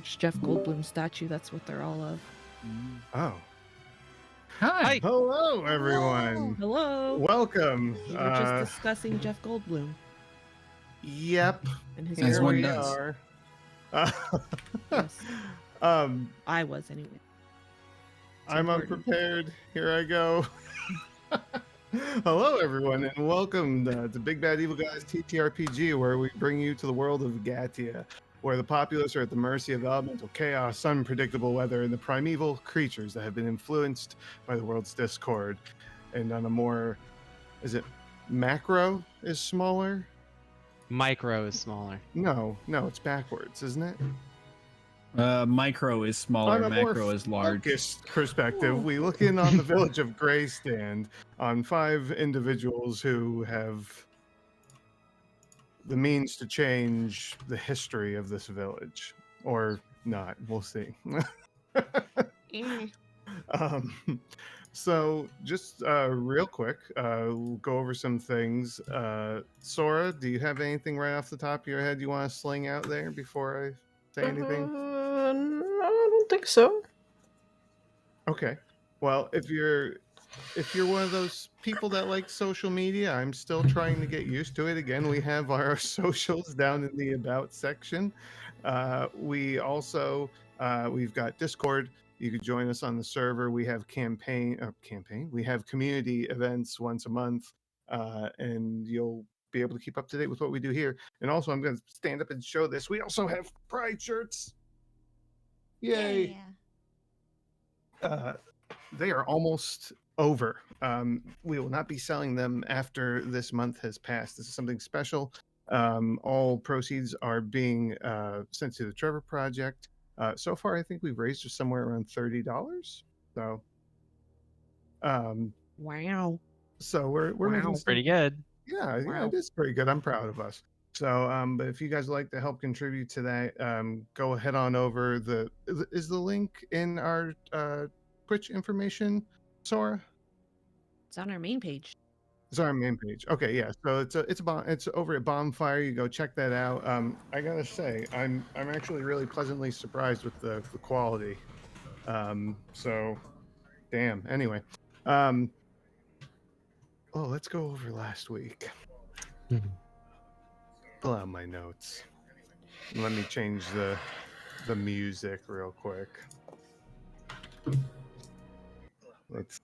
Jeff Goldblum statue. That's what they're all of. Oh. Hi. Hello, everyone. Hello. Welcome. We were just discussing Jeff Goldblum. Yep. And his Here one we does. are. Yes. I was anyway. I'm unprepared. Here I go. Hello, everyone, and welcome to Big Bad Evil Guys TTRPG, where we bring you to the world of Gatia, where the populace are at the mercy of elemental chaos, unpredictable weather, and the primeval creatures that have been influenced by the world's discord. And on a more, is it macro is smaller? Micro is smaller. No, it's backwards, isn't it? Micro is smaller, On a more macro is large. focused perspective, we look in on the village of Greystand on 5 individuals who have the means to change the history of this village, or not. We'll see. So just real quick, we'll go over some things. Sora, do you have anything right off the top of your head you want to sling out there before I say anything? No, I don't think so. Okay. Well, if you're one of those people that like social media, I'm still trying to get used to it. Again, we have our socials down in the about section. We also we've got Discord. You could join us on the server. We have We have community events once a month, and you'll be able to keep up to date with what we do here. And also, I'm going to stand up and show this. We also have Pride shirts. Yay! They are almost over. We will not be selling them after this month has passed. This is something special. All proceeds are being sent to the Trevor Project. So far, I think we've raised just somewhere around $30. So, um, Wow. so we're making Wow. some. Pretty good. Yeah, Wow. it is pretty good. I'm proud of us. So, but if you guys would like to help contribute to that, go ahead on over. Is the link in our Twitch information, Sora? It's on our main page. It's on our main page. Okay, yeah. So it's over at Bonfire. You go check that out. I gotta say, I'm actually really pleasantly surprised with the quality. So, damn. Anyway, oh, let's go over last week. Pull out my notes. Let me change the music real quick. Let's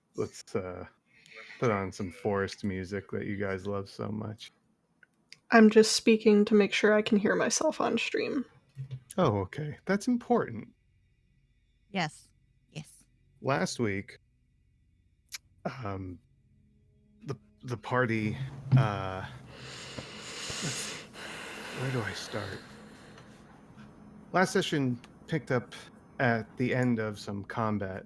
put on some forest music that you guys love so much. I'm just speaking to make sure I can hear myself on stream. Oh, okay. That's important. Yes. Yes. Last week, the party where do I start? Last session picked up at the end of some combat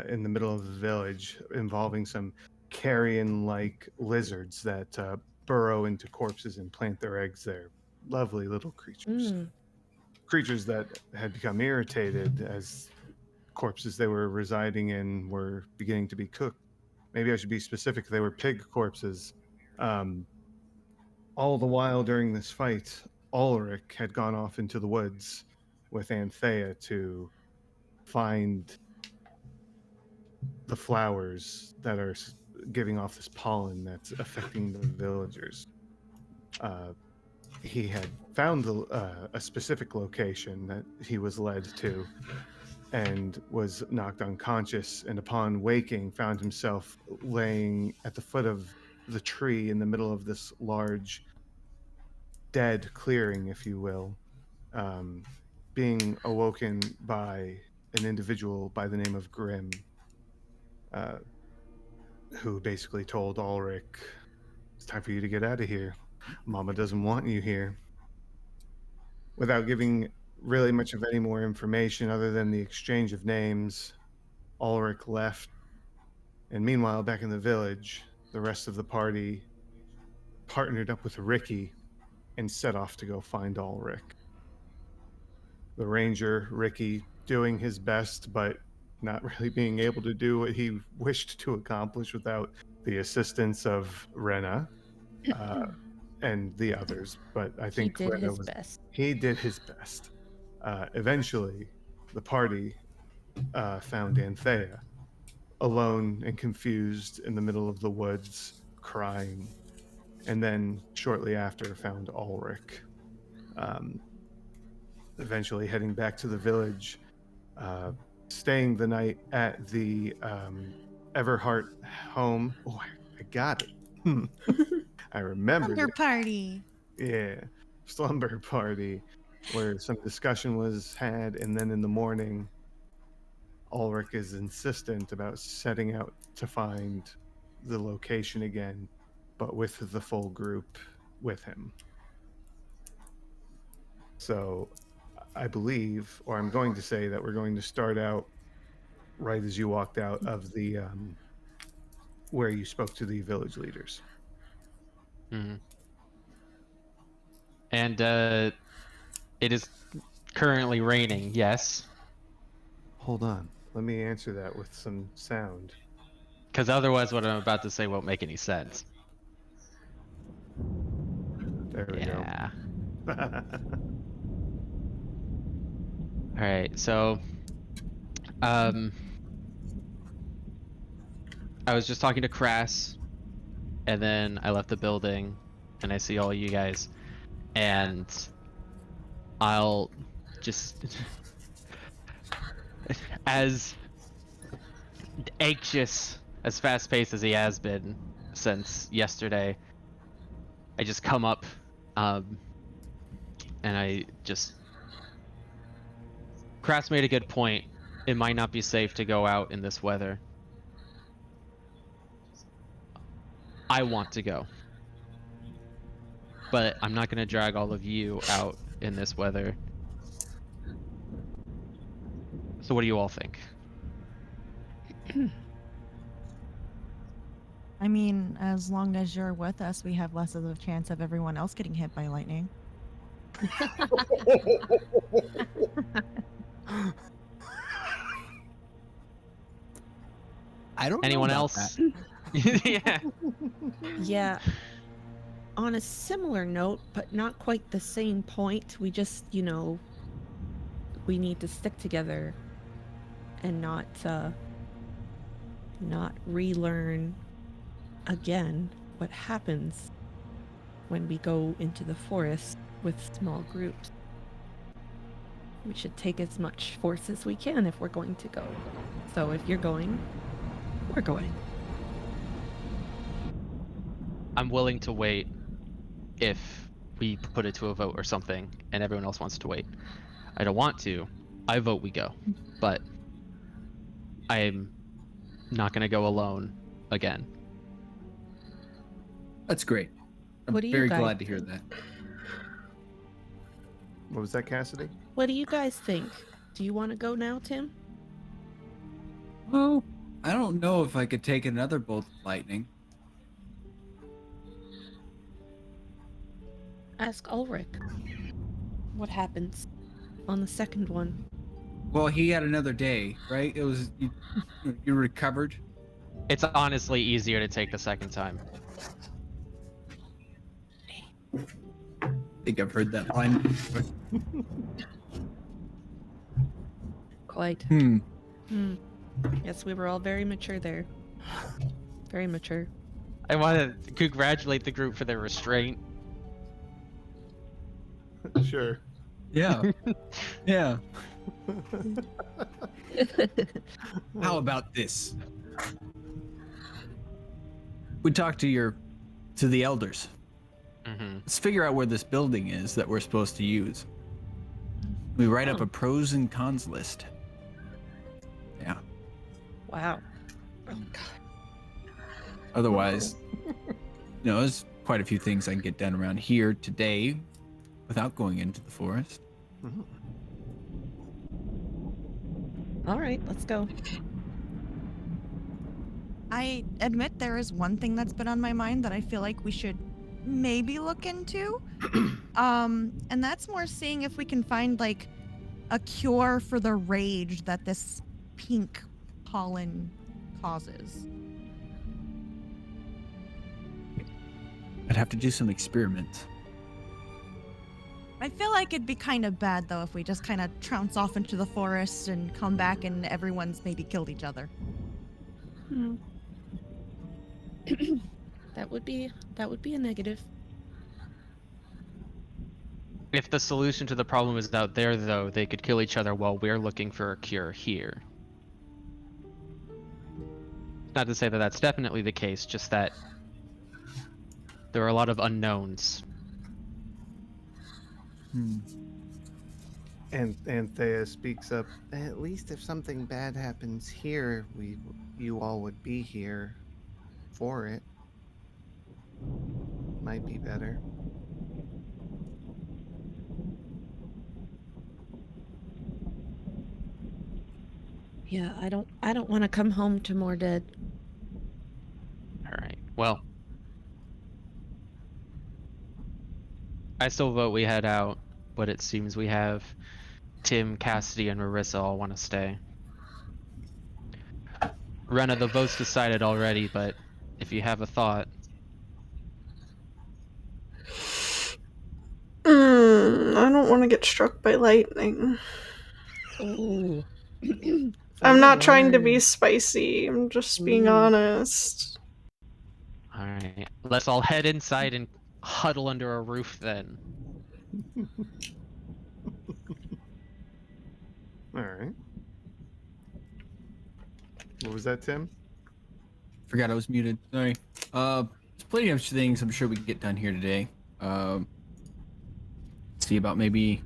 in the middle of the village involving some carrion-like lizards that burrow into corpses and plant their eggs there. Lovely little creatures. Creatures that had become irritated as corpses they were residing in were beginning to be cooked. Maybe I should be specific, they were pig corpses. All the while during this fight, Ulrich had gone off into the woods with Anthea to find the flowers that are giving off this pollen that's affecting the villagers. He had found a specific location that he was led to and was knocked unconscious, and upon waking found himself laying at the foot of the tree in the middle of this large dead clearing, if you will, being awoken by an individual by the name of Grimm, who basically told Ulrich, "It's time for you to get out of here. Mama doesn't want you here." Without giving really much of any more information other than the exchange of names, Ulrich left. And meanwhile, back in the village, the rest of the party partnered up with Ricky and set off to go find Ulrich. The ranger, Ricky, doing his best, but not really being able to do what he wished to accomplish without the assistance of Rena and the others. But I think he did Rena his best. He did his best. Eventually, the party found Anthea, alone and confused in the middle of the woods, crying. And then shortly after, found Ulrich. Eventually heading back to the village, staying the night at the Everhart home. Oh, I got it. I remembered Slumber it. party. Yeah, slumber party, where some discussion was had, and then in the morning, Ulrich is insistent about setting out to find the location again, but with the full group with him. So I believe, or I'm going to say that we're going to start out right as you walked out of the where you spoke to the village leaders. Mm-hmm. And it is currently raining, yes. Hold on. Let me answer that with some sound. Because otherwise what I'm about to say won't make any sense. There we Yeah. go. Alright, so I was just talking to Crass, and then I left the building, and I see all you guys, and I'll just as anxious, as fast-paced as he has been since yesterday, I just come up, and I just... Crass made a good point. It might not be safe to go out in this weather. I want to go. But I'm not going to drag all of you out in this weather. So what do you all think? I mean, as long as you're with us, we have less of a chance of everyone else getting hit by lightning. I don't Anyone know about else? that. Yeah. Yeah. On a similar note, but not quite the same point, we just, we need to stick together and not relearn again what happens when we go into the forest with small groups. We should take as much force as we can if we're going to go. So if you're going, we're going. I'm willing to wait if we put it to a vote or something and everyone else wants to wait. I don't want to. I vote we go. But I'm not going to go alone again. That's great. I'm What do you very guys glad to hear think? that. What was that, Cassidy? What do you guys think? Do you want to go now, Tim? Well, I don't know if I could take another bolt of lightning. Ask Ulrich. What happens on the second one? Well, he had another day, right? It was you recovered. It's honestly easier to take the second time. I think I've heard that line. Quite. Hmm. Yes, we were all very mature there. Very mature. I want to congratulate the group for their restraint. Sure. Yeah. Yeah. How about this? We talk to the elders. Mm-hmm. Let's figure out where this building is that we're supposed to use. We write up a pros and cons list. Yeah. Wow. Oh, God. Otherwise, there's quite a few things I can get done around here today without going into the forest. Mhm. All right, let's go. I admit there is one thing that's been on my mind that I feel like we should maybe look into. And that's more seeing if we can find like a cure for the rage that this pink pollen causes. I'd have to do some experiments. I feel like it'd be kind of bad though if we just kind of trounce off into the forest and come back and everyone's maybe killed each other. That would be a negative. If the solution to the problem is out there, though, they could kill each other while we're looking for a cure here. Not to say that that's definitely the case, just that there are a lot of unknowns. And Anthea speaks up. At least if something bad happens here, you all would be here for it. Might be better. Yeah, I don't want to come home to more dead. All right. Well, I still vote we head out, but it seems we have Tim, Cassidy, and Marissa all want to stay. Renna, the vote's decided already, but if you have a thought. I don't want to get struck by lightning. Oh. I'm not trying to be spicy. I'm just being Ooh. honest. All right. Let's all head inside and huddle under a roof then. All right. What was that, Tim? Forgot I was muted. Sorry. There's plenty of things I'm sure we can get done here today. See about maybe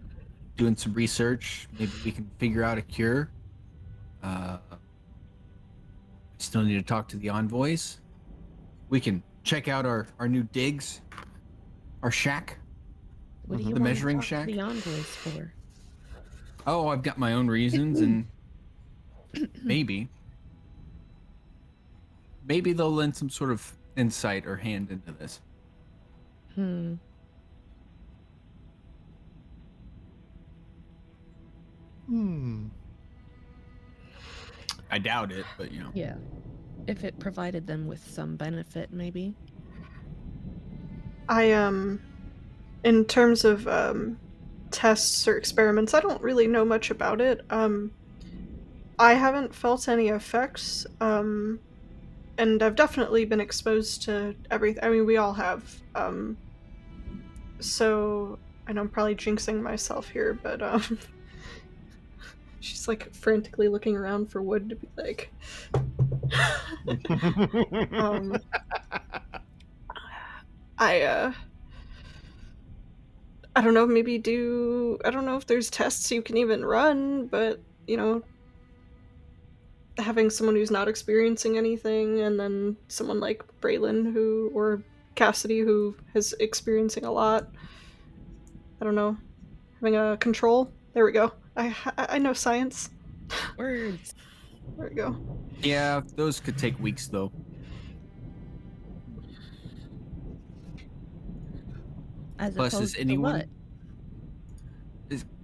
doing some research. Maybe we can figure out a cure. Still need to talk to the envoys. We can check out our new digs, our shack. What do you The want measuring to talk shack? to the envoys for? Oh, I've got my own reasons, and Maybe they'll lend some sort of insight or hand into this. Hmm. I doubt it, but Yeah. If it provided them with some benefit, maybe. In terms of tests or experiments, I don't really know much about it. I haven't felt any effects. And I've definitely been exposed to everything. I mean, we all have. So I know I'm probably jinxing myself here, but she's like frantically looking around for wood to be like. um, I don't know, maybe I don't know if there's tests you can even run, but having someone who's not experiencing anything, and then someone like Braylon or Cassidy who is experiencing a lot. I don't know, having a control. There we go. I know science. Words. There we go. yeah, those could take weeks though. As Plus, opposed to what?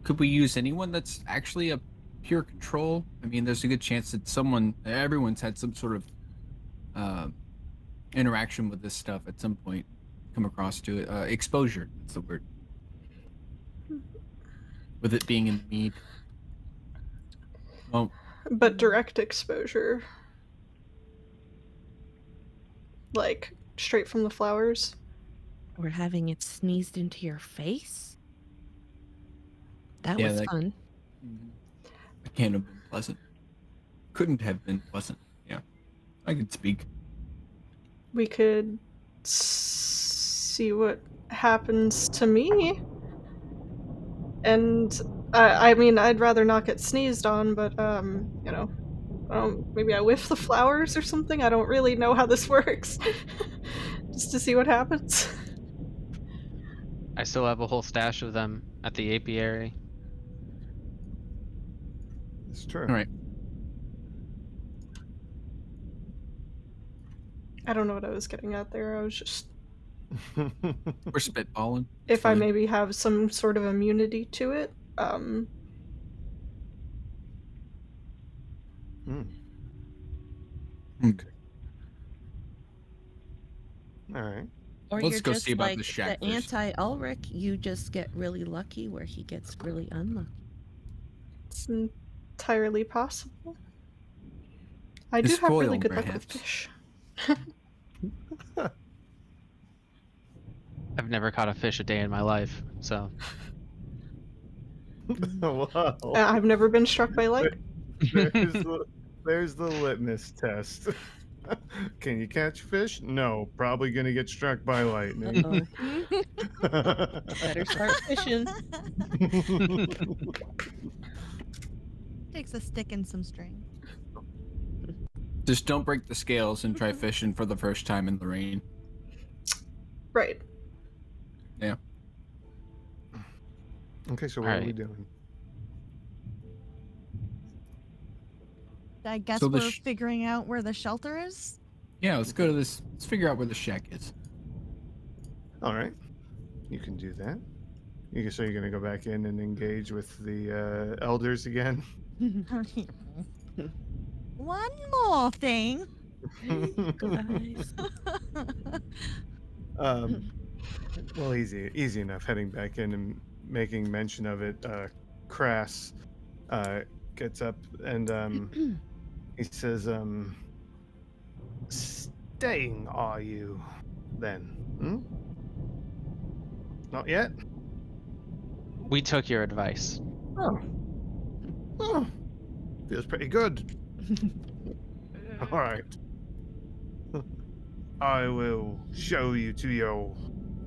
Could we use anyone that's actually a pure control? I mean, there's a good chance that everyone's had some sort of interaction with this stuff at some point, come across to it. Exposure, that's the word. With it being in the mead. Well, But direct exposure. Like, straight from the flowers. Or having it sneezed into your face? That yeah, was fun. That can't have been pleasant. Couldn't have been pleasant. Yeah, I could speak. We could see what happens to me. And I mean, I'd rather not get sneezed on, but maybe I whiff the flowers or something. I don't really know how this works. Just to see what happens. I still have a whole stash of them at the apiary. It's true. All right. I don't know what I was getting at there. I was just We're spitballing. if I maybe have some sort of immunity to it. Okay. All right. Or Let's you're go just see about like the shack the first. anti-Ulrich, you just get really lucky where he gets really unlucky. It's entirely possible. I His do have really foil, good luck with perhaps. fish. I've never caught a fish a day in my life, so Wow. I've never been struck by lightning. There's the litmus test. Can you catch fish? No, probably gonna get struck by lightning. Better start fishing. Takes a stick and some string. Just don't break the scales and try fishing for the first time in the rain. Right. Yeah. Okay, so what are we doing? I guess So we're figuring out where the shelter is. Yeah, let's go to this. Let's figure out where the shack is. All right, you can do that. So you're gonna go back in and engage with the elders again. One more thing. Guys. Well, easy enough. Heading back in and making mention of it, Crass gets up and he says, "Staying, are you? Then, Not yet. we took your advice. Oh, feels pretty good. All right." I will show you to your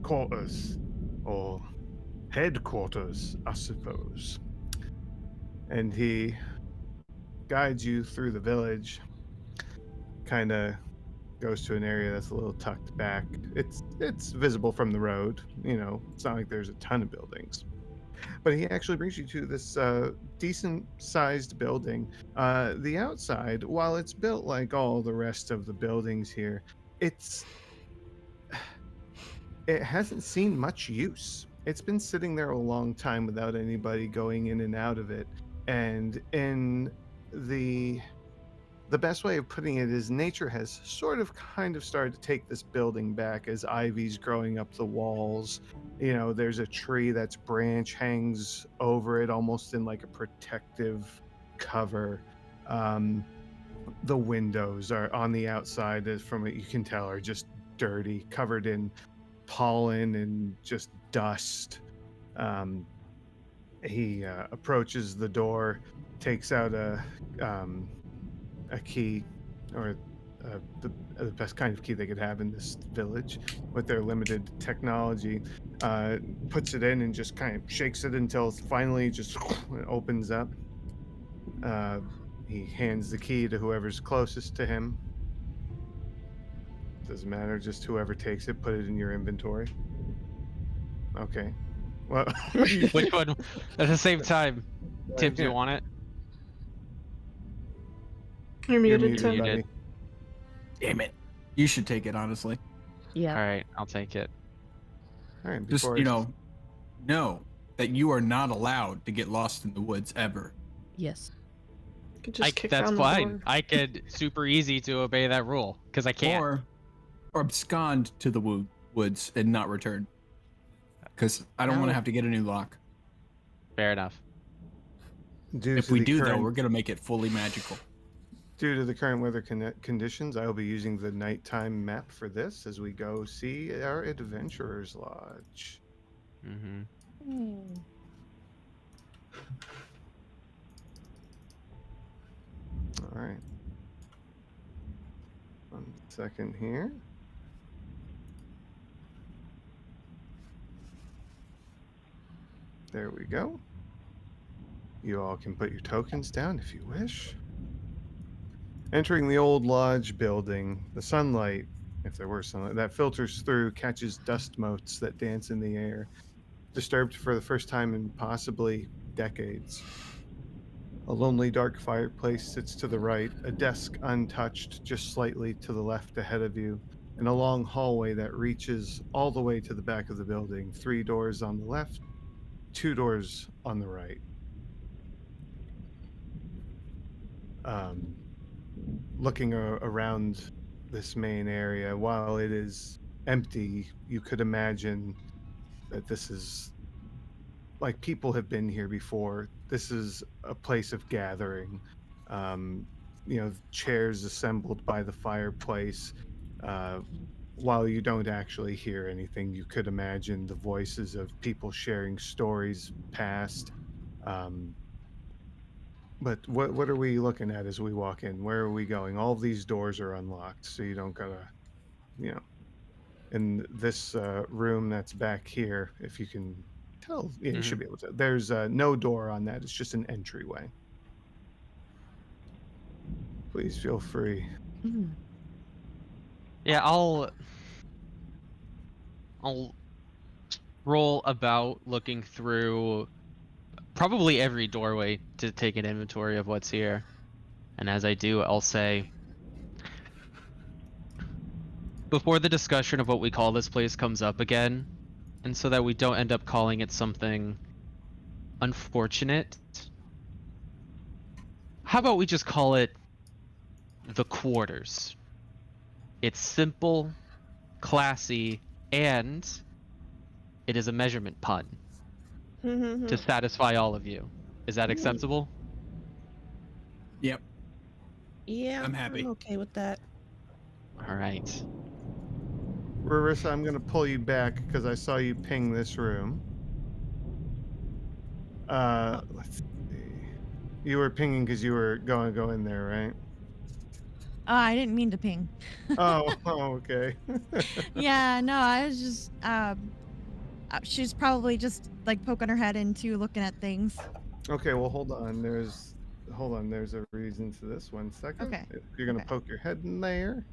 quarters, or headquarters, I suppose. And he guides you through the village, kind of goes to an area that's a little tucked back. It's visible from the road, it's not like there's a ton of buildings. But he actually brings you to this decent-sized building. The outside, while it's built like all the rest of the buildings here, it's it hasn't seen much use. It's been sitting there a long time without anybody going in and out of it. And in the best way of putting it is nature has sort of kind of started to take this building back as ivy's growing up the walls. You know, there's a tree that's branch hangs over it almost in like a protective cover. Um, the windows are on the outside, as from what you can tell, are just dirty, covered in pollen and just dust. Um, he approaches the door, takes out a key, or the best kind of key they could have in this village with their limited technology, puts it in and just kind of shakes it until it's finally just it opens up. He hands the key to whoever's closest to him. Doesn't matter, just whoever takes it, put it in your inventory. Okay. Well, Which one? At the same time, Tim, do you yeah. want it? You're You're muted, muted, Tim. You're buddy. muted. Damn it. You should take it, honestly. Yeah. All right, I'll take it. All right, Just, before you know that you are not allowed to get lost in the woods ever. Yes. You could just kick That's down the fine. door. I could super easy to obey that rule because I can't. Or abscond to the woods and not return. Because I don't want No. to have to get a new lock. Fair enough. due If to we the do, though, current- we're going to make it fully magical. Due to the current weather conditions, I will be using the nighttime map for this as we go see our adventurer's lodge. Mm-hmm. All right. 1 second here. There we go. You all can put your tokens down if you wish. Entering the old lodge building, the sunlight, if there were sunlight, that filters through catches dust motes that dance in the air, disturbed for the first time in possibly decades. A lonely, dark fireplace sits to the right, a desk untouched just slightly to the left ahead of you, and a long hallway that reaches all the way to the back of the building. 3 doors on the left, 2 doors on the right. Looking around this main area, while it is empty, you could imagine that this is like people have been here before. This is a place of gathering. Chairs assembled by the fireplace. While you don't actually hear anything, you could imagine the voices of people sharing stories past. But what are we looking at as we walk in? Where are we going? All of these doors are unlocked, so you don't gotta, in this room that's back here, if you can tell, yeah, you should be able to. There's no door on that. It's just an entryway. Please feel free. Yeah, I'll roll about looking through probably every doorway to take an inventory of what's here. And as I do, I'll say, before the discussion of what we call this place comes up again, and so that we don't end up calling it something unfortunate, how about we just call it the Quarters? It's simple, classy, and it is a measurement pun to satisfy all of you. Is that acceptable? Yep. Yeah, I'm happy. I'm okay with that. All right. Rarissa, I'm going to pull you back because I saw you ping this room. Let's see. You were pinging because you were going to go in there, right? I didn't mean to ping. Oh, okay. Yeah, no, I was just she's probably just like poking her head into looking at things. Okay, well, hold on. There's a reason to this. 1 second. Okay. If you're going to poke your head in there.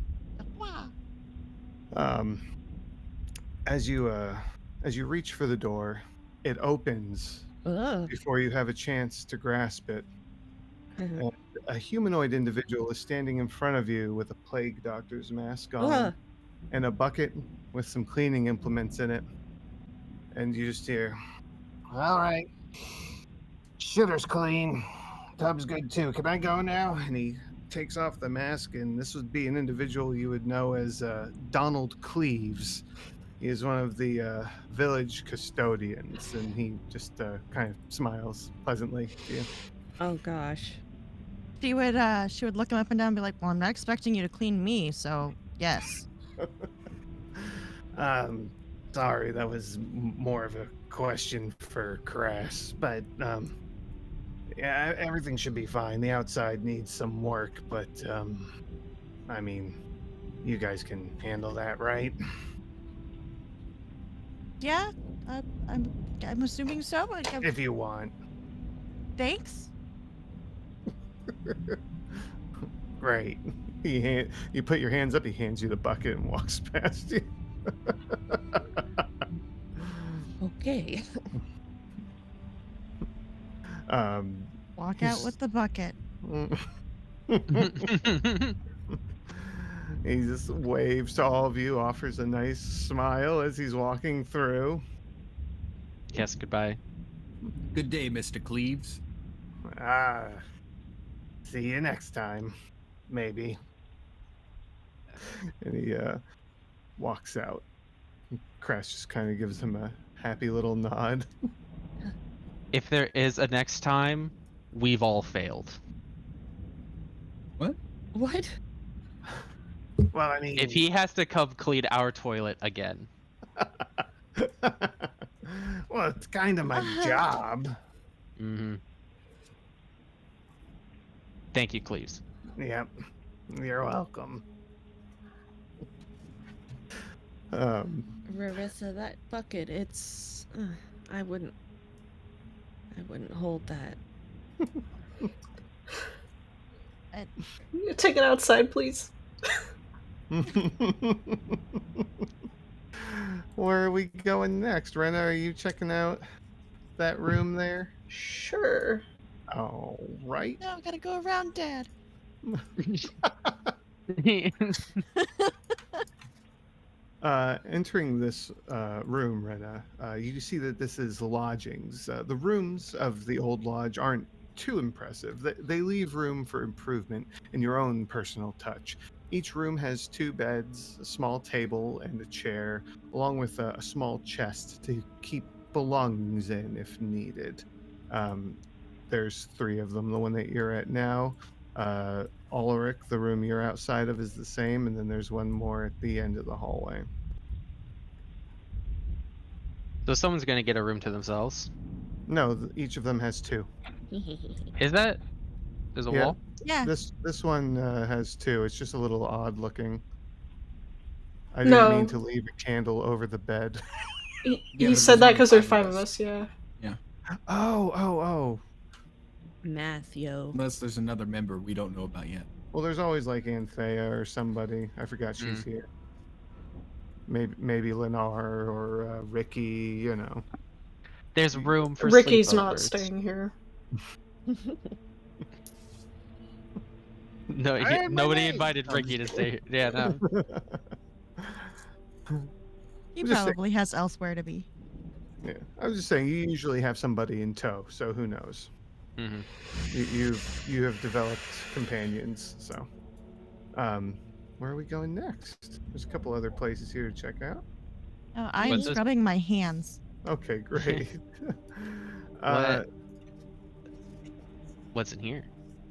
As you reach for the door, it opens Ugh. before you have a chance to grasp it. And a humanoid individual is standing in front of you with a plague doctor's mask on Ugh. and a bucket with some cleaning implements in it. And you just hear, "All right, shitter's clean. Tub's good too. Can I go now?" And he takes off the mask, and this would be an individual you would know as Donald Cleaves. He is one of the village custodians, and he just kind of smiles pleasantly to you. Oh gosh. She would look him up and down and be like, "Well, I'm not expecting you to clean me, so yes." Sorry, that was more of a question for Crass, but yeah, everything should be fine. The outside needs some work, but I mean, you guys can handle that, right? Yeah, I'm assuming so. But, If you want. thanks. Great. You put your hands up, he hands you the bucket and walks past you. Okay. Walk out he's- with the bucket. He just waves to all of you, offers a nice smile as he's walking through. Yes, goodbye. Good day, Mr. Cleaves. See you next time, maybe. And he walks out. Crash just kind of gives him a happy little nod. If there is a next time, we've all failed. What? What? Well, I mean, If he has to come clean our toilet again, well, it's kind of my job. Thank you, Cleaves. Yep, you're welcome. Rarissa, that bucket, it's I wouldn't hold that. Take it outside, please. Where are we going next? Rena, are you checking out that room there? Sure. All right. No, gotta go around, Dad. Entering this room, Rena, you see that this is lodgings. The rooms of the old lodge aren't too impressive. They leave room for improvement and your own personal touch. Each room has 2 beds, a small table, and a chair, along with a small chest to keep belongings in if needed. There's 3 of them. The one that you're at now, Ulrich, the room you're outside of, is the same, and then there's one more at the end of the hallway. So someone's gonna get a room to themselves. No, each of them has 2. Is that? There's a Yeah. wall? Yeah. This one has 2. It's just a little odd looking. I didn't No. mean to leave a candle over the bed. He Yeah, but said there's that only because there's 5 5 of us, yeah. Oh. Matthew. Unless there's another member we don't know about yet. Well, there's always like Anthea or somebody. I forgot she's here. Maybe Lennar or Ricky, you know. There's room for Ricky's not sleepovers. staying here. No, I had my nobody way. invited I'm Ricky to just stay. Yeah, no. He I'm just saying- probably has elsewhere to be. Yeah, I was just saying you usually have somebody in tow, so who knows? Mhm. You have developed companions, so. Where are we going next? There's a couple other places here to check out. Oh, I'm What's this? scrubbing my hands. Okay, great. What's in here?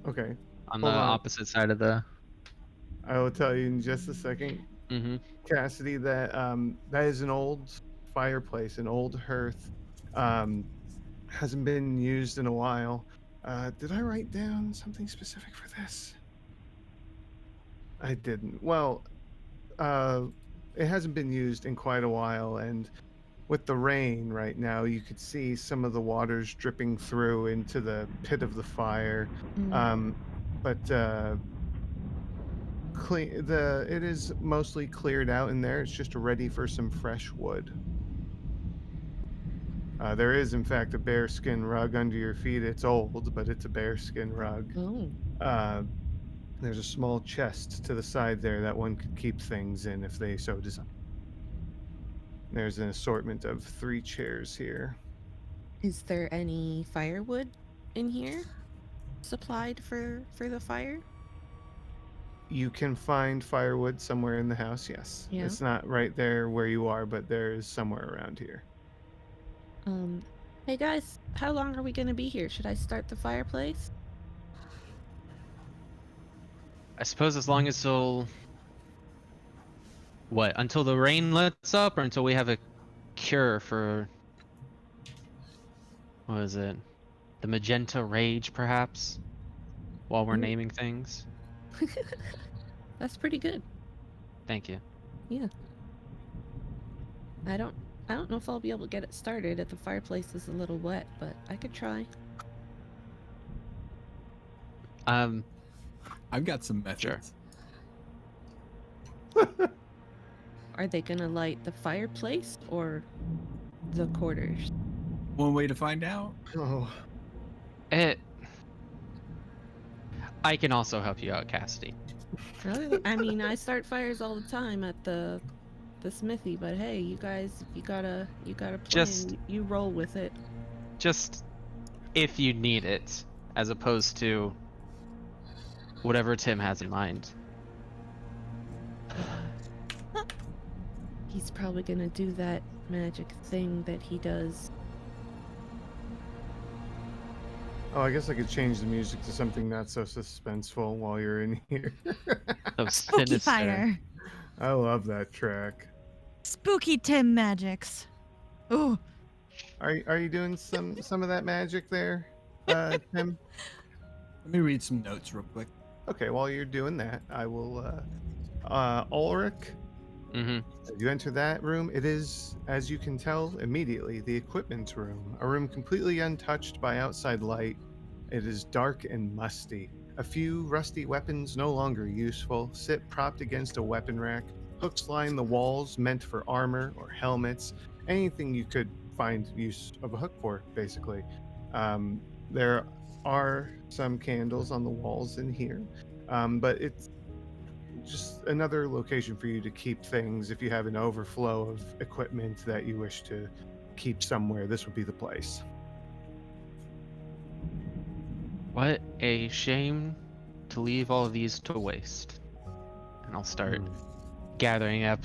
Okay, On the Hold on. opposite side of the. I will tell you in just a second, Mm-hmm. Cassidy, that that is an old fireplace, an old hearth. Hasn't been used in a while. Did I write down something specific for this? I didn't. Well, it hasn't been used in quite a while, and with the rain right now, you could see some of the waters dripping through into the pit of the fire. But it is mostly cleared out in there. It's just ready for some fresh wood. There is, in fact, a bearskin rug under your feet. It's old, but it's a bearskin rug. Oh, Uh, there's a small chest to the side there that one could keep things in if they so desire. There's an assortment of 3 chairs here. is there any firewood in here supplied for the fire? You can find firewood somewhere in the house, yes. Yeah. It's not right there where you are, but there is somewhere around here. Um, hey guys, how long are we gonna be here? Should I start the fireplace? I suppose as long as till what? Until the rain lets up, or until we have a cure for what is it? The magenta rage, perhaps? While we're Mm. naming things. That's pretty good. Thank you. Yeah. I don't know if I'll be able to get it started if the fireplace is a little wet, but I could try. I've got some methods. Are they gonna light the fireplace or the quarters? One way to find out. Oh, I can also help you out, Cassidy. Really? I mean, I start fires all the time at the smithy, but hey, you guys, if you got a plan, Just- you roll with it. Just if you need it, as opposed to whatever Tim has in mind. He's probably gonna do that magic thing that he does. Oh, I guess I could change the music to something not so suspenseful while you're in here. So Spooky sinister. fire. I love that track. Spooky Tim magics. Ooh. Are you doing some of that magic there, Tim? Let me read some notes real quick. Okay, while you're doing that, I will Ulrich, Mm-hmm. as you enter that room, it is, as you can tell immediately, the equipment room. A room completely untouched by outside light. It is dark and musty. A few rusty weapons, no longer useful, sit propped against a weapon rack. Hooks line the walls, meant for armor or helmets. Anything you could find use of a hook for, basically. There are some candles on the walls in here, but it's just another location for you to keep things. If you have an overflow of equipment that you wish to keep somewhere, this would be the place. What a shame to leave all of these to waste. And I'll start gathering up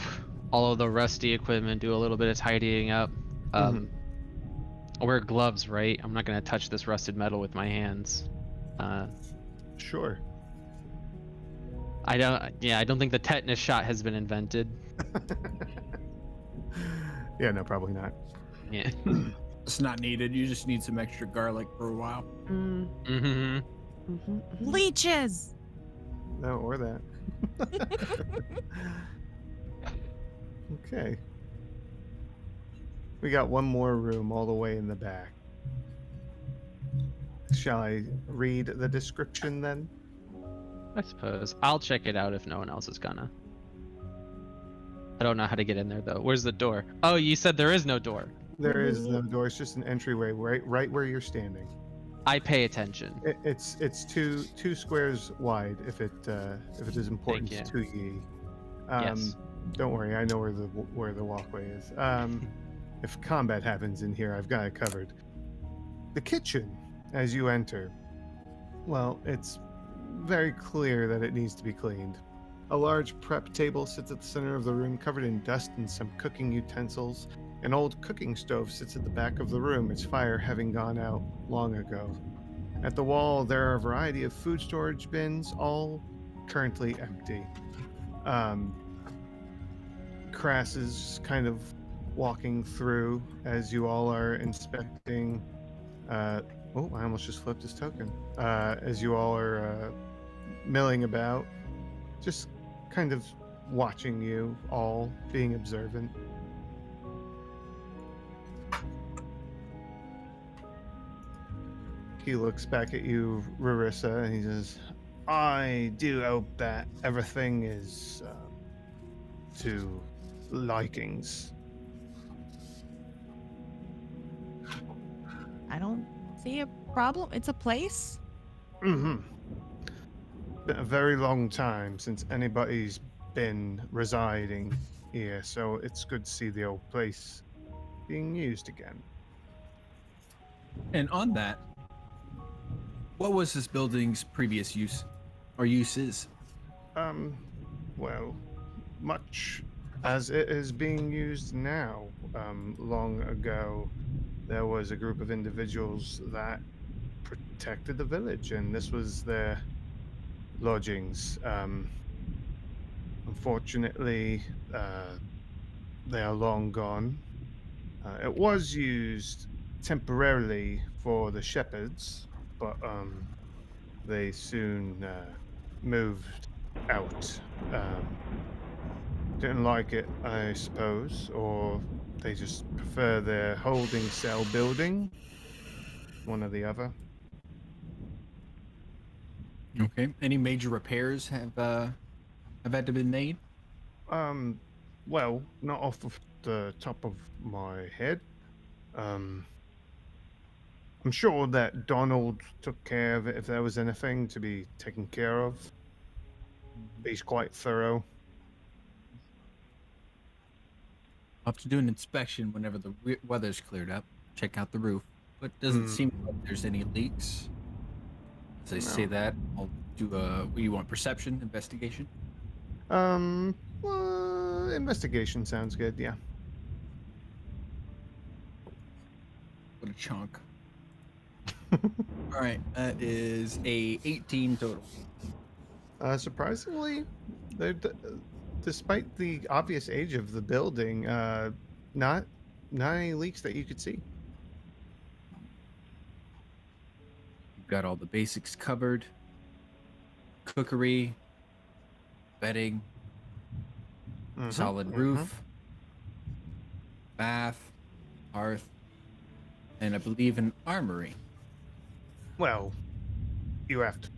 all of the rusty equipment, do a little bit of tidying up. I'll wear gloves, right? I'm not going to touch this rusted metal with my hands. Sure. I don't think the tetanus shot has been invented. Yeah, no, probably not. Yeah. It's not needed. You just need some extra garlic for a while. Mm, Mm-hmm. Leeches. No, or that. Okay. We got one more room all the way in the back. Shall I read the description then? I suppose. I'll check it out if no one else is gonna. I don't know how to get in there though. Where's the door? Oh, you said there is no door. There is no door. It's just an entryway right where you're standing. I pay attention. It's two squares wide if it is important you. to ye. Yes. Don't worry, I know where the walkway is. If combat happens in here, I've got it covered. The kitchen, as you enter, well, it's very clear that it needs to be cleaned. A large prep table sits at the center of the room, covered in dust and some cooking utensils. An old cooking stove sits at the back of the room, its fire having gone out long ago. At the wall, there are a variety of food storage bins, all currently empty. Crass is kind of walking through as you all are inspecting. Oh, I almost just flipped his token. As you all are milling about, just kind of watching you all, being observant. He looks back at you, Rarissa, and he says, I do hope that everything is to likings. See a problem? It's a place. Mm-hmm. Been a very long time since anybody's been residing here, so it's good to see the old place being used again. And on that, what was this building's previous use or uses? Well, much as it is being used now. Long ago, there was a group of individuals that protected the village, and this was their lodgings. Unfortunately, they are long gone. It was used temporarily for the shepherds, but they soon moved out. Didn't like it, I suppose, or they just prefer their holding cell building, one or the other. Okay. Any major repairs have had to be made? Um, well, not off of the top of my head. Um, I'm sure that Donald took care of it if there was anything to be taken care of. He's quite thorough. I'll have to do an inspection whenever the weather's cleared up. Check out the roof. But doesn't Mm. seem like there's any leaks. As I say No. that, I'll do what do you want? Perception, investigation? Investigation sounds good, yeah. What a chunk. All right, that is a 18 total. Surprisingly, despite the obvious age of the building, not any leaks that you could see. You've got all the basics covered. Cookery, bedding, solid roof, bath, hearth, and I believe an armory. Well, you have to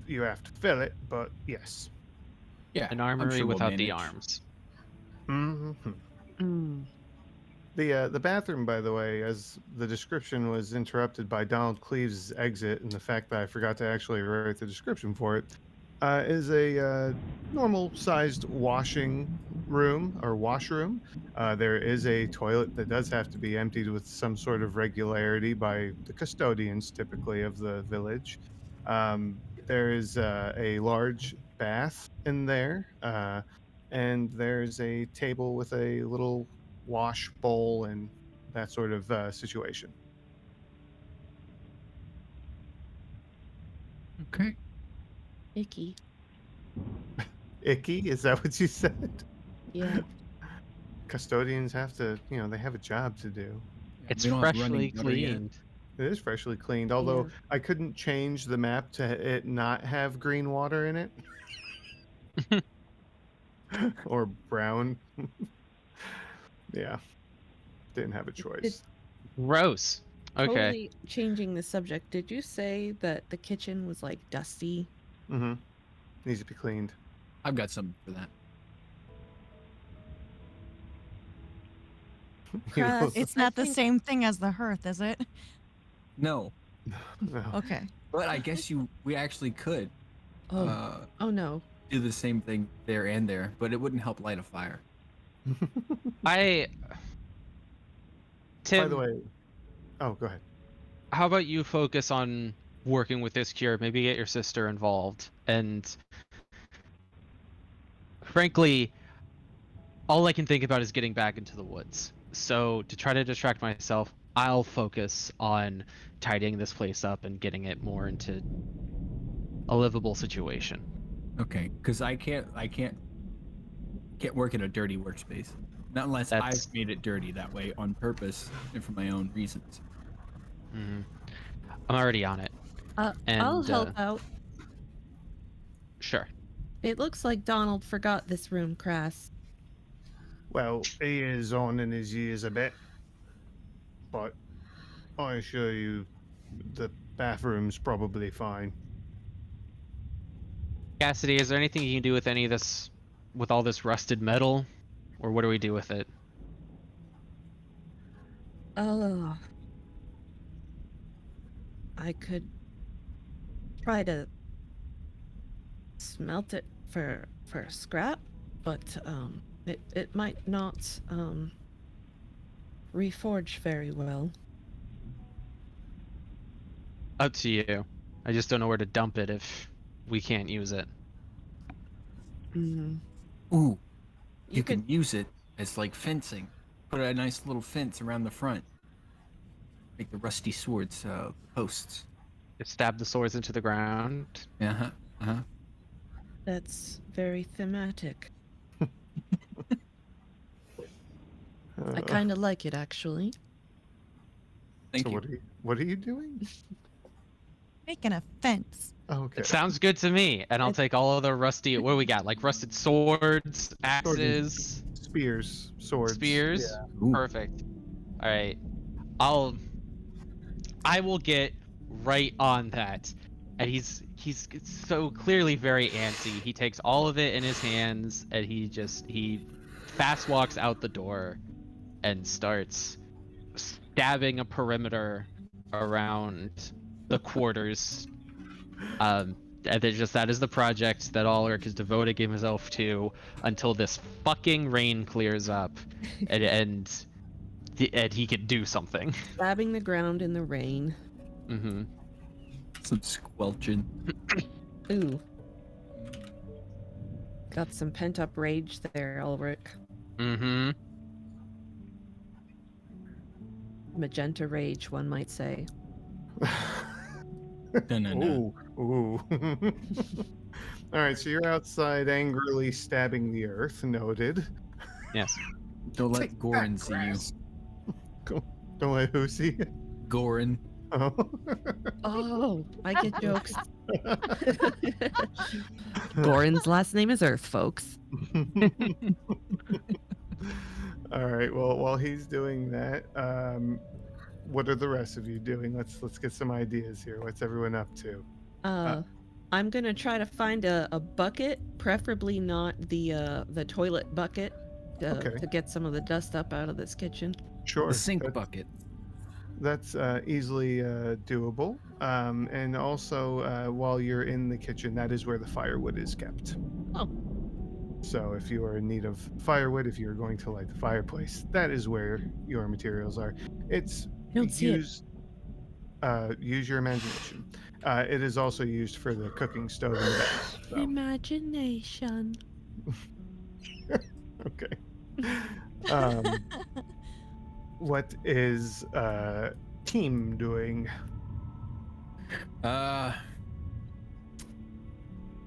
fill it, but yes. Yeah, An I'm armory sure we'll without the manage. arms. Mm-hmm. The bathroom, by the way, as the description was interrupted by Donald Cleave's exit and the fact that I forgot to actually write the description for it, is a normal-sized washing room or washroom. There is a toilet that does have to be emptied with some sort of regularity by the custodians, typically of the village. There is a large bath in there, and there's a table with a little wash bowl and that sort of situation. Okay. Icky. Icky, is that what you said? Yeah. Custodians have to, they have a job to do. It's We don't have running freshly water yet. cleaned. It is freshly cleaned, although Yeah. I couldn't change the map to it not have green water in it. Or brown. Yeah. Didn't have a choice. Gross. Okay. Totally changing the subject. Did you say that the kitchen was like dusty? Mm-hmm. Needs to be cleaned. I've got something for that. Crust. It's I not the think- same thing as the hearth, is it? No, No. Okay. but I guess we actually could Oh. Oh no. do the same thing there and there, but it wouldn't help light a fire. Tim, By the way, oh, go ahead. how about you focus on working with this cure? Maybe get your sister involved. And frankly, all I can think about is getting back into the woods. So to try to distract myself, I'll focus on tidying this place up and getting it more into a livable situation. Okay, because I can't work in a dirty workspace. Not unless That's- I've made it dirty that way on purpose and for my own reasons. Mm-hmm. I'm already on it. I'll help out. Sure. It looks like Donald forgot this room, Crass. Well, he is on in his years a bit, but I assure you the bathroom's probably fine. Cassidy, is there anything you can do with any of this, with all this rusted metal? Or what do we do with it? I could try to smelt it for scrap, but it might not reforge very well. Up to you. I just don't know where to dump it if we can't use it. Mm. Ooh, You you could can use it as like fencing. Put a nice little fence around the front. Make the rusty swords, posts. Just stab the swords into the ground. Uh-huh. Uh-huh. That's very thematic. I kind of like it, actually. Thank So you. what are you doing? Making a fence. Okay. It sounds good to me, and I'll take all of the rusty. What do we got? Like rusted swords, axes, Spears, swords. spears. Ooh. Perfect. All right. I will get right on that. And he's so clearly very antsy. He takes all of it in his hands and he fast walks out the door and starts stabbing a perimeter around the quarters. And that is the project that Ulrich is devoting himself to until this fucking rain clears up and he can do something. Stabbing the ground in the rain. Mm-hmm. Some squelching. Ooh. Got some pent-up rage there, Ulrich. Mm-hmm. Magenta rage, one might say. Dun-dun-dun. Ooh. All right, so you're outside angrily stabbing the earth. Noted. Yes. Don't let Take Goran that, see you. grass. Don't let who see you? Goran. Oh. Oh, I get jokes. Goran's last name is Earth, folks. All right. Well, while he's doing that, what are the rest of you doing? Let's get some ideas here. What's everyone up to? I'm gonna try to find a bucket, preferably not the toilet bucket, Okay. to get some of the dust up out of this kitchen. Sure. The sink bucket. That's easily doable. And also, while you're in the kitchen, that is where the firewood is kept. Oh. So if you are in need of firewood, if you're going to light the fireplace, that is where your materials are. It's Don't see it. use your imagination. It is also used for the cooking stove in the back. So. Imagination. Okay. What is team doing?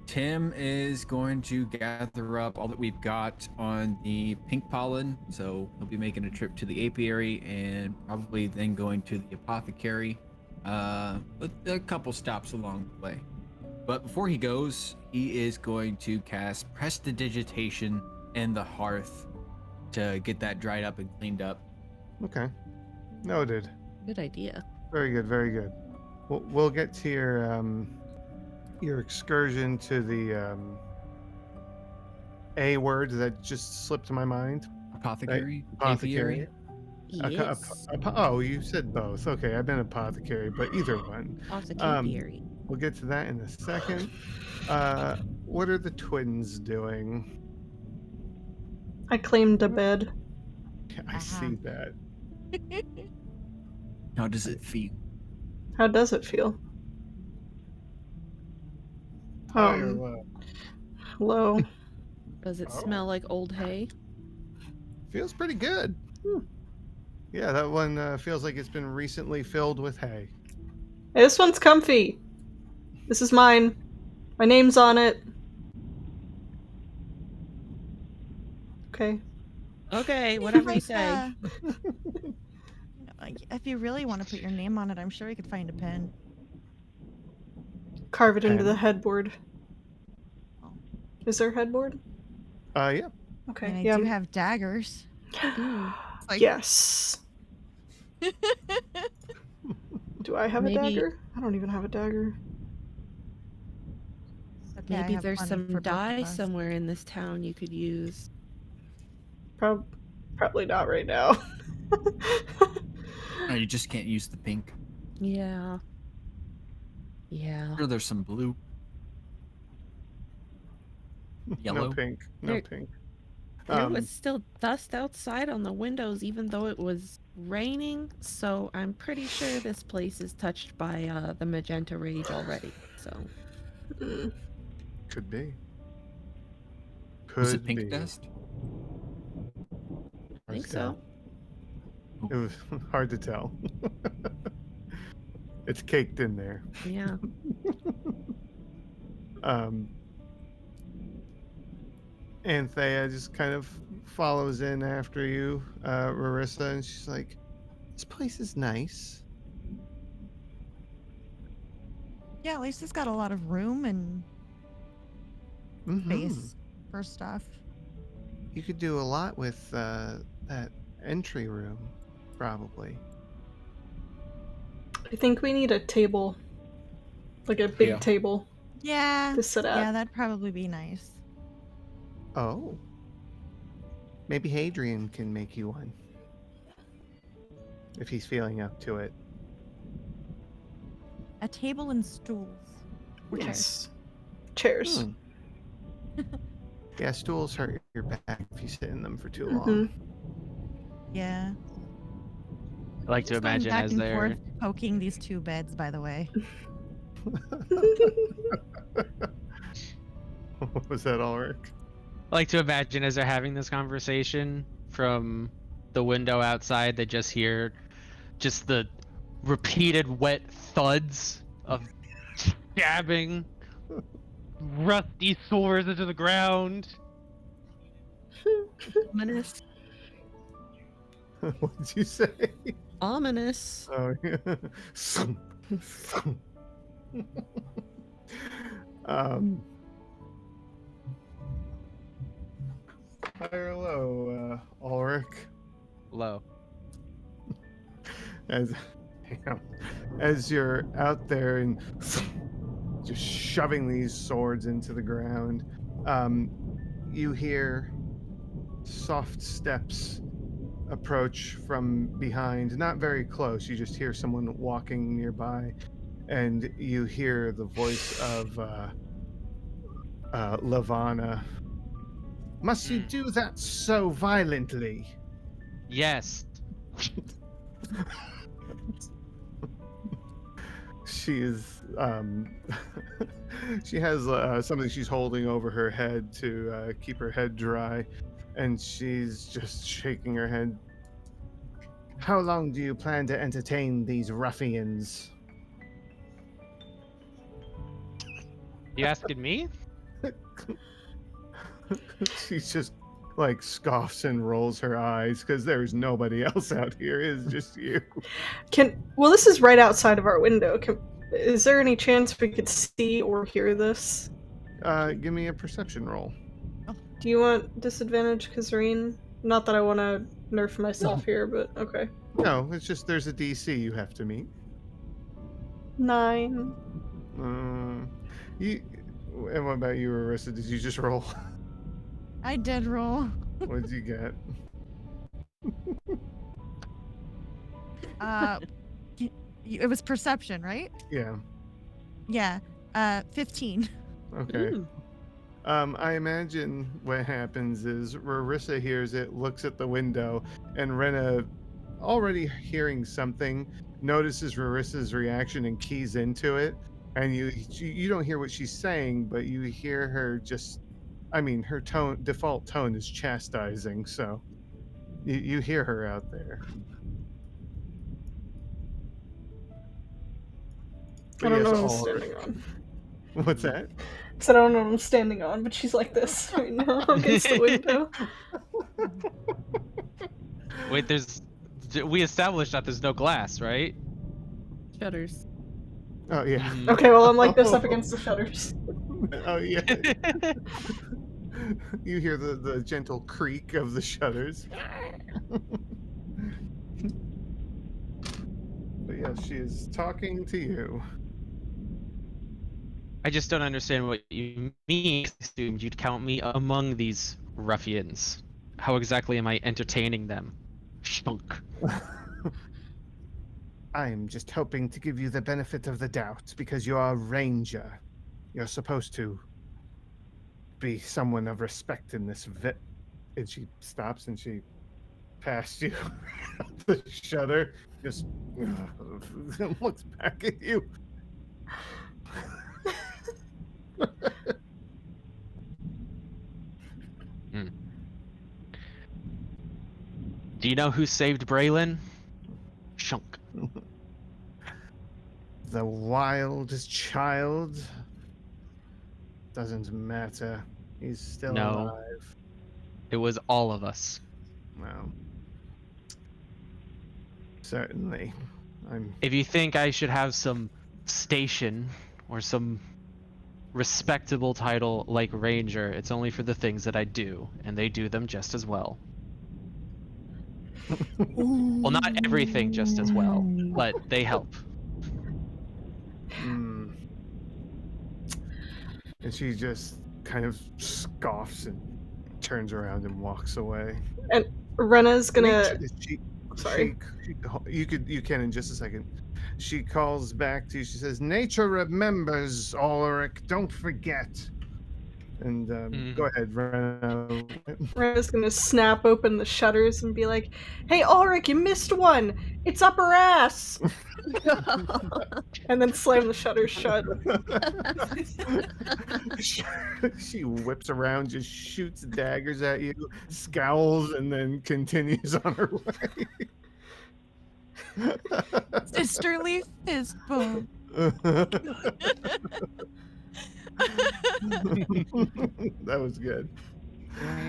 Tim is going to gather up all that we've got on the pink pollen, so he'll be making a trip to the apiary and probably then going to the apothecary, with a couple stops along the way. But before he goes, he is going to cast Prestidigitation in the hearth to get that dried up and cleaned up. Okay. Noted. Good idea. Very good, very good. We'll get to your excursion to the A word that just slipped my mind. Apothecary? Apothecary. Yes. Oh, you said both. Okay, I've been apothecary, but either one. Apothecary. We'll get to that in a second. What are the twins doing? I claimed a bed. I see that. How does it feel? How does it feel? High or low? Hello. Does it Oh. smell like old hay? Feels pretty good. Yeah, that one feels like it's been recently filled with hay. Hey, this one's comfy. This is mine. My name's on it. Okay. Okay, whatever you say. If you really want to put your name on it, I'm sure we could find a pen. Carve it into Pen? the headboard. Oh. Is there a headboard? Yeah. Okay. And I yeah. do have daggers. Ooh. Like- Yes. Do I have Maybe- a dagger? I don't even have a dagger. Okay, I Maybe have there's plenty some for both dye of us. somewhere in this town you could use. Probably not right now. Oh, you just can't use the pink. Yeah. Yeah. Sure, there's some blue. No Yellow. pink. No There- pink. There was still dust outside on the windows, even though it was raining. So I'm pretty sure this place is touched by the magenta rage already. So Mm. Could be. Was it Could pink be. dust? I think Hard to so. tell. It was hard to tell. It's caked in there. Yeah. Anthea just kind of follows in after you, Marissa, and she's like, "This place is nice." Yeah, at least it's got a lot of room and Mhm. space for stuff. You could do a lot with that entry room, probably. I think we need a table, like a big Yeah. table Yeah. to sit at. Yeah, that'd probably be nice. Oh, maybe Hadrian can make you one if he's feeling up to it. A table and stools. Or chairs. Yes. Chairs. Hmm. Yeah, stools hurt your back if you sit in them for too Mhm. long. Yeah. I like to Just going imagine back as and they're forth poking these two beds, by the way. Was that all, Rick? I like to imagine as they're having this conversation from the window outside, they just hear just the repeated wet thuds of stabbing rusty swords into the ground. Ominous. What did you say? Ominous. Oh, yeah. um, High or low, Ulrich? Low. As, damn, as you're out there and just shoving these swords into the ground, you hear soft steps approach from behind, not very close. You just hear someone walking nearby, and you hear the voice of Lavana. Must you do that so violently? Yes. She is she has something she's holding over her head to keep her head dry, and she's just shaking her head. How long do you plan to entertain these ruffians? You asking me? She just like scoffs and rolls her eyes because there's nobody else out here. It's just you. Well, this is right outside of our window. Is there any chance we could see or hear this? Give me a perception roll. Do you want disadvantage, Kazarine? Not that I want to nerf myself here, but okay. No, it's just there's a DC you have to meet. 9. You. And what about you, Arissa? Did you just roll? I did roll. What did you get? It was perception, right? Yeah. Yeah. 15. Okay. Ooh. I imagine what happens is Rarissa hears it, looks at the window, and Rena, already hearing something, notices Rarissa's reaction and keys into it. And you don't hear what she's saying, but you hear her just, I mean, her default tone is chastising, so you hear her out there. I But don't yes, know what I'm all- standing on. What's that? Said I don't know what I'm standing on, but she's like this right now against the window. Wait, we established that there's no glass, right? Shutters. Oh, yeah. Mhm. Okay, well, I'm like this up against the shutters. Oh, yeah. You hear the gentle creak of the shutters. But yeah, she is talking to you. I just don't understand what you mean. I assumed you'd count me among these ruffians. How exactly am I entertaining them? Shunk. I'm just hoping to give you the benefit of the doubt because you are a ranger. You're supposed to be someone of respect in this And she stops and she passed you the shutter. Just looks back at you. Do you know who saved Braylon? Shunk. The wildest child doesn't matter. He's still No. alive. It was all of us. Well, certainly. If you think I should have some station or some respectable title like Ranger, it's only for the things that I do, and they do them just as well. Well, not everything just as well, but they help. And she just kind of scoffs and turns around and walks away. And Rena's gonna. Sorry. You can in just a second. She calls back to you. She says, "Nature remembers, Ulrich. Don't forget." And go ahead, Rena. Rena's gonna snap open the shutters and be like, "Hey, Ulrich, you missed one. It's up her ass." And then slam the shutters shut. She whips around, just shoots daggers at you, scowls, and then continues on her way. Sisterly fist bump. That was good.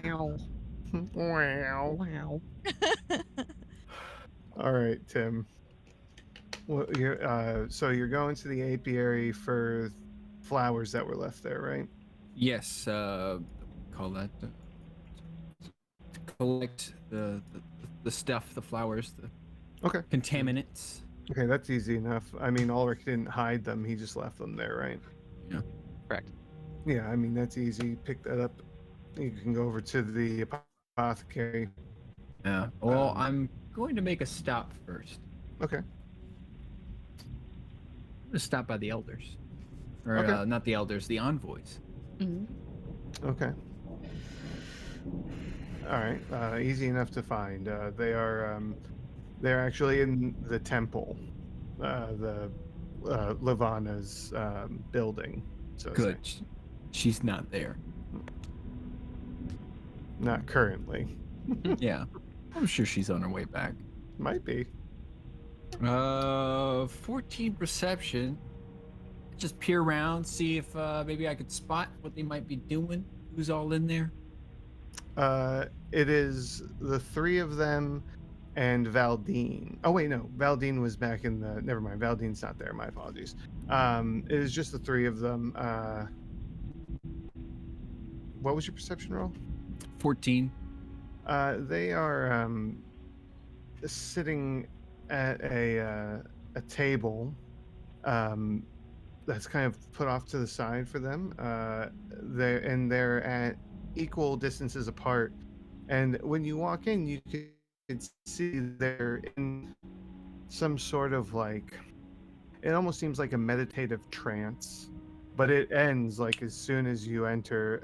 Wow. Wow. Wow. All right, Tim. Well, so you're going to the apiary for flowers that were left there, right? Yes, call that to collect the stuff, the flowers, the Okay. contaminants. Okay, that's easy enough. I mean, Ulrich didn't hide them; he just left them there, right? Yeah. Correct. Yeah, I mean that's easy. Pick that up. You can go over to the apothecary. Yeah. Well, I'm going to make a stop first. Okay. I'm going to stop by the elders, or Okay. not the elders, the envoys. Okay. All right. Easy enough to find. They're actually in the temple, the Lavana's building. So Good. She's not there. Not currently. Yeah. I'm sure she's on her way back. Might be. 14 perception. Just peer around, see if maybe I could spot what they might be doing. Who's all in there? It is the three of them and Valdine. Oh wait, no, Valdine was back in the. Never mind, Valdine's not there. My apologies. It is just the three of them. What was your perception roll? 14. They are sitting at a table that's kind of put off to the side for them. They're at equal distances apart. And when you walk in, you can see they're in some sort of like, it almost seems like a meditative trance, but it ends like as soon as you enter.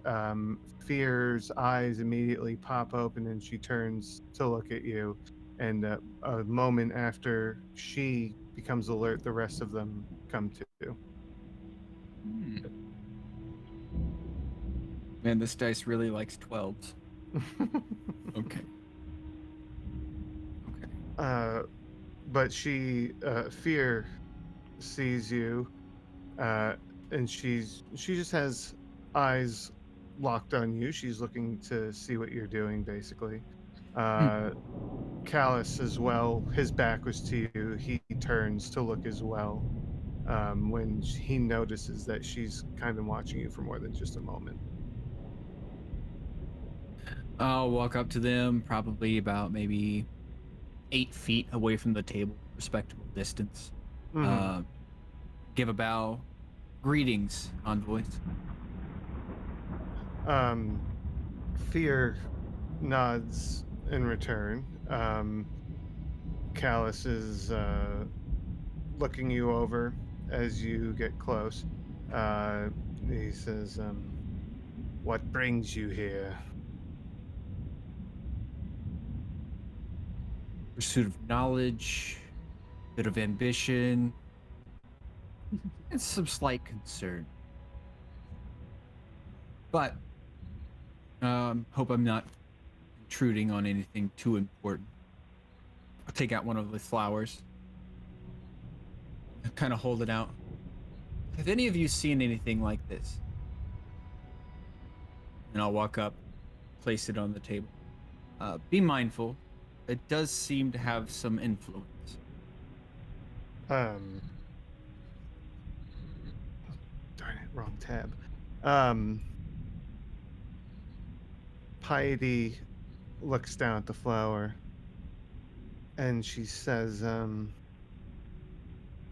Fear's eyes immediately pop open and she turns to look at you. And a moment after she becomes alert, the rest of them come to. Man, this dice really likes 12s. Okay. But she, Fear, sees you, and she just has eyes locked on you. She's looking to see what you're doing, basically. Callus as well. His back was to you. He turns to look as well. When he notices that she's kind of watching you for more than just a moment. I'll walk up to them, probably about maybe 8 feet away from the table, respectable distance. Give a bow. Greetings, envoys. Fear nods in return. Callus is looking you over as you get close. He says, "What brings you here?" Pursuit of knowledge, bit of ambition, and some slight concern. But hope I'm not intruding on anything too important. I'll take out one of the flowers. Kind of hold it out. Have any of you seen anything like this? And I'll walk up, place it on the table. Be mindful. It does seem to have some influence. Darn it, wrong tab. Piety looks down at the flower and she says,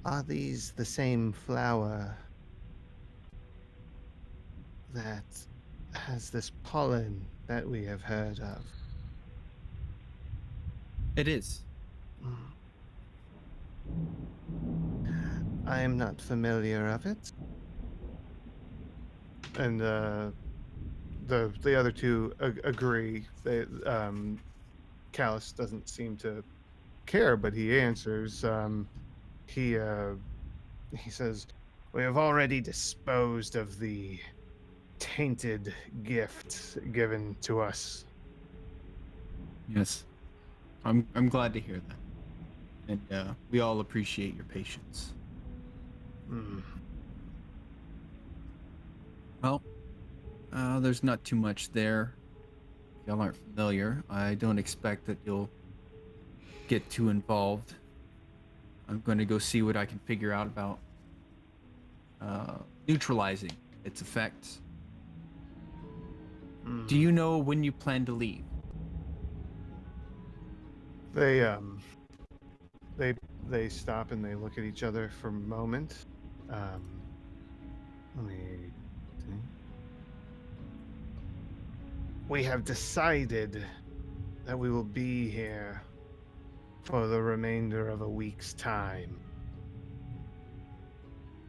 "Are these the same flower that has this pollen that we have heard of?" It is. I am not familiar of it. And the other two agree. They Callus doesn't seem to care, but he answers. He says, "We have already disposed of the tainted gift given to us." Yes. I'm glad to hear that. And we all appreciate your patience. Well, there's not too much there. If y'all aren't familiar, I don't expect that you'll get too involved. I'm going to go see what I can figure out about neutralizing its effects. Do you know when you plan to leave? They stop and they look at each other for a moment. Let me see. We have decided that we will be here for the remainder of a week's time.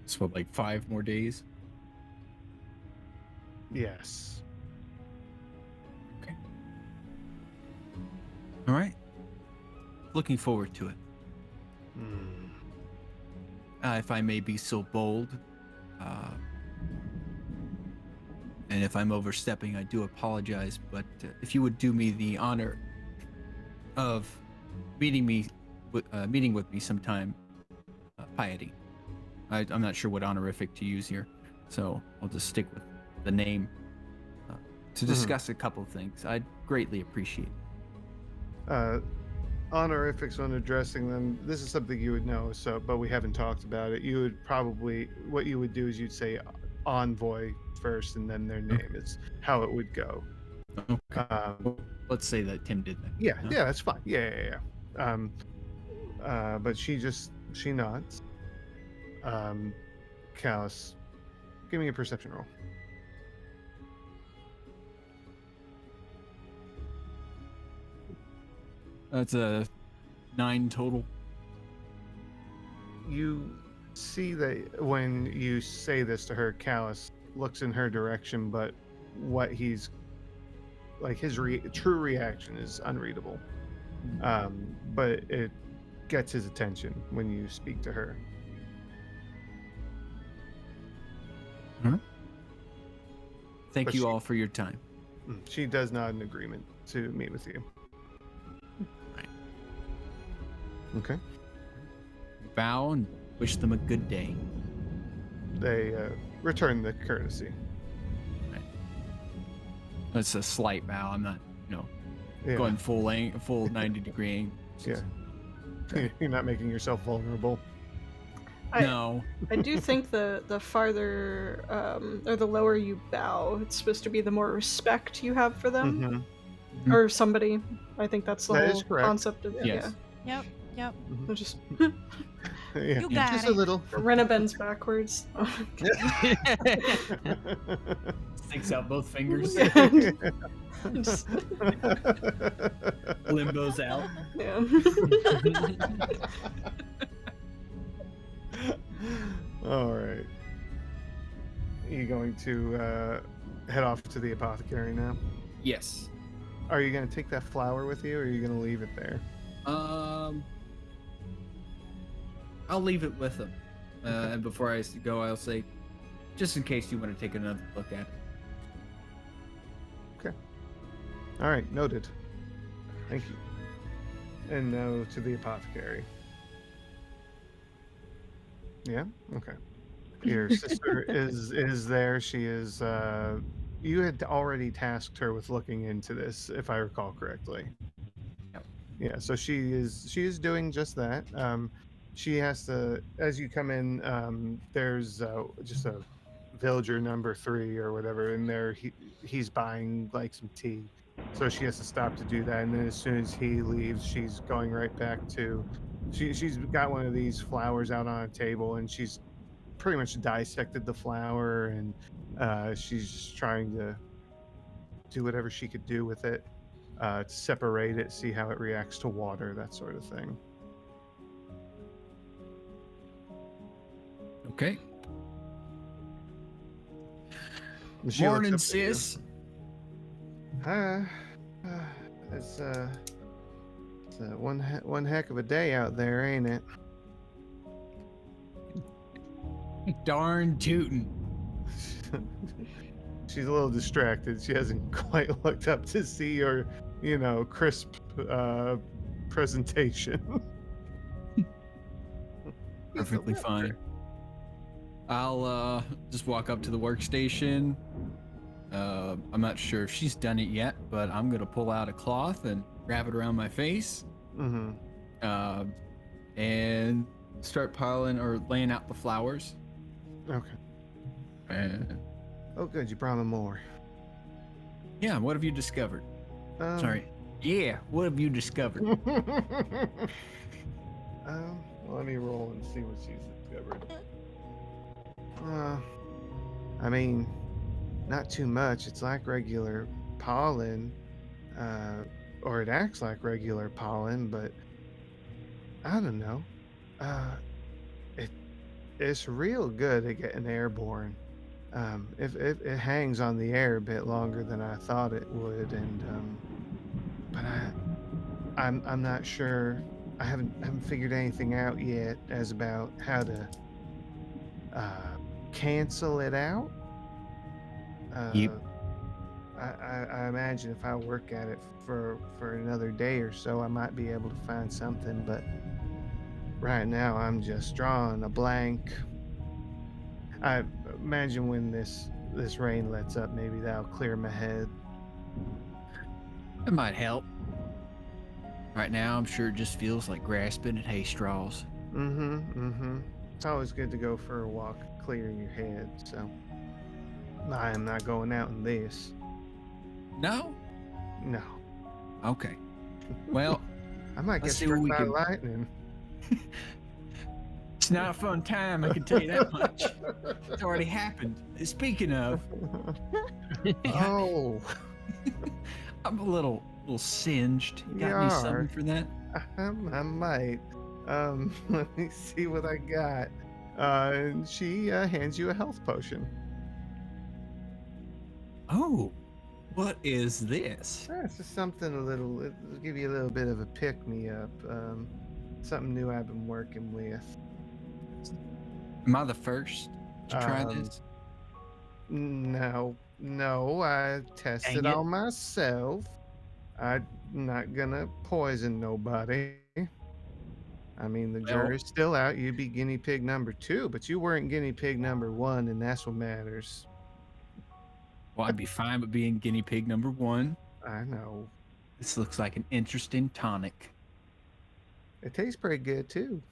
So like 5 more days? Yes. Okay. All right. Looking forward to it. If I may be so bold, and if I'm overstepping, I do apologize, but if you would do me the honor of meeting with me sometime, Piety. I'm not sure what honorific to use here, so I'll just stick with the name to discuss a couple of things. I'd greatly appreciate it. Honorifics when addressing them, this is something you would know, but we haven't talked about it. You would probably, what you would do is you'd say envoy first and then their name is how it would go. Okay. Let's say that Tim did that. Yeah, yeah, that's fine. Yeah. But she nods. Callus, give me a perception roll. That's a 9 total. You see that when you say this to her, Callus looks in her direction, but what he's like, his true reaction is unreadable. But it gets his attention when you speak to her. Thank you all for your time. She does nod in agreement to meet with you. Right. Okay. Bow and wish them a good day. They return the courtesy. Right. That's a slight bow. I'm not, going full 90-degree angle. Yeah. You're not making yourself vulnerable. No. I do think the farther or the lower you bow, it's supposed to be the more respect you have for them or somebody. I think that's the whole concept of it. Yes. Yeah. Yep. Just Yeah. You got just it. a little. Rena bends backwards. Sticks out both fingers. Just- Limbo's out. yeah. All right. Are you going to head off to the apothecary now? Yes. Are you going to take that flower with you, or are you going to leave it there? I'll leave it with them. And before I go, I'll say, just in case you want to take another look at it. Okay. All right, noted. Thank you. And now to the apothecary. Yeah? Okay. Your sister is there. She is you had already tasked her with looking into this, if I recall correctly. Yep. Yeah, so she is doing just that. She has to, as you come in, there's just a villager number 3 or whatever in there. He's buying like some tea, so she has to stop to do that. And then as soon as he leaves, she's going right back to. She's got one of these flowers out on a table, and she's pretty much dissected the flower, and she's just trying to do whatever she could do with it, to separate it, see how it reacts to water, that sort of thing. Okay. And she looks Morning, up at you. sis. It's one heck of a day out there, ain't it? Darn tootin'. She's a little distracted. She hasn't quite looked up to see your, crisp presentation. Perfectly fine. I'll just walk up to the workstation. I'm not sure if she's done it yet, but I'm gonna pull out a cloth and wrap it around my face. Mm-hmm. And start piling or laying out the flowers. Okay. And Oh, good. You brought me more. yeah, what have you discovered? Sorry. Yeah, what have you discovered? Let me roll and see what she's discovered. I mean, not too much. It's like regular pollen, or it acts like regular pollen, but I don't know. It's real good at getting airborne. If it hangs on the air a bit longer than I thought it would, and but I'm not sure. I haven't figured anything out yet as about how to cancel it out. Yep. I imagine if I work at it for another day or so, I might be able to find something. But right now, I'm just drawing a blank. I imagine when this rain lets up, maybe that'll clear my head. It might help. Right now, I'm sure it just feels like grasping at hay straws. Mm-hmm. It's always good to go for a walk, clearing your head. So I am not going out in this. No? No. Okay. Well, I might get let's see struck what we by can- lightning. it's not a fun time, I can tell you that much. It's already happened. Speaking of, Oh, I'm a little singed. You got any something for that? I might. Let me see what I got. And she hands you a health potion. Oh, what is this? It's just something it'll give you a little bit of a pick me up. Something new I've been working with. Am I the first to try this? No, I tested Dang it. on myself. I'm not gonna poison nobody. I mean, the Well- jury's still out. You'd be guinea pig number 2, but you weren't guinea pig number 1, and that's what matters. Well, I'd be fine with being guinea pig number 1. I know. This looks like an interesting tonic. It tastes pretty good, too.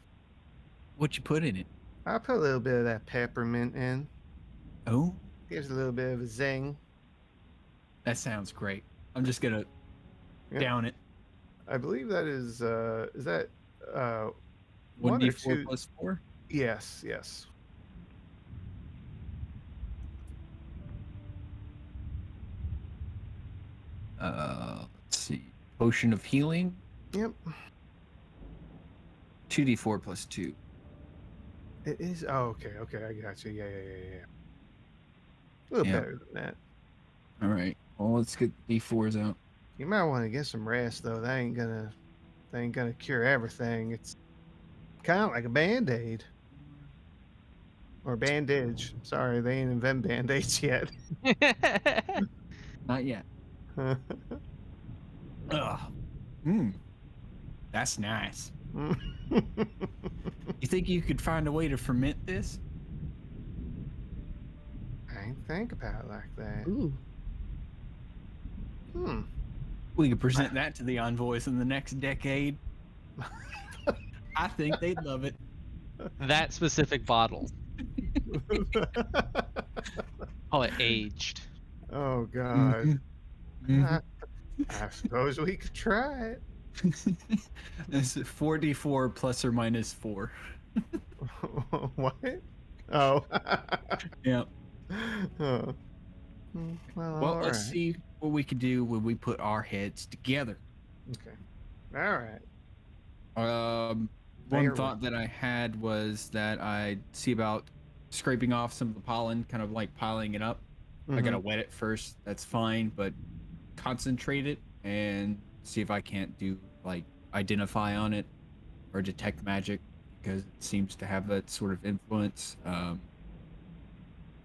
What you put in it? I put a little bit of that peppermint in. Oh, Gives a little bit of a zing. that sounds great. I'm just gonna Yeah. down it. I believe that is that 1 or 1d4 2? plus 4. Yes. Let's see. Potion of healing. Yep. 2d4 plus 2. It is. Oh, okay. Okay. I got you. Yeah. A little Yep. better than that. All right. Well, let's get D4s out. You might want to get some rest though. That ain't gonna cure everything. It's kind of like a band-aid or bandage. Sorry, they ain't invent band-aids yet. Not yet. Ugh. That's nice. You think you could find a way to ferment this? I ain't think about it like that. Ooh. We could present that to the envoys in the next decade. I think they'd love it. That specific bottle. Call it aged. Oh God. Mhm. I suppose we could try it. It's 4d4 plus or minus 4. What? Oh. Yep. Oh. Well, all let's right. see what we could do when we put our heads together. Okay. All right. One Bear thought that I had was that I'd see about scraping off some of the pollen, kind of like piling it up. I gotta wet it first. That's fine, but concentrate it and see if I can't do like identify on it or detect magic, because it seems to have that sort of influence.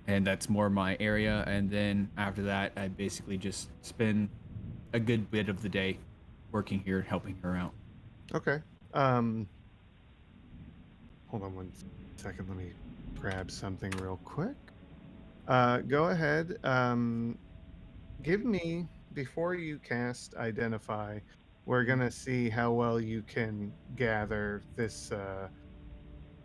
And that's more my area. And then after that, I basically just spend a good bit of the day working here, helping her out. Okay. Hold on one second. Let me grab something real quick. Go ahead. Give me, before you cast Identify, we're gonna see how well you can gather this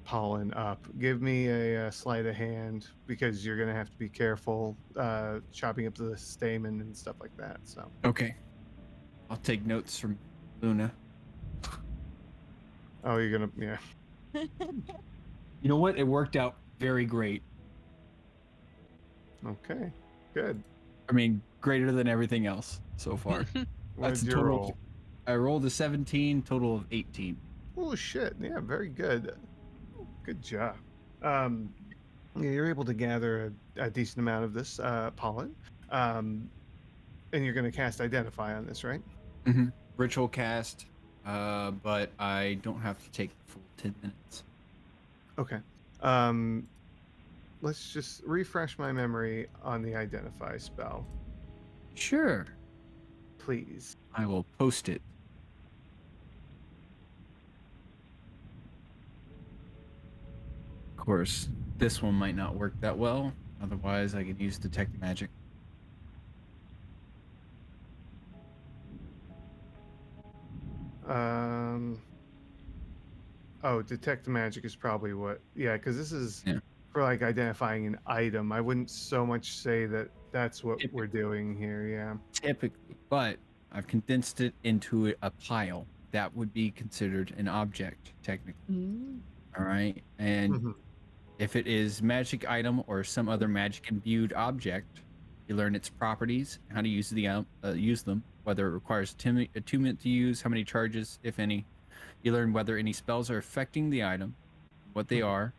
pollen up. Give me a sleight of hand, because you're gonna have to be careful chopping up the stamen and stuff like that. So Okay. I'll take notes from Luna. oh, you're gonna, yeah. You know what? It worked out very great. Okay, good. I mean, greater than everything else so far. What That's did a you total. roll? I rolled a 17, total of 18. Oh shit! Yeah, very good. Good job. Yeah, you're able to gather a decent amount of this pollen, and you're going to cast Identify on this, right? Ritual cast, but I don't have to take the full 10 minutes. Okay. Let's just refresh my memory on the Identify spell, Sure. please. I will post it. Of course, this one might not work that well. Otherwise, I could use Detect Magic. Oh, Detect Magic is probably what. Yeah, because this is Yeah. for like identifying an item. I wouldn't so much say that that's what we're doing here. Yeah. Typically, but I've condensed it into a pile. That would be considered an object, technically. All right. And if it is magic item or some other magic imbued object, you learn its properties, how to use use them, whether it requires attunement to use, how many charges, if any. You learn whether any spells are affecting the item, what they are,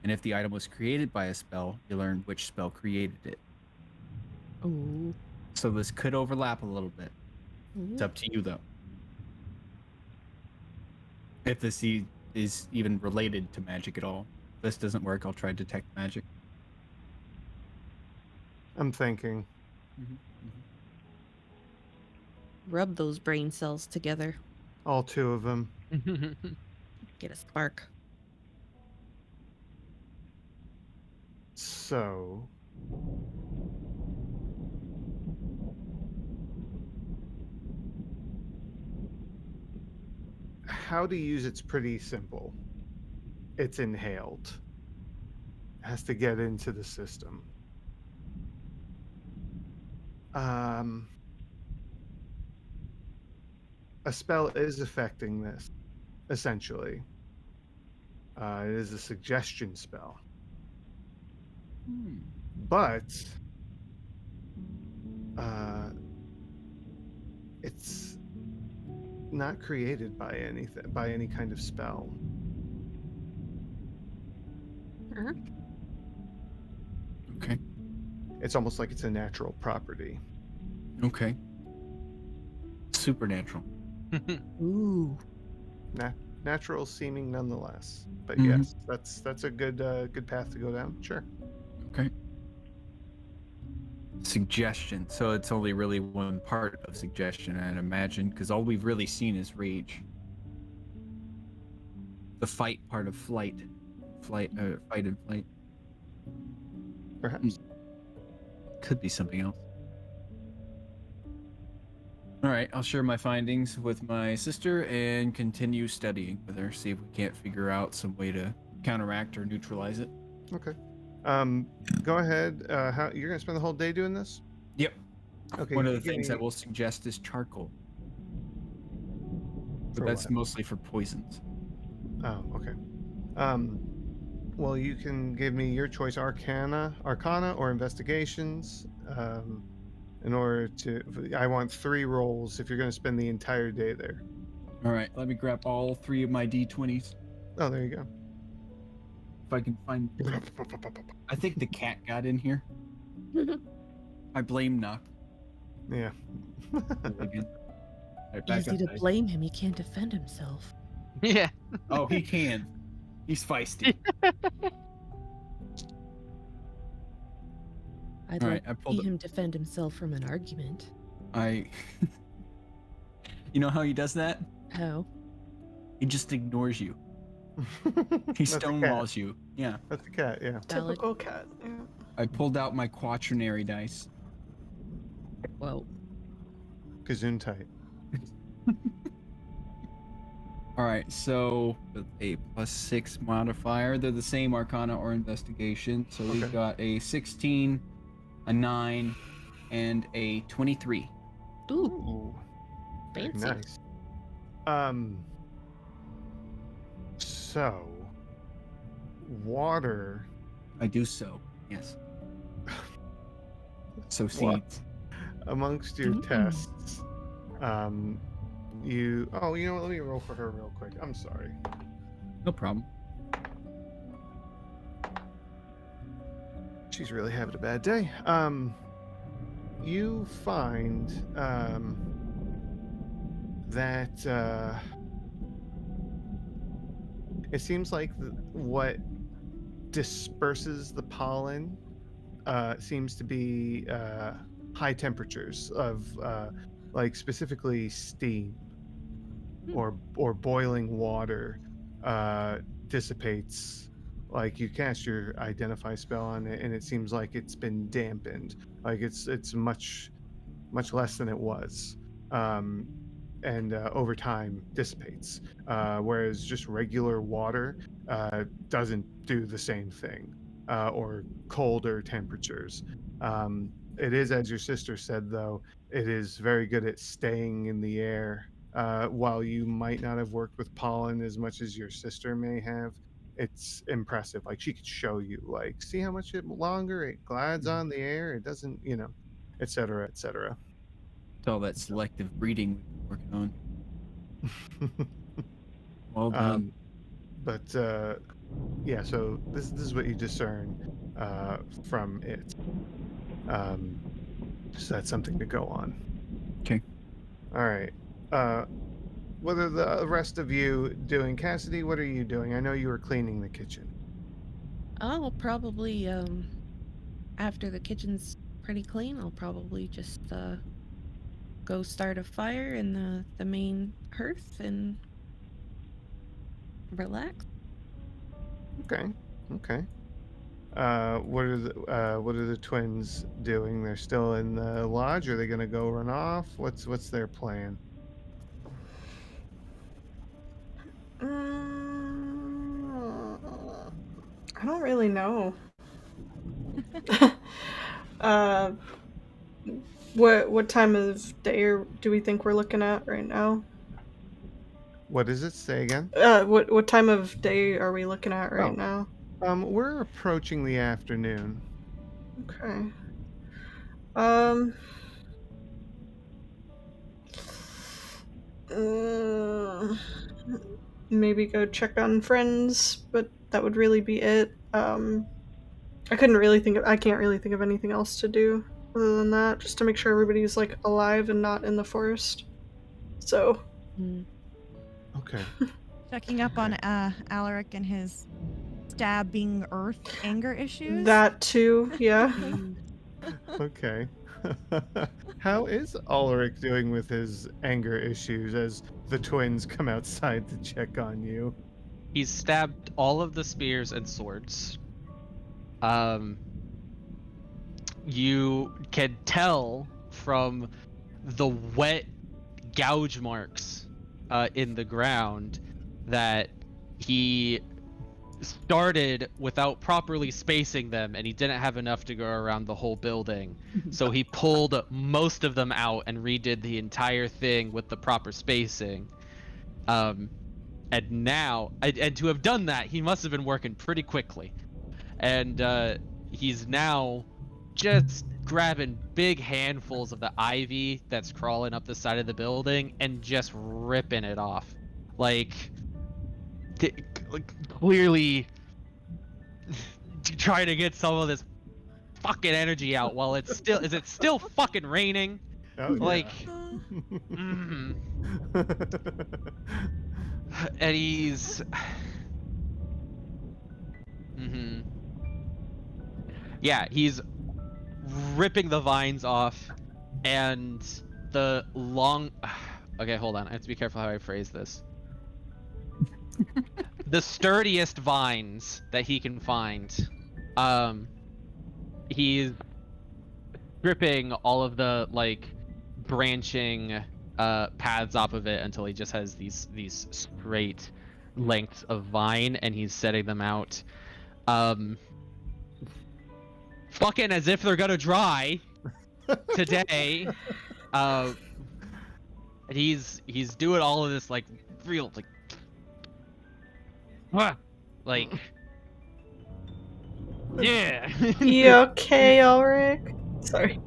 and if the item was created by a spell, you learn which spell created it. Ooh. So this could overlap a little bit. It's up to you, though. If this is even related to magic at all. If this doesn't work, I'll try Detect Magic. I'm thinking. Rub those brain cells together. All two of them. Get a spark. So how to use it's pretty simple. It's inhaled. It has to get into the system. A spell is affecting this, essentially. It is a suggestion spell. But it's not created by anything, by any kind of spell. Okay. It's almost like it's a natural property. Okay. Supernatural. Ooh. Natural seeming nonetheless. But Mhm. yes, that's a good path to go down. Sure. Okay. Suggestion. So it's only really one part of suggestion, I'd imagine, because all we've really seen is rage. The fight part of fight and flight. Perhaps. Could be something else. All right, I'll share my findings with my sister and continue studying with her. See if we can't figure out some way to counteract or neutralize it. Okay. Go ahead. How you're gonna spend the whole day doing this? Yep. Okay. One you of the can give things I me- will suggest is charcoal, but For that's what? mostly for poisons. Oh, okay. Well, you can give me your choice: Arcana, or Investigations. In order to, I want 3 rolls if you're going to spend the entire day there. All right, let me grab all 3 of my d20s Oh, there you go. if I can find. I think the cat got in here. I blame Knock. Yeah. Again. Right, back Easy up, to guys. blame him. He can't defend himself. Yeah. Oh, he can. He's feisty. I'd All like right, I to pulled see up. him defend himself from an argument. You know how he does that? How? He just ignores you. He That's a cat. stonewalls you. Yeah. That's a cat, yeah. Valid. Typical cat. Yeah. I pulled out my quaternary dice. Whoa. Gesundheit. All right, so with a +6 modifier, they're the same Arcana or Investigation. So Okay. we've got a 16, a 9, and a 23. Ooh, Very fancy. nice. So, water. I do so. Yes. So What? seeds. Amongst your Mm. tests, you know what, let me roll for her real quick. I'm sorry. No problem. She's really having a bad day. You find that it seems like what disperses the pollen seems to be high temperatures of like specifically steam or boiling water dissipates. Like you cast your identify spell on it and it seems like it's been dampened, like it's much less than it was, and over time dissipates, whereas just regular water doesn't do the same thing, or colder temperatures. It is, as your sister said, though, it is very good at staying in the air. While you might not have worked with pollen as much as your sister may have, it's impressive. Like she could show you, like, see how much longer it glides on the air. It doesn't, et cetera, et cetera. It's all that selective breeding we've been working on. Well done. But yeah, so this is what you discern from it. So that's something to go on. Okay. All right. What are the rest of you doing? Cassidy, what are you doing? I know you were cleaning the kitchen. I'll probably after the kitchen's pretty clean, I'll probably just go start a fire in the main hearth and relax. Okay. What are the twins doing? They're still in the lodge. Are they gonna go run off? What's their plan? I don't really know. uh, what time of day do we think we're looking at right now? What does it say again? What time of day are we looking at right Oh. now? We're approaching the afternoon. Okay. Maybe go check on friends, but that would really be it. I can't really think of anything else to do other than that, just to make sure everybody's like alive and not in the forest. So Okay. Checking up on Alaric and his stabbing earth anger issues. that too, yeah. Okay. How is Ulrich doing with his anger issues as the twins come outside to check on you? He's stabbed all of the spears and swords. You can tell from the wet gouge marks in the ground that he started without properly spacing them, and he didn't have enough to go around the whole building. So he pulled most of them out and redid the entire thing with the proper spacing. And now, and to have done that, he must have been working pretty quickly. And he's now just grabbing big handfuls of the ivy that's crawling up the side of the building and just ripping it off. Like clearly trying to get some of this fucking energy out while it's still fucking raining. Oh, Like yeah. and he's yeah, he's ripping the vines off, and the long okay, hold on, I have to be careful how I phrase this. The sturdiest vines that he can find, he's stripping all of the like branching paths off of it until he just has these straight lengths of vine, and he's setting them out fucking as if they're gonna dry today. And he's doing all of this like real like yeah. You okay, Ulrich? Sorry.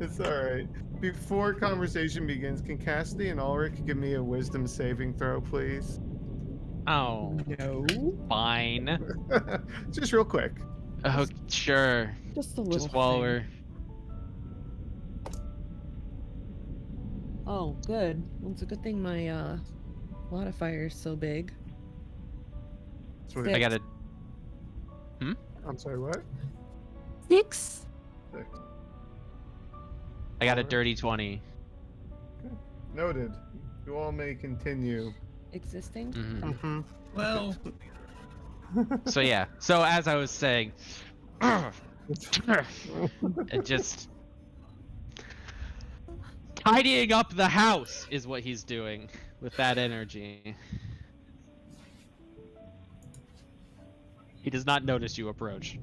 It's all right. Before conversation begins, can Cassidy and Ulrich give me a wisdom saving throw, please? Oh No. fine. Just real quick. Oh sure. Just a little Just while thing. we're Oh, good. Well, it's a good thing my modifier is so big. Sweet. I gotta I'm sorry, what? 6. I got a dirty 20. Noted. You all may continue. Existing. Mm-hmm. Well, So yeah. So as I was saying, it just tidying up the house is what he's doing with that energy. He does not notice you approach.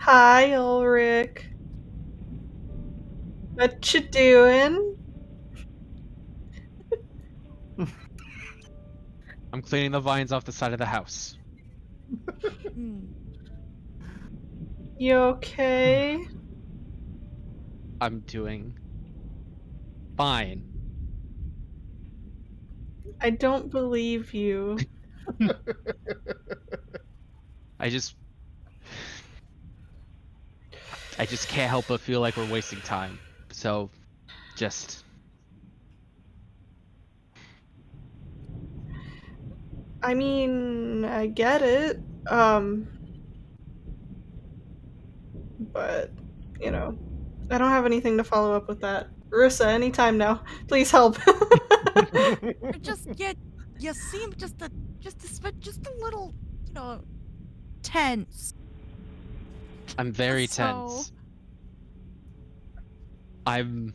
Hi, Ulrich. What you doing? I'm cleaning the vines off the side of the house. You okay? I'm doing fine. I don't believe you. I just can't help but feel like we're wasting time. So just I mean, I get it. But, you know, I don't have anything to follow up with that. Rissa, anytime now. Please help. Just you seem just a little, tense. I'm very So- tense. I'm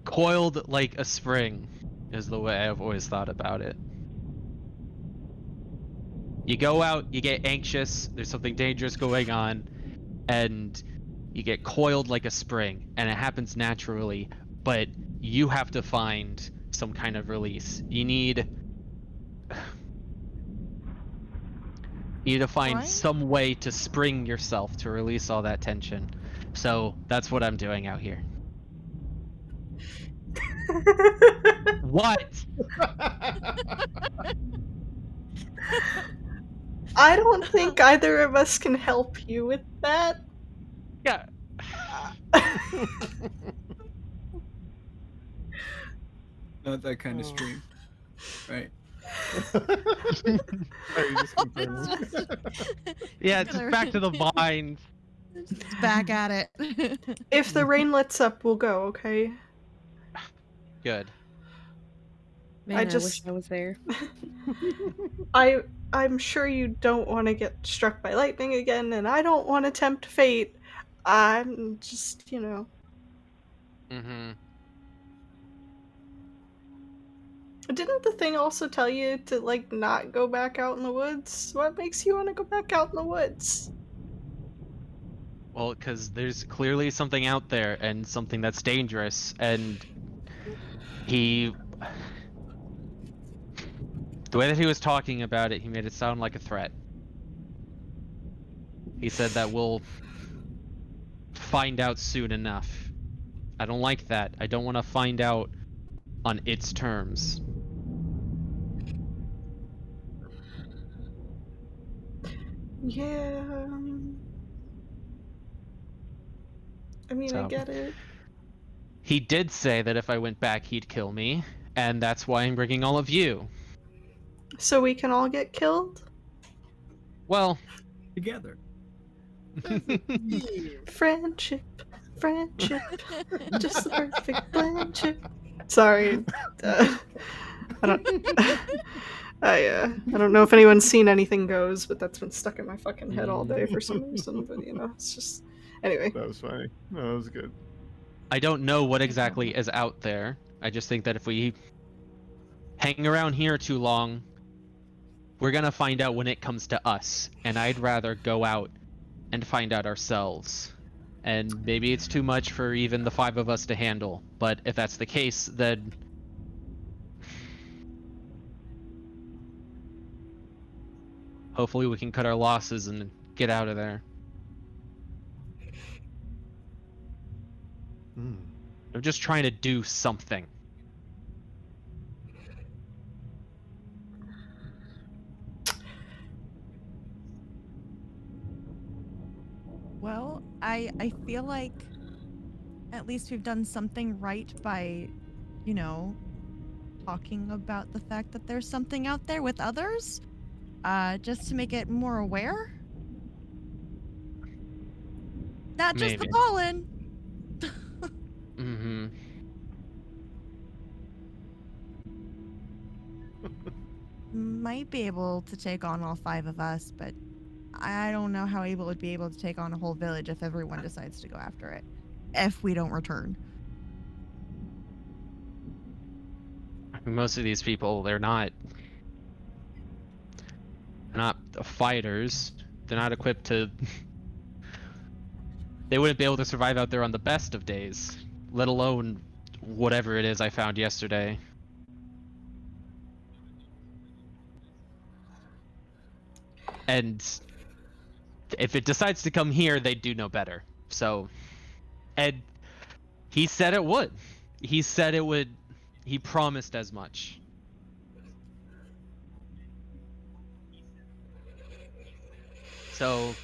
coiled like a spring is the way I've always thought about it. You go out, you get anxious, there's something dangerous going on, and you get coiled like a spring, and it happens naturally, but you have to find some kind of release. You need to find Right? some way to spring yourself to release all that tension. So that's what I'm doing out here. What? I don't think either of us can help you with that. Yeah. Not that kind of Oh. stream. Right. Are you just confirming? Yeah, just back to the vines. Just back at it. If the rain lets up, we'll go, okay? Good. Man, I wish just- I was there. I'm sure you don't want to get struck by lightning again, and I don't want to tempt fate. I'm just, Mm-hmm. Didn't the thing also tell you to, like, not go back out in the woods? What makes you want to go back out in the woods? Well, because there's clearly something out there and something that's dangerous, and the way that he was talking about it, he made it sound like a threat. He said that we'll find out soon enough. I don't like that. I don't want to find out on its terms. Yeah. I mean, I So get it. he did say that if I went back, he'd kill me, and that's why I'm bringing all of you. So we can all get killed? Well, Together. Friendship, just the perfect friendship. Sorry, I don't. I don't know if anyone's seen Anything Goes, but that's been stuck in my fucking head all day for some reason. But it's just anyway. That was funny. No, that was good. I don't know what exactly is out there. I just think that if we hang around here too long, we're gonna find out when it comes to us, and I'd rather go out and find out ourselves. And maybe it's too much for even the 5 of us to handle, but if that's the case, then hopefully we can cut our losses and get out of there. I'm just trying to do something. Well, I feel like at least we've done something right by, talking about the fact that there's something out there with others, just to make it more aware. Not just the Maybe. pollen. Mm-hmm. Might be able to take on all 5 of us, but I don't know how Abel would be able to take on a whole village if everyone decides to go after it. If we don't return. Most of these people, they're not fighters. They're not equipped to... They wouldn't be able to survive out there on the best of days, let alone whatever it is I found yesterday. And if it decides to come here, they do know better. So, and he said it would. He said it would. He promised as much. So,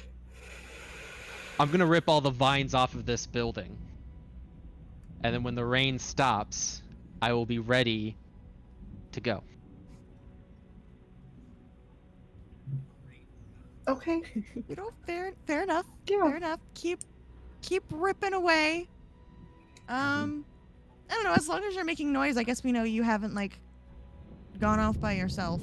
I'm gonna rip all the vines off of this building. And then when the rain stops, I will be ready to go. Okay. Fair enough. Yeah. Fair enough. Keep ripping away. I don't know, as long as you're making noise, I guess we know you haven't, like, gone off by yourself.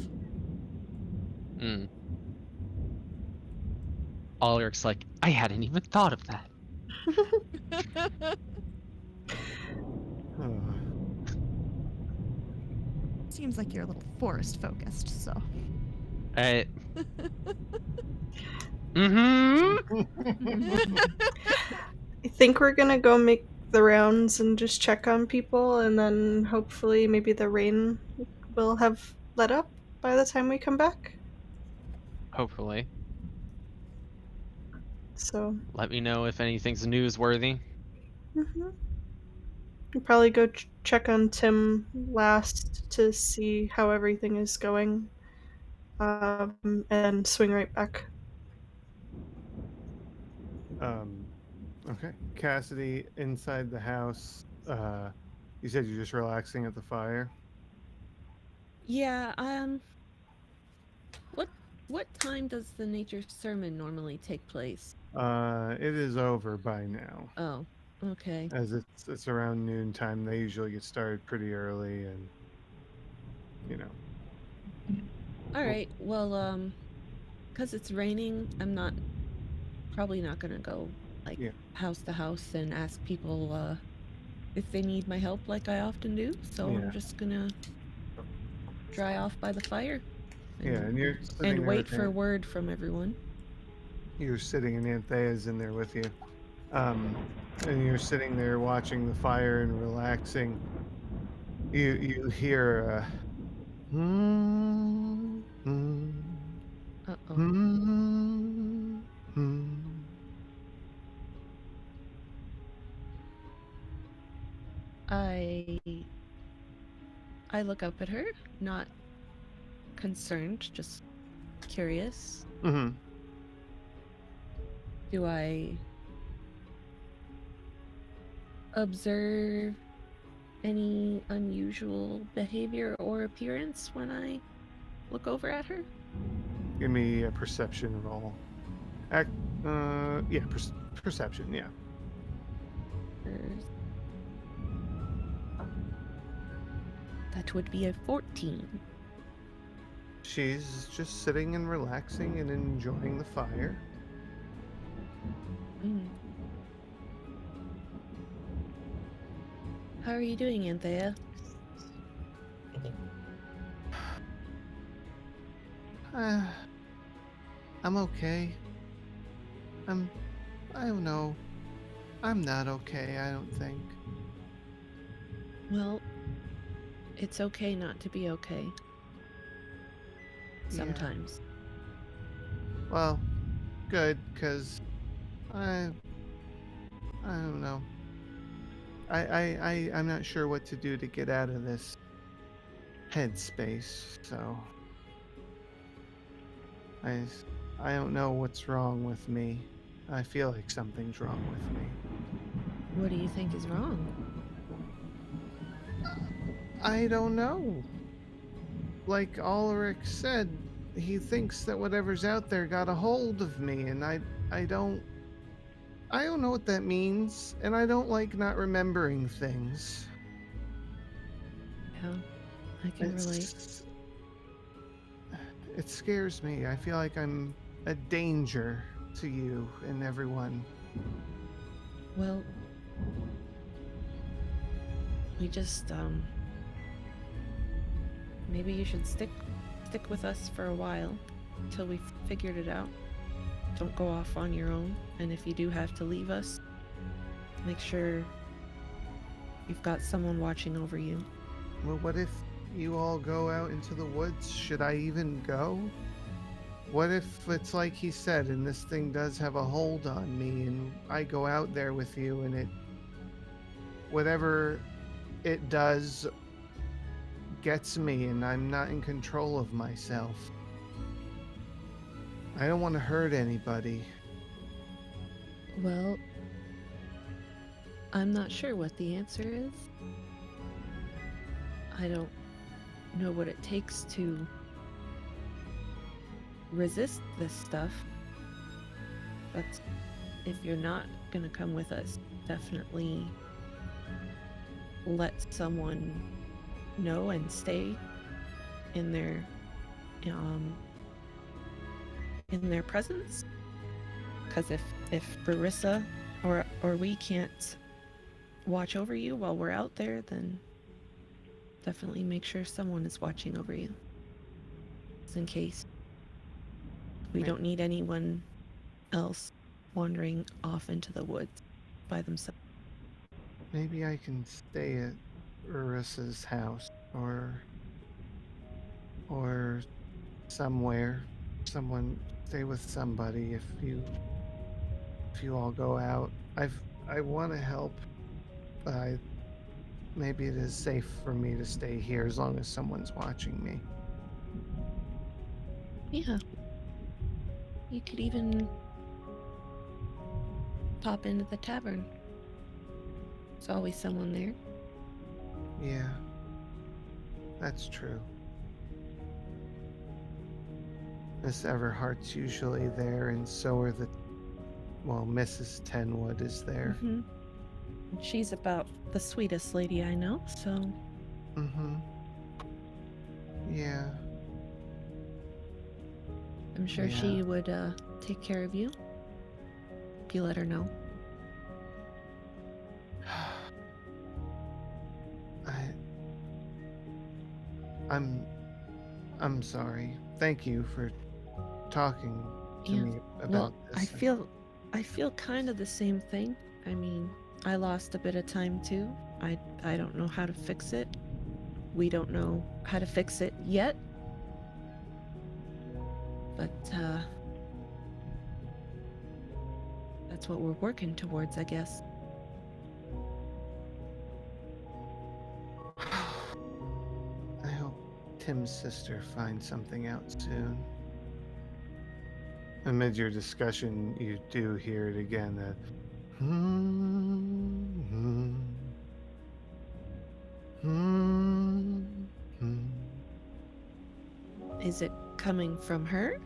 Ulrich's like, I hadn't even thought of that. Seems like you're a little forest focused, so. I think we're gonna go make the rounds and just check on people, and then hopefully maybe the rain will have let up by the time we come back. Hopefully. So. Let me know if anything's newsworthy. We'll probably go check on Tim last to see how everything is going, and swing right back. Okay. Cassidy, inside the house, you said you're just relaxing at the fire? Yeah, what what time does the nature sermon normally take place? It is over by now. Oh, okay. As it's around noontime. They usually get started pretty early, and you know. All Well, right. Well, because it's raining, I'm probably not gonna go like yeah, house to house and ask people if they need my help like I often do. So I'm yeah, just gonna dry off by the fire yeah. and And you're sitting and there wait with for word from everyone. you're sitting, and Anthea's in there with you. Um, and you're sitting there watching the fire and relaxing. You hear hmm, hmm, Uh-oh. hmm, hmm. I I look up at her, not concerned, just curious. Mm-hmm. Do I observe any unusual behavior or appearance when I look over at her? Give me a perception roll. Act, yeah, perception, yeah. That would be a 14. She's just sitting and relaxing and enjoying the fire. Mm. How are you doing, Anthea? I'm okay. I don't know. I'm not okay, I don't think. Well, it's okay not to be okay. Yeah. Sometimes. Well, good, because I don't know. I'm not sure what to do to get out of this headspace, so I, I don't know what's wrong with me. I feel like something's wrong with me. What do you think is wrong? I don't know. Like Ulrich said, he thinks that whatever's out there got a hold of me, and I don't know what that means, and I don't like not remembering things. Yeah, I can relate. It scares me. I feel like I'm a danger to you and everyone. Well, we just maybe you should stick with us for a while until we've figured it out. Don't go off on your own, and if you do have to leave us, make sure you've got someone watching over you. Well, what if you all go out into the woods? Should I even go? What if it's like he said, and this thing does have a hold on me, and I go out there with you, and whatever it does gets me, and I'm not in control of myself. I don't want to hurt anybody. Well, I'm not sure what the answer is. I don't know what it takes to resist this stuff. But if you're not gonna come with us, definitely let someone know and stay in their presence. Because if Barissa or we can't watch over you while we're out there, then definitely make sure someone is watching over you. Just in case. We don't need anyone else wandering off into the woods by themselves. Maybe I can stay at Urissa's house or somewhere. Someone stay with somebody if you all go out. I want to help, but maybe it is safe for me to stay here as long as someone's watching me. Yeah. You could even pop into the tavern. There's always someone there. Yeah, that's true. Miss Everhart's usually there, and so are Mrs. Tenwood is there. Mm-hmm. And she's about the sweetest lady I know, so Mm-hmm. Yeah. I'm sure Yeah. she would take care of you if you let her know. I'm sorry. Thank you for talking to Yeah. me about Well, this. I feel kind of the same thing. I mean, I lost a bit of time too. I don't know how to fix it. We don't know how to fix it yet. But that's what we're working towards, I guess. I hope Tim's sister finds something out soon. Amid your discussion, you do hear it again. That. Is it coming from her?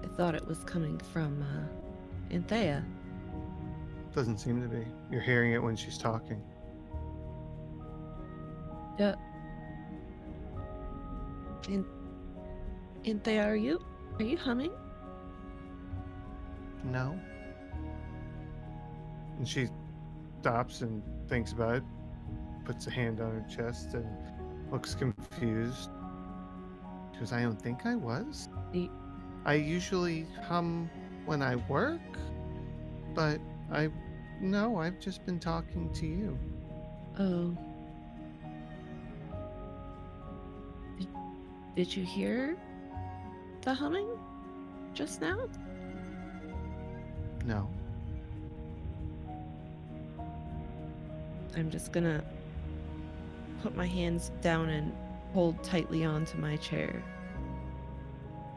I thought it was coming from Anthea. Doesn't seem to be. You're hearing it when she's talking. Yeah. Anthea, are you humming? No. And she stops and thinks about it, puts a hand on her chest, and looks confused. She goes, I don't think I was. I usually hum when I work, but I've just been talking to you. Oh. Did you hear the humming just now? No. I'm just gonna put my hands down and hold tightly onto my chair.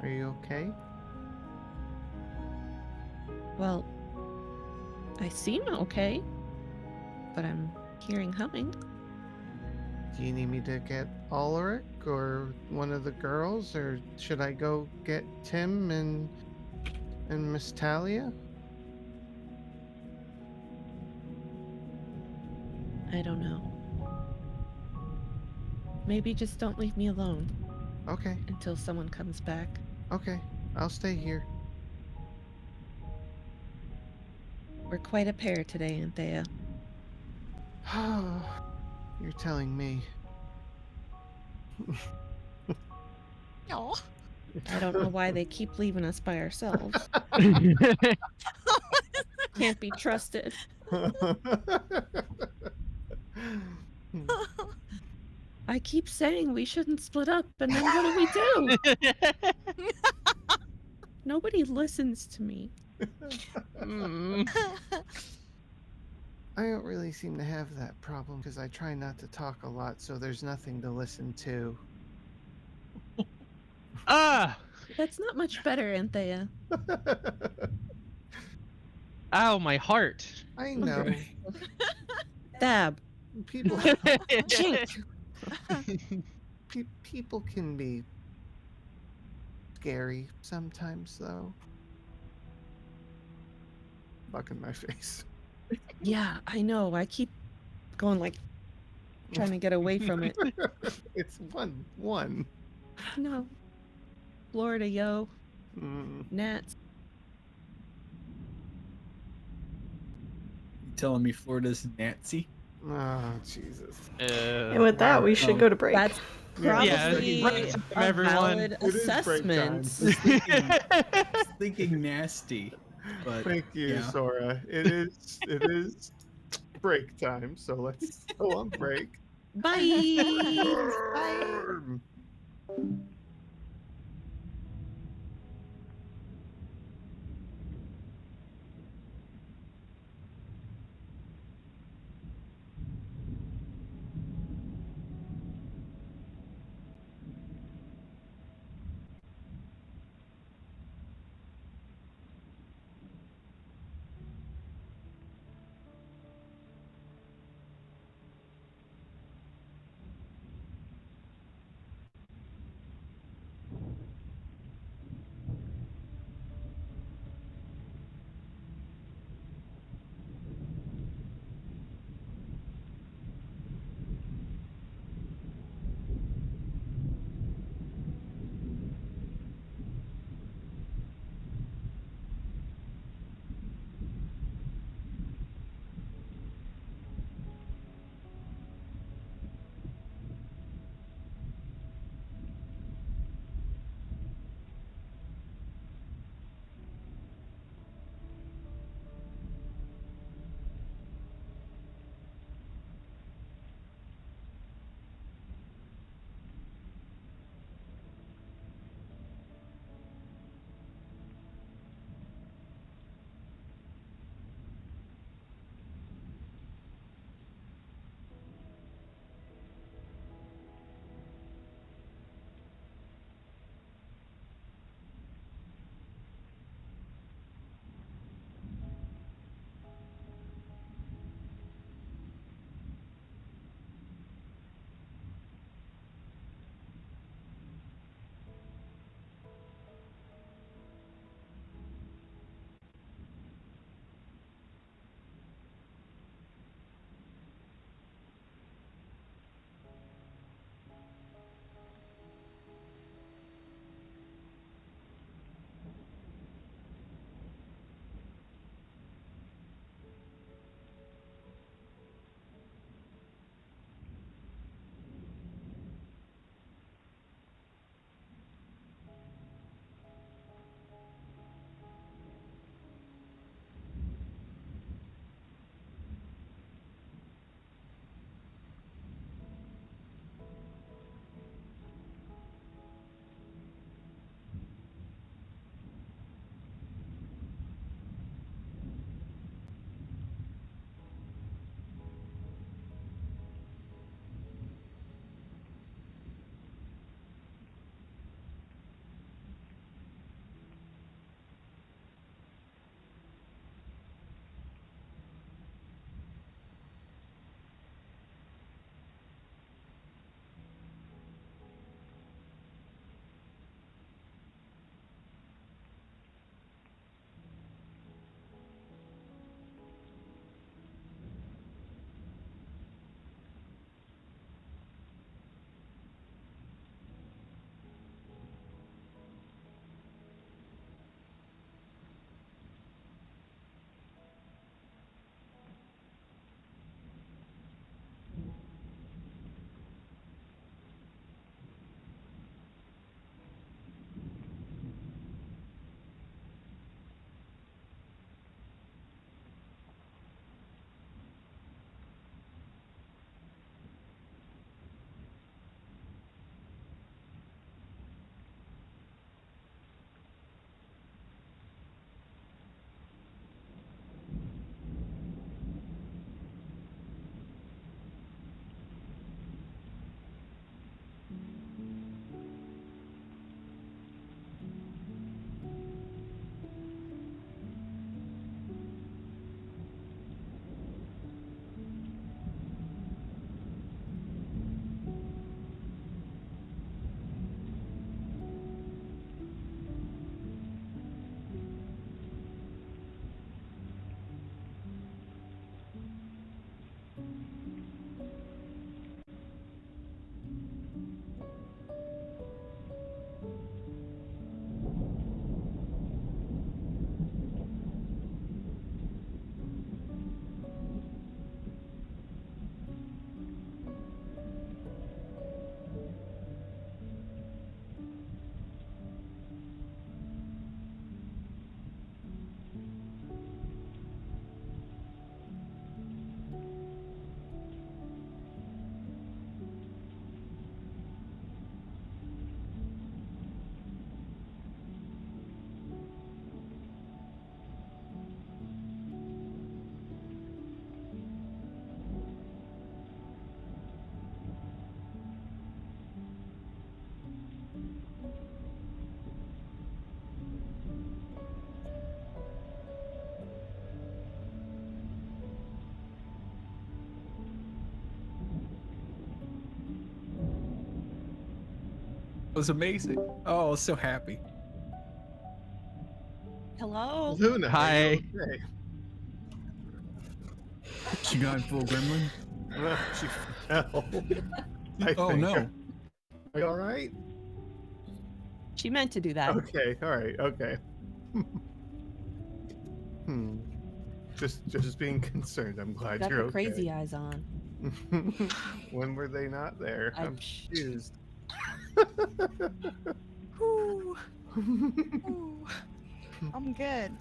Are you okay? Well, I seem okay, but I'm hearing humming. Do you need me to get Ulrich or one of the girls, or should I go get Tim and Miss Talia? I don't know. Maybe just don't leave me alone Okay. until someone comes back. Okay. I'll stay here. We're quite a pair today, Anthea. You're telling me. Oh. I don't know why they keep leaving us by ourselves. Can't be trusted. I keep saying we shouldn't split up, and then what do we do? Nobody listens to me. I don't really seem to have that problem because I try not to talk a lot, so there's nothing to listen to. Ah! That's not much better, Anthea. Ow, my heart. I know. Dab. People Chink. people can be scary sometimes, though. Buck in my face. Yeah, I know. I keep going like trying to get away from it. It's one. No. Florida, yo. Mm. Gnats. You telling me Florida's Nancy? Oh, Jesus. And with that, we should go to break. That's probably break time, a everyone. valid It is break time. assessment. Thinking nasty, but Thank you, yeah. Sora. It is break time, so let's go on break. Bye. Bye. was amazing. Oh, I was so happy. Hello. Luna, are Hi. you okay? She got in full gremlin. She fell. I Oh think. no. Are you all right? She meant to do that. Okay. All right. Okay. Just being concerned. I'm glad Got you're the okay. crazy eyes on. When were they not there? I'm Shh. confused. Whew. Ooh. I'm good.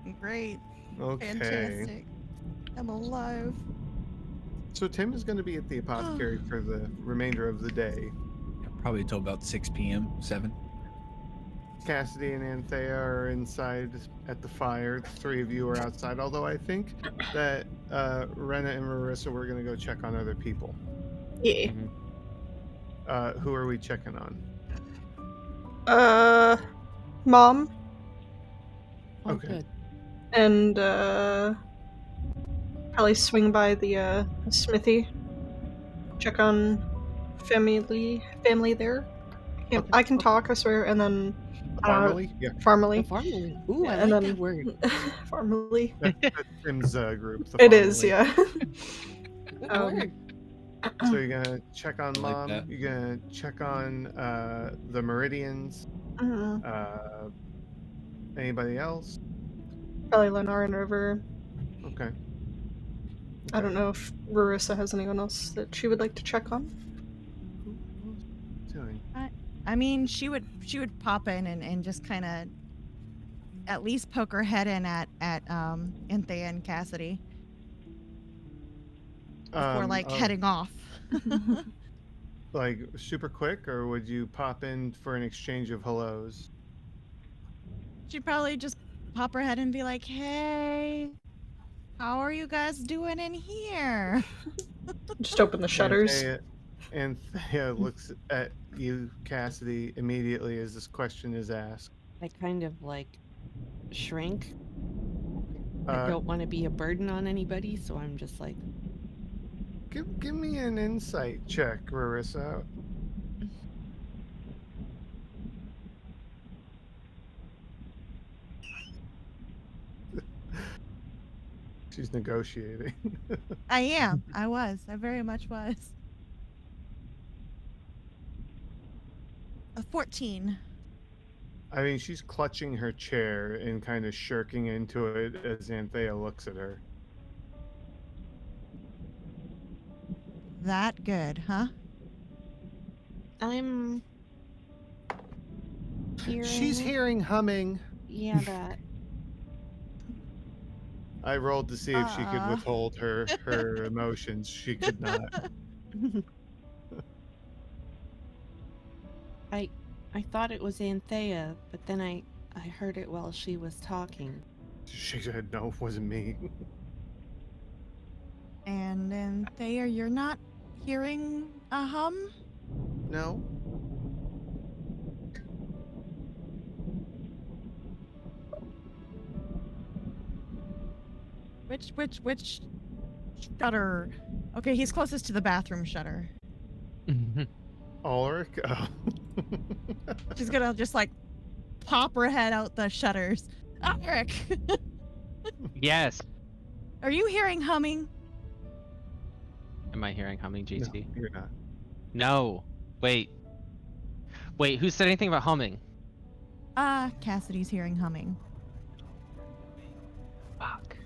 I'm great. Okay. Fantastic. I'm alive. So Tim is going to be at the apothecary for the remainder of the day. Yeah, probably till about 6 p.m., 7. Cassidy and Anthea are inside at the fire. The three of you are outside, although I think that Rena and Marissa were going to go check on other people. Yeah. Who are we checking on? Mom Oh, Okay. good. and probably swing by the smithy. Check on family there. Okay. I can talk, I swear, and then Farmily? Yeah. The farmily. farmily. Ooh, I And like then that word. farmly. That's Tim's group. The It is, Farmily. yeah. Good Um, word. So you're gonna check on I like Mom. that. You're gonna check on the Meridians. mhm. Anybody else? Probably Lenore and River. Okay. I don't know if Rarissa has anyone else that she would like to check on. Who else is doing? I mean, she would pop in and just kind of at least poke her head in at Anthea and Cassidy before heading off. Like super quick, or would you pop in for an exchange of hellos? She'd probably just pop her head and be like, "Hey, how are you guys doing in here?" Just open the shutters. Anthea looks at you, Cassidy, immediately as this question is asked. I kind of shrink. I Uh, don't want to be a burden on anybody, so I'm just like, give me an insight check, Rarissa. She's negotiating. I am. I was. I very much was. A 14. I mean, she's clutching her chair and kind of shirking into it as Anthea looks at her. That good, huh? I'm hearing. She's hearing humming. Yeah, that. I rolled to see if she could withhold her emotions. She could not. I thought it was Anthea, but then I heard it while she was talking. She said, "No, it wasn't me." And Anthea, you're not hearing a hum? No. Which shutter? Okay, he's closest to the bathroom shutter. Ulrich? Oh. She's gonna just pop her head out the shutters. Ulrich! Yes. Are you hearing humming? Am I hearing humming, No, GT? you're not. No. Wait. Wait, who said anything about humming? Cassidy's hearing humming. Fuck.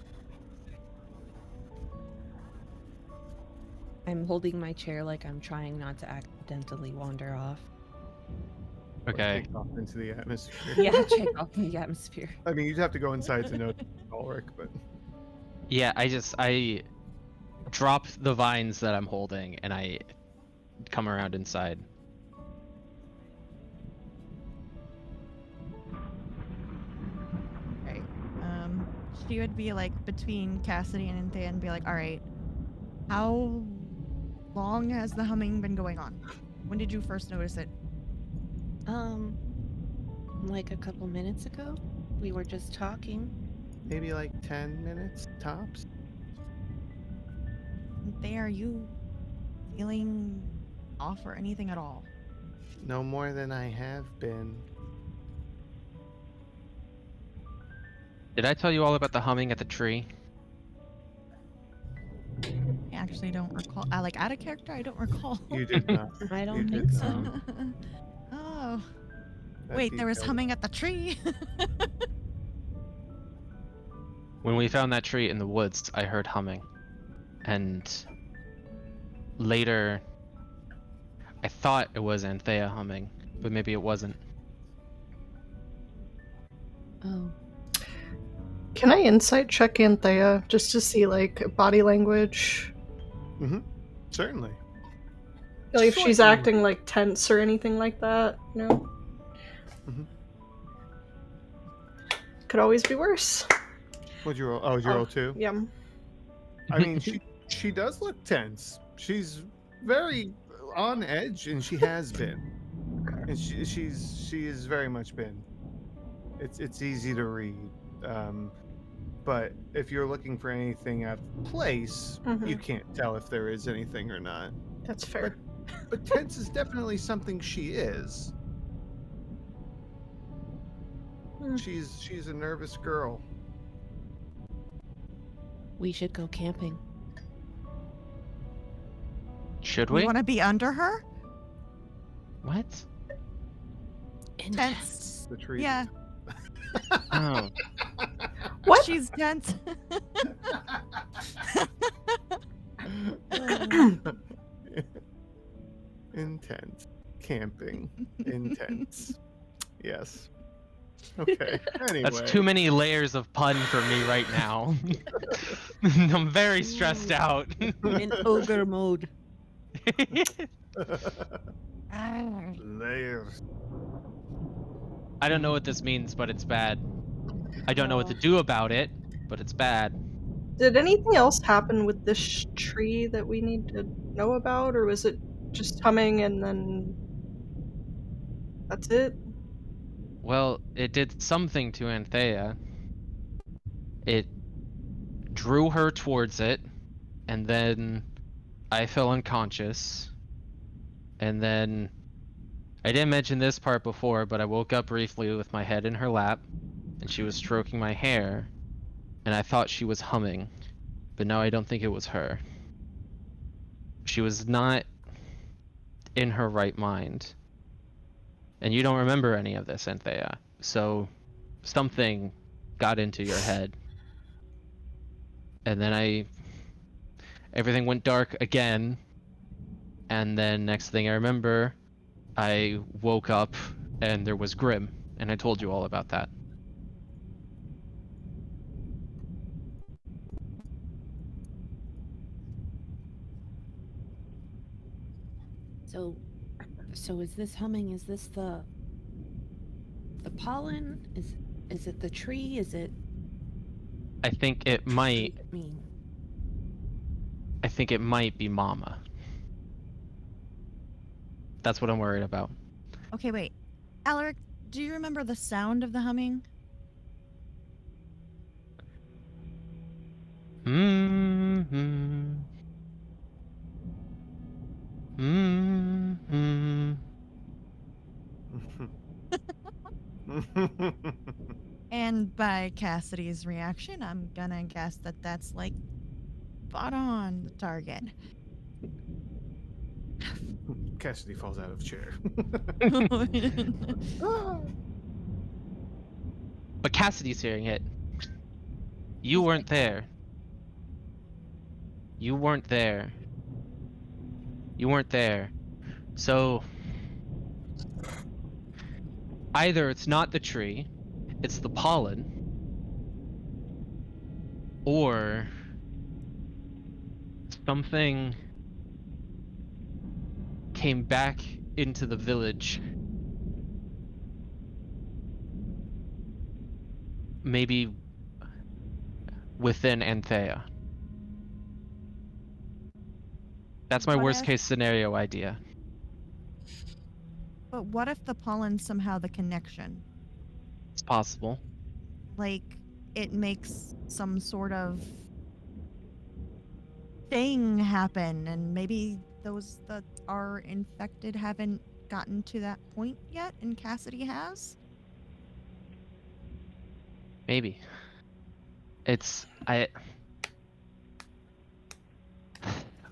I'm holding my chair like I'm trying not to accidentally wander off. Okay. Take off into the atmosphere. Yeah, check off in the atmosphere. I mean, you'd have to go inside to know Ulrich, but Yeah, I drop the vines that I'm holding and I come around inside. Right. She would be between Cassidy and Anthea and be like, all right, how long has the humming been going on? When did you first notice it? Like a couple minutes ago, we were just talking. maybe like 10 minutes tops. Anthea, are you feeling off or anything at all? No more than I have been. Did I tell you all about the humming at the tree? I actually don't recall. Like out of character, I don't recall. You did not. I You don't did think so. not. Oh, That wait, there was detail- humming at the tree. When we found that tree in the woods, I heard humming. And later, I thought it was Anthea humming, but maybe it wasn't. Oh, Can I insight check Anthea just to see like body language? Certainly. Like if she's Slightly. acting like tense or anything like that, you know? Mhm. Could always be worse. What'd you roll? Oh, did you roll 2? Yeah. I mean, she does look tense. She's very on edge, and she has been. And she has very much been. It's easy to read. But if you're looking for anything out of place, you can't tell if there is anything or not. That's fair. But tense is definitely something she is. Hmm. She's a nervous girl. we should go camping. Should We we? want to be under her? What? Tense. The tree. Yeah, Oh. What? she's tense. Intense. Camping. Intense. Yes. Okay. Anyway. That's too many layers of pun for me right now. I'm very stressed out. In ogre mode. Layers. I don't know what this means, but it's bad. I don't know what to do about it, but it's bad. Did anything else happen with this tree that we need to know about, or was it just humming and then that's it? Well, it did something to Anthea. It drew her towards it, and then I fell unconscious. And then I didn't mention this part before, but I woke up briefly with my head in her lap, and she was stroking my hair, and I thought she was humming, but no, I don't think it was her. She was not in her right mind. And you don't remember any of this, Anthea. So something got into your head. And then everything went dark again. And then next thing I remember, I woke up and there was Grim, and I told you all about that. So is this humming? Is this the pollen? Is it the tree? Is it I think it might mean? I think it might be Mama. That's what I'm worried about. Okay, wait. Alaric, do you remember the sound of the humming? Mm-hmm. Mm-hmm. And by Cassidy's reaction, I'm gonna guess that that's like spot on the target. Cassidy falls out of chair. But Cassidy's hearing it. You weren't there. You weren't there. You weren't there. So either it's not the tree, it's the pollen, or something came back into the village. Maybe within Anthea. That's my What worst if- case scenario idea. But what if the pollen's somehow the connection? It's possible. Like, it makes some sort of thing happen, and maybe those that are infected haven't gotten to that point yet, and Cassidy has. Maybe. I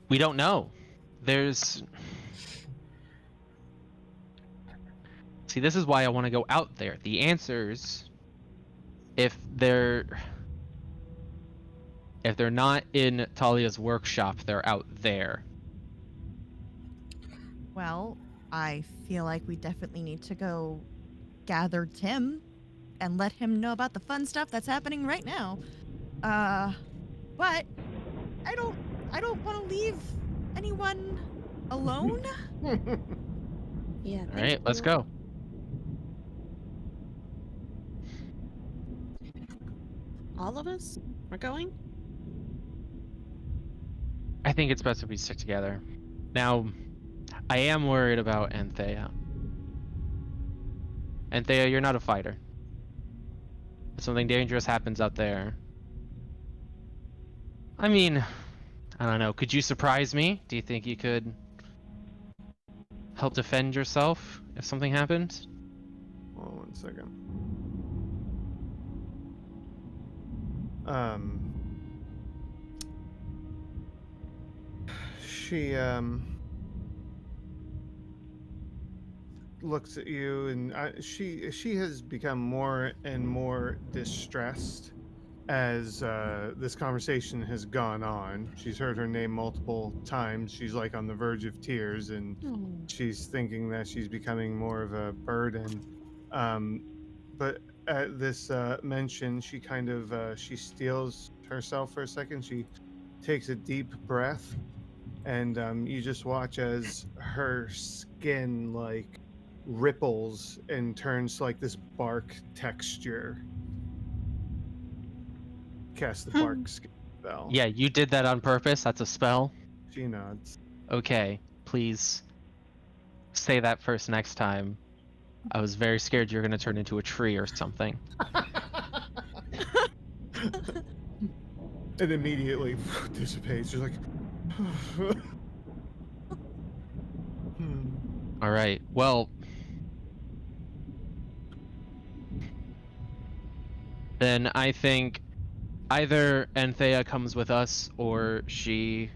we don't know. See, this is why I want to go out there. The answers, if they're not in Talia's workshop, they're out there. Well, I feel like we definitely need to go gather Tim and let him know about the fun stuff that's happening right now. But I don't want to leave anyone alone. Yeah, All thank right, let's you. go. All of us are going? I think it's best if we stick together. Now, I am worried about Anthea. Anthea, you're not a fighter. If something dangerous happens out there, I mean, I don't know. Could you surprise me? Do you think you could help defend yourself if something happened? Hold on 1 second. She looks at you, and she has become more and more distressed as this conversation has gone on. She's heard her name multiple times. She's like on the verge of tears, and Oh. she's thinking that she's becoming more of a burden. But at this mention, she kind of she steals herself for a second. She takes a deep breath, and you just watch as her skin like ripples and turns to like this bark texture. Cast the bark skin spell. Yeah, you did that on purpose. That's a spell. She nods. Okay, please say that first next time. I was very scared you're gonna turn into a tree or something. It immediately dissipates. She's like, All right. Well, then I think either Anthea comes with us or she.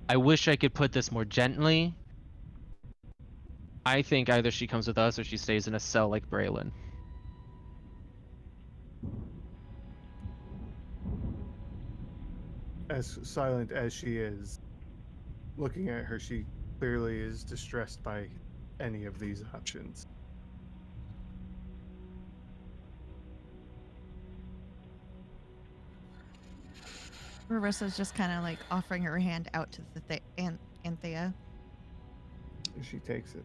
I wish I could put this more gently. I think either she comes with us or she stays in a cell like Braylon. as silent as she is, looking at her, she clearly is distressed by any of these options. Marissa's just kind of like offering her hand out to Anthea. She takes it.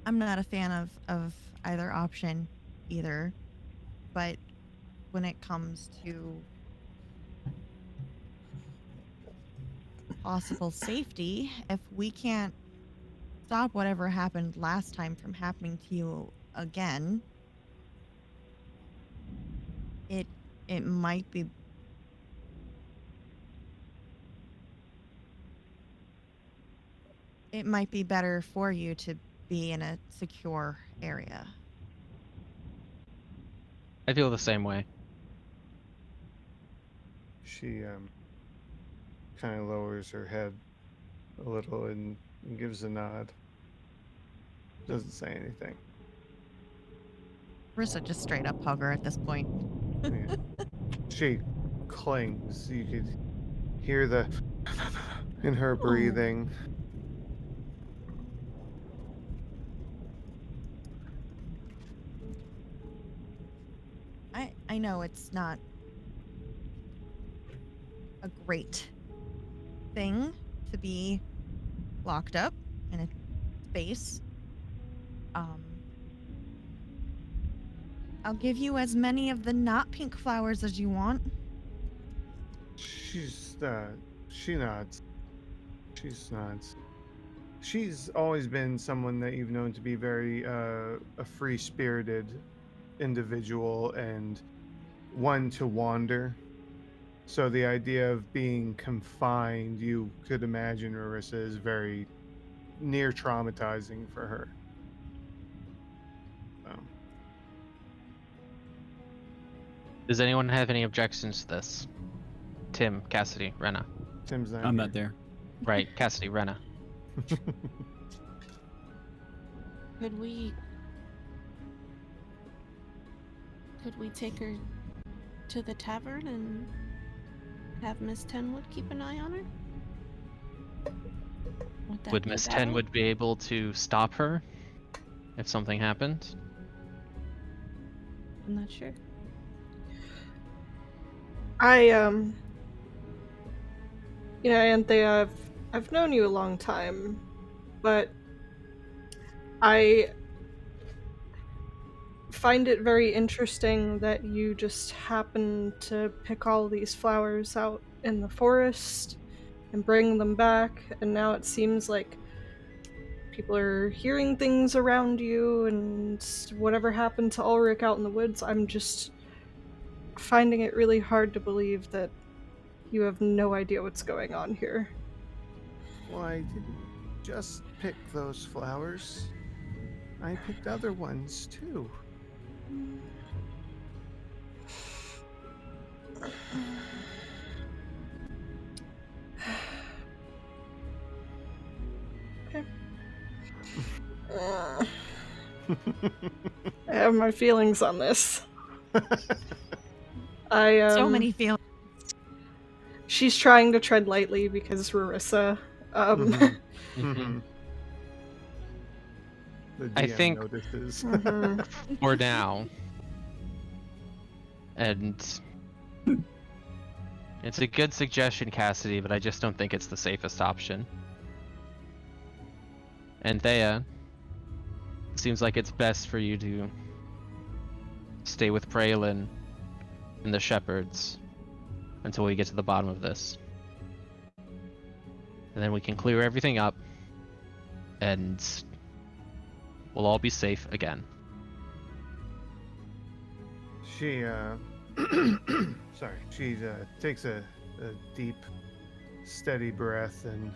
I'm not a fan of either option either, but when it comes to possible safety, if we can't stop whatever happened last time from happening to you again, it might be better for you to be in a secure area. I feel the same way. She kind of lowers her head a little and gives a nod. Doesn't say anything. Marissa just straight up hug her at this point. Yeah. She clings. You could hear the in her breathing. I know it's not a great thing to be locked up in a space. I'll give you as many of the not pink flowers as you want. She nods. She nods. She's always been someone that you've known to be very a free-spirited individual, and one to wander. So the idea of being confined, you could imagine, Marissa, is very near traumatizing for her. So, Does anyone have any objections to this? Tim, Cassidy, Renna. Tim's not I'm here. not there. Right, Cassidy, Renna. Could we take her to the tavern and have Miss Tenwood keep an eye on her? Would Miss Tenwood be able to stop her if something happened? I'm not sure. Anthea, I've known you a long time, but I find it very interesting that you just happen to pick all these flowers out in the forest and bring them back, and now it seems like people are hearing things around you, and whatever happened to Ulrich out in the woods, I'm just finding it really hard to believe that you have no idea what's going on here. Well, I didn't just pick those flowers. I picked other ones too. Okay. I have my feelings on this. So many feelings. She's trying to tread lightly because Rarissa. Mhm. Mhm. The DM I think- notices. For now. And it's a good suggestion, Cassidy, but I just don't think it's the safest option. And Thea, seems like it's best for you to stay with Praelin and the shepherds until we get to the bottom of this. And then we can clear everything up and we'll all be safe again. She sorry. She takes a deep, steady breath and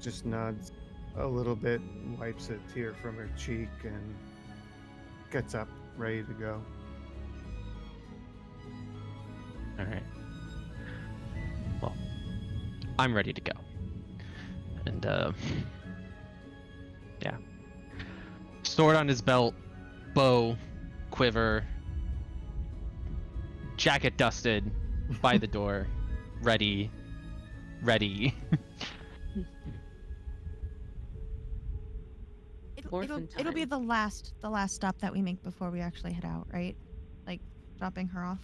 just nods a little bit, wipes a tear from her cheek, and gets up, ready to go. All right. Well, I'm ready to go. And yeah. Sword on his belt, bow, quiver, jacket dusted by the door, ready. It'll be the last stop that we make before we actually head out, right? Like dropping her off.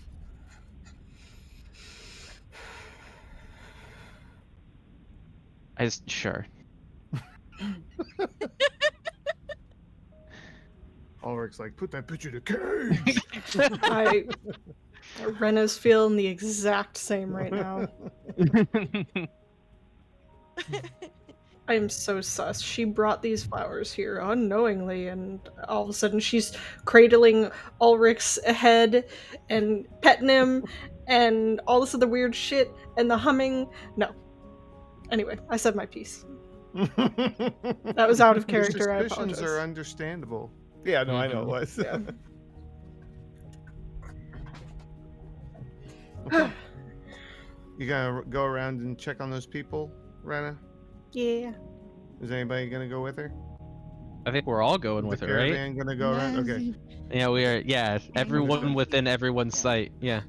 Sure. Ulrich's like, put that bitch in a cage. Rena's feeling the exact same right now. I am so sus. She brought these flowers here unknowingly, and all of a sudden she's cradling Ulrich's head and petting him and all this other weird shit and the humming. No. Anyway, I said my piece. That was out of Your character. I suspicions apologize. are understandable. Yeah, no, I know it was. Yeah. Okay. You gonna go around and check on those people, Rena? Yeah. Is anybody gonna go with her? I think we're all going with the it, right? caravan gonna go around? Okay. Yeah, we are. Yeah, everyone within everyone's sight. Yeah.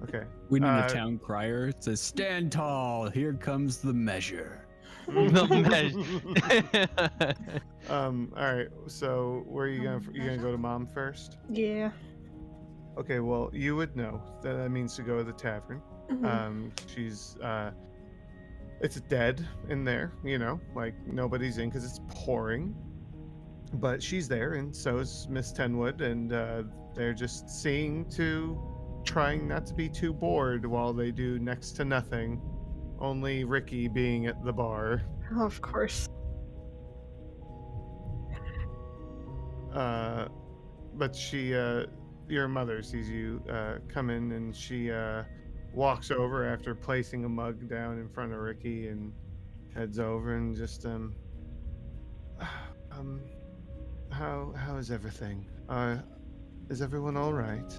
Okay. We need a town crier. It says, "Stand tall. Here comes the measure." All right. So where are you gonna? You gonna go to Mom first? Yeah. Okay. Well, you would know that means to go to the tavern. She's it's dead in there. You know, like nobody's in because it's pouring. But she's there, and so is Miss Tenwood, and they're just seeing to trying not to be too bored while they do next to nothing. Only Ricky being at the bar. Oh, of course. But she your mother sees you come in, and she walks over after placing a mug down in front of Ricky and heads over and just um how is everything? Is everyone all right?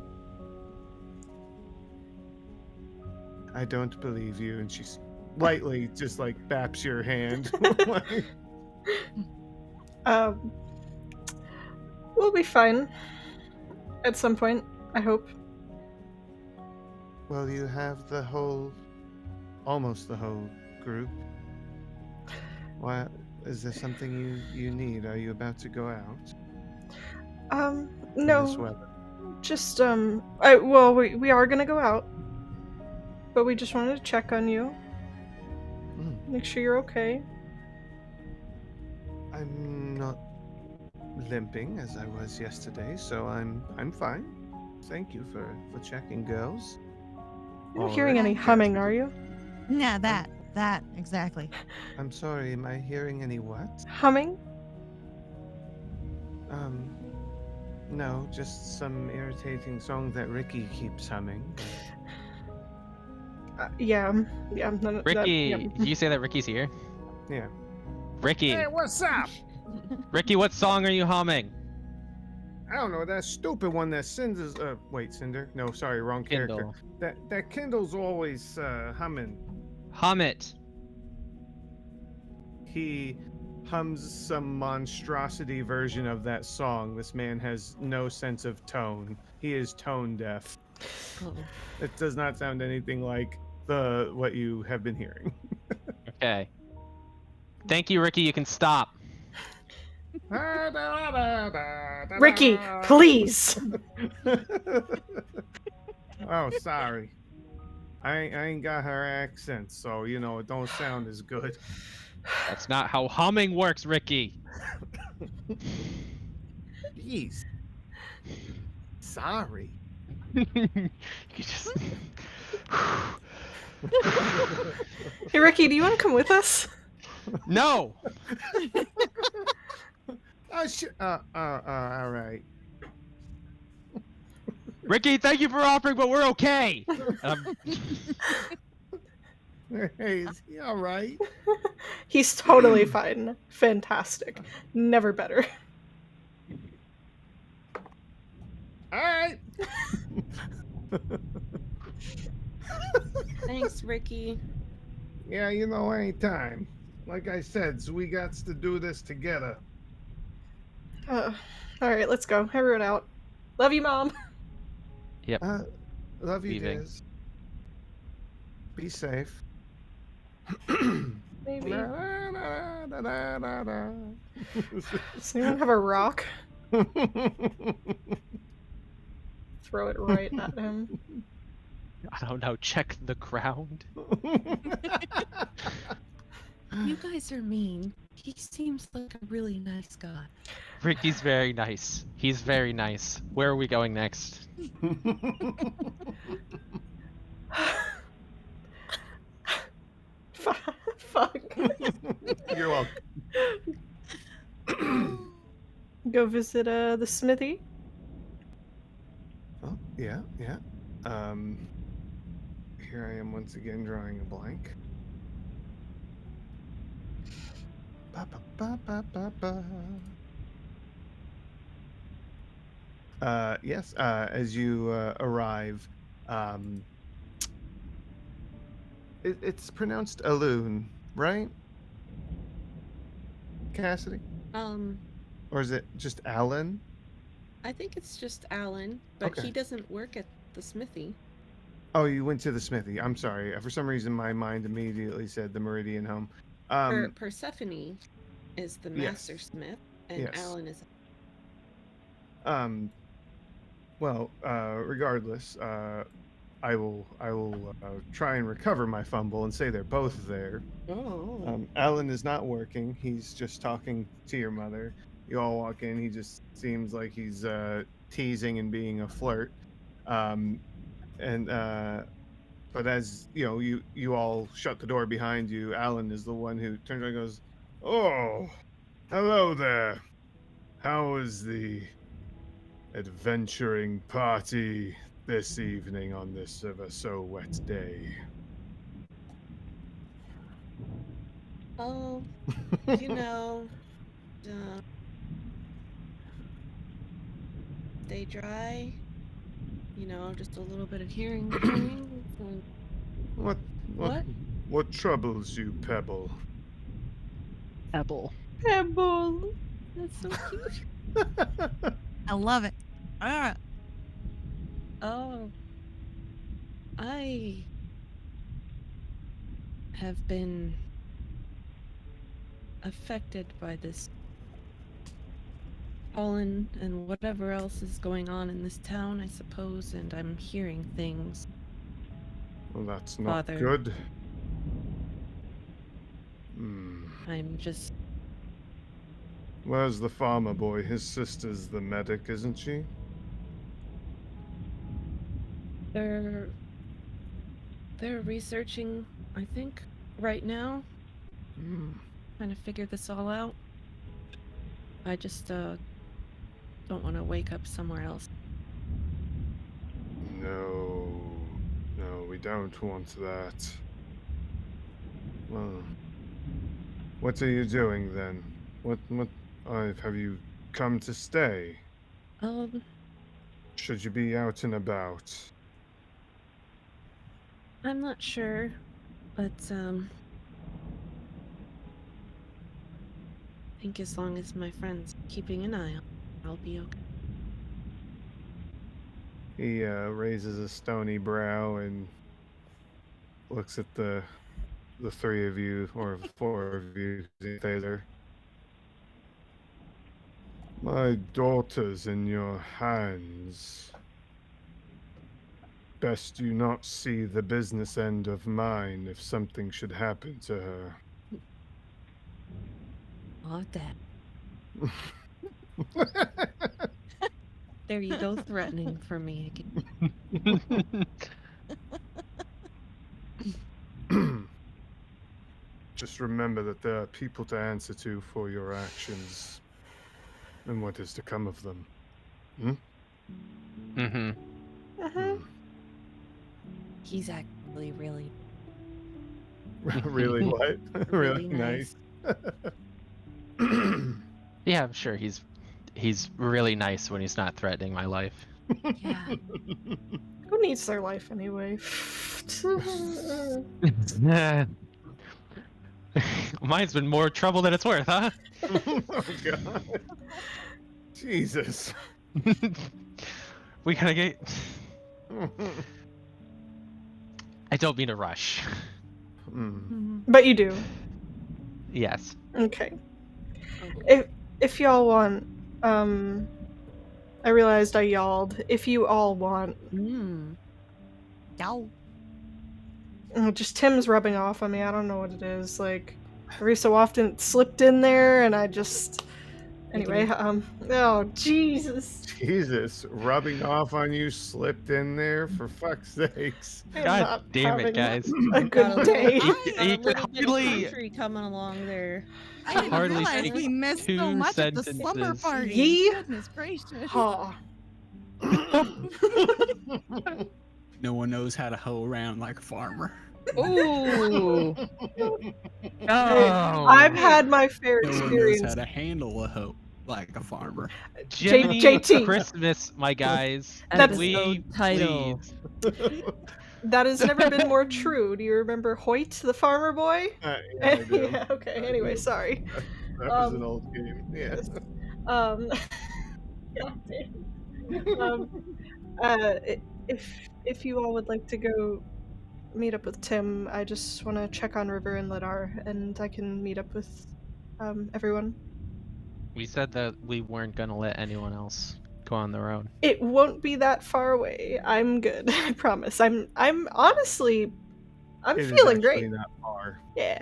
I don't believe you. And she's lightly just like baps your hand. Like, Um, we'll be fine at some point, I hope. well, you have almost the whole group. Why is there something you need? Are you about to go out in this No, weather? just we are gonna go out, but we just wanted to check on you, make sure you're okay. I'm not limping as I was yesterday, so I'm fine. Thank you for checking, girls. You're not Or hearing any Ricky. humming, are you? Yeah, that exactly. I'm sorry, am I hearing any what? Humming? No, just some irritating song that Ricky keeps humming. Yeah. Ricky, did you say that Ricky's here? Yeah. Ricky, Hey, what's up? Ricky, what song are you humming? I don't know, that stupid one that Cinder's wait, Cinder? No, sorry, wrong character. Kindle. That Kindle's always humming. Hum it. He hums some monstrosity version of that song. This man has no sense of tone. He is tone deaf. Oh. It does not sound anything like what you have been hearing. Okay. Thank you, Ricky. You can stop. Ricky, please. Oh, sorry. I ain't got her accent, so you know it don't sound as good. That's not how humming works, Ricky. Jeez. Sorry. You just... Hey, Ricky, do you want to come with us? No. All right. Ricky, thank you for offering, but we're okay. Hey, is he all right? He's totally fine. Fantastic. Never better. All right. Thanks, Ricky. Yeah, you know, anytime. Like I said, so we got to do this together. Alright, let's go. Everyone out. Love you, Mom. Yep. Love you, Leaving. Diz. Be safe. Maybe. Da, da, da, da, da. Does anyone have a rock? Throw it right at him. I don't know. Check the ground. You guys are mean. He seems like a really nice guy. Ricky's very nice. He's very nice. Where are we going next? Fuck. You're welcome. Go visit the smithy. Oh, yeah. Here I am once again drawing a blank. Ba, ba, ba, ba, ba, ba. Yes, as you arrive, it's pronounced Aloon, right? Cassidy? Or is it just Alan? I think it's just Alan, but Okay. he doesn't work at the smithy. Oh, you went to the smithy. I'm sorry. For some reason, my mind immediately said the Meridian home. Persephone is the Yes. master smith, and Yes. Alan is. Well, regardless, I will try and recover my fumble and say they're both there. Oh. Alan is not working. He's just talking to your mother. You all walk in. He just seems like he's teasing and being a flirt. But as you know, you all shut the door behind you. Alan is the one who turns around and goes, "Oh, hello there. How is the adventuring party this evening on this ever so wet day? Oh, you know, stay dry. You know, just a little bit of hearing. And What What? what troubles you, Pebble? Apple. Pebble. that's so cute. I love it. Oh, I have been affected by this pollen and whatever else is going on in this town, I suppose, and I'm hearing things. Well, that's not Father. good. Hmm. I'm just Where's the farmer boy? His sister's the medic, isn't she? they're researching, I think, right now, Hmm. trying to figure this all out. I just don't want to wake up somewhere else. No. No, we don't want that. Well, what are you doing then? What have you come to stay? Should you be out and about? I'm not sure, but I think as long as my friend's keeping an eye on, I'll be okay. He raises a stony brow and looks at the three of you, or four of you, there. My daughter's in your hands. Best you not see the business end of mine if something should happen to her. Aw, Dad. There you go, threatening for me again. Just remember that there are people to answer to for your actions and what is to come of them. Mm-hmm. He's actually really, Really what? really nice. Yeah, I'm sure he's really nice when he's not threatening my life. Yeah. Who needs their life anyway? Mine's been more trouble than it's worth, huh? Oh God. Jesus. We gotta get. I don't mean to rush. But you do. Yes. Okay. If y'all want, I realized I yawled. If you all want, Yow. just Tim's rubbing off on me. I don't know what it is. Like every so often it slipped in there, and I just. Anyway, oh Jesus. Jesus, rubbing off on you slipped in there, for fuck's sakes. I'm God not damn it, having guys. A good day. He Got a could little bit of hardly- country coming along there. I didn't Hardly realize speak we missed so 2 much at the slumber sentences. party. Ye- Goodness gracious. Aw. No one knows how to hoe around like a farmer. Ooh. Hey, Oh. I've had my fair No one knows how experience. to handle a hoe like a farmer. Jiminy JT. Christmas, my guys. That's- We title. please. That has never been more true. Do you remember Hoyt, the farmer boy? Yeah, I do. Yeah, okay, I anyway, do. sorry. That was an old game. Yeah. God damn. If you all would like to go meet up with Tim, I just want to check on River and Ladar, and I can meet up with everyone. We said that we weren't gonna let anyone else go on their own. It won't be that far away. I'm good. I promise. I'm honestly, I'm It is feeling actually great. not far. Yeah,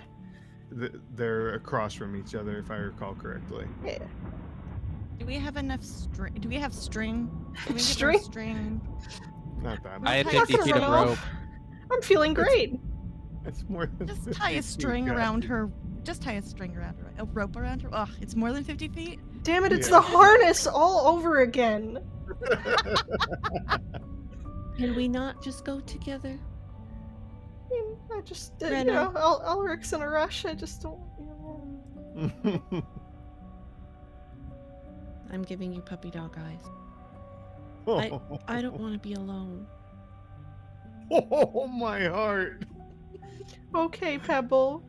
They're across from each other, if I recall correctly. yeah. Do we have enough string? Do we have string? Can we get String? those string? Not that I much. I had It's 50 not feet gonna of run off. rope. I'm feeling great. It's more than Just 50 tie a feet, string guys. around her. Just tie a string around her. A rope around her. Ugh, it's more than 50 feet. Damn it! It's Yeah. the harness all over again. Can we not just go together? I just, you Rena. know, Ulrich's in a rush. I just don't, you know. I'm giving you puppy dog eyes. I don't want to be alone. Oh, my heart. Okay, Pebble.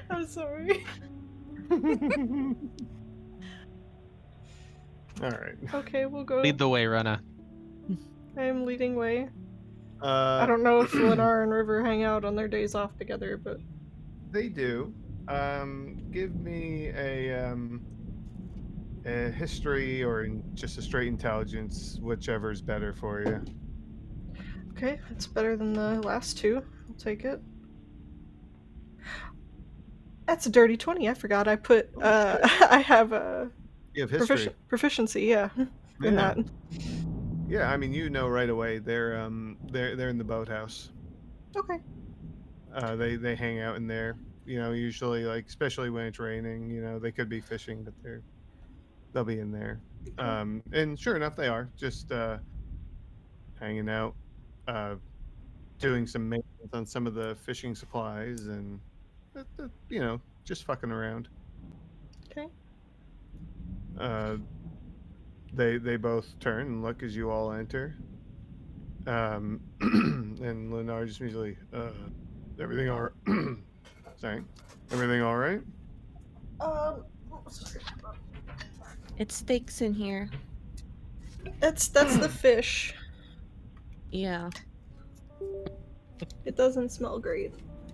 I'm sorry. All right. Okay, we'll go. Lead the way, Rena. I am leading way. I don't know if Lennar and River hang out on their days off together, but They do. Give me a history or just a straight intelligence, whichever's better for you. okay, it's better than the last two. I'll take it. That's a dirty 20. I forgot I put Oh, I have a you have history. proficiency, yeah, in Yeah. that. Yeah, I mean, you know right away. They're in the boathouse. Okay. They hang out in there. You know, usually especially when it's raining. You know, they could be fishing, but they'll be in there. And sure enough, they are just hanging out, doing some maintenance on some of the fishing supplies, and you know, just fucking around. Okay. They both turn and look as you all enter. And Lennar just immediately, everything all right? Sorry, everything all right? Sorry. It stinks in here. That's the fish. Yeah. It doesn't smell great.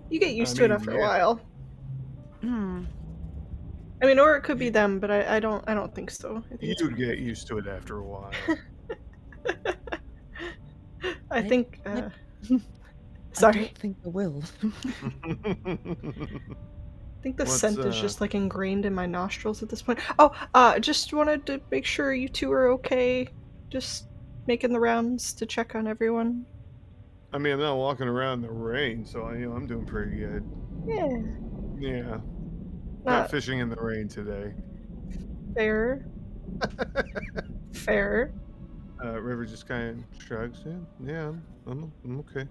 You get used I to it mean, after a yeah. while. Hmm. I mean, or it could be them, but I don't think so. I think it's You get used to it after a while. I think. I Sorry. don't think I will. I think the What's, scent is just like ingrained in my nostrils at this point. Oh, just wanted to make sure you two are okay. Just making the rounds to check on everyone. I mean, I'm not walking around in the rain, so I'm doing pretty good. Yeah. Yeah, not Not fishing in the rain today. fair. Fair. River just kind of shrugs. Yeah, I'm okay.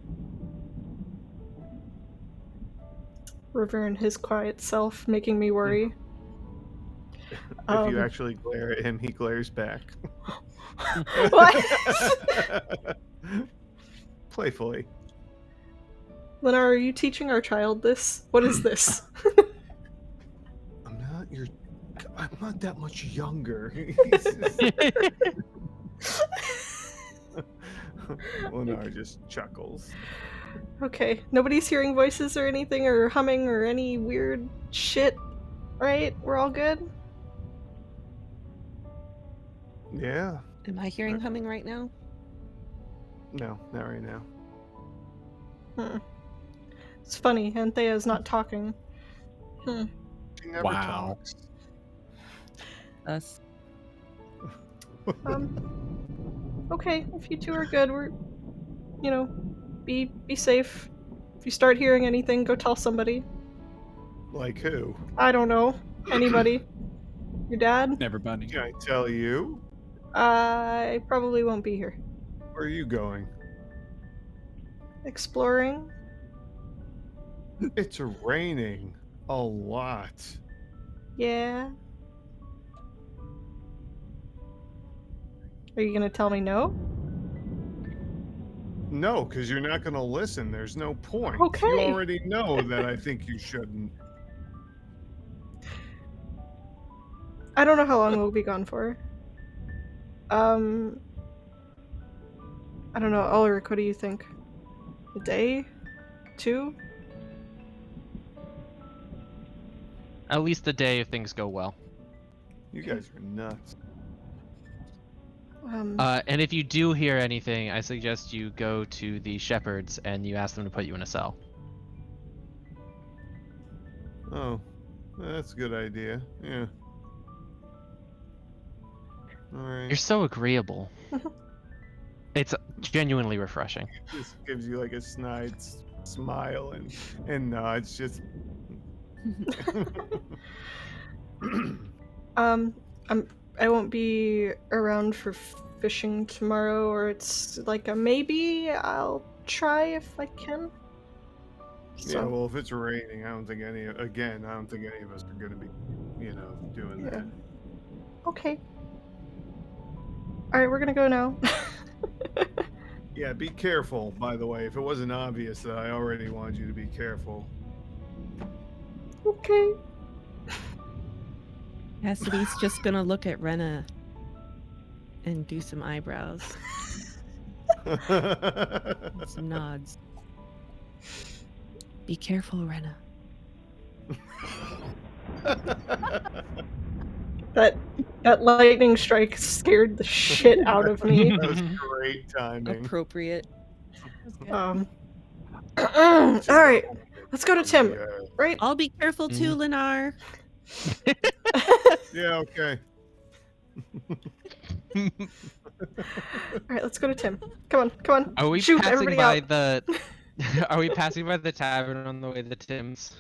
River and his quiet self making me worry. If you actually glare at him, he glares back. What? Playfully. Lennar, are you teaching our child this? What is this? I'm not that much younger. Lennar just chuckles. Okay, nobody's hearing voices or anything, or humming, or any weird shit, right? We're all good? Yeah. Am I hearing humming right now? No, not right now. It's funny, Anthea's not talking. She never Wow. talks. Us. Okay, if you two are good, be safe. If you start hearing anything, go tell somebody. Like who? I don't know. Anybody. Your dad? Everybody. Can I tell you? I probably won't be here. Where are you going? Exploring? It's raining a lot. Yeah. Are you gonna tell me no? No, because you're not going to listen. There's no point. Okay. You already know that I think you shouldn't. I don't know how long we'll be gone for. I don't know. Ulrich, what do you think? A day? 2? At least a day if things go well. You guys are nuts. And if you do hear anything, I suggest you go to the shepherds and you ask them to put you in a cell. Oh, that's a good idea. Yeah. All right. You're so agreeable. It's genuinely refreshing. Just gives you like a snide smile and no, it's just I won't be around for fishing tomorrow, or it's like a maybe. I'll try if I can. Yeah, well, if it's raining, I don't think any of us are gonna be, doing that. Okay. All right, we're gonna go now. Yeah, be careful, by the way. If it wasn't obvious that I already wanted you to be careful. Okay. Cassidy's just gonna look at Rena and do some eyebrows, and some nods. Be careful, Rena. That lightning strike scared the shit out of me. That was great timing. Appropriate. All right, let's go to Tim. Right? I'll be careful too, Lennar. Yeah, okay. All right, let's go to Tim. Come on. Are we Shoot passing everybody by out. the? Are we passing by the tavern on the way to Tim's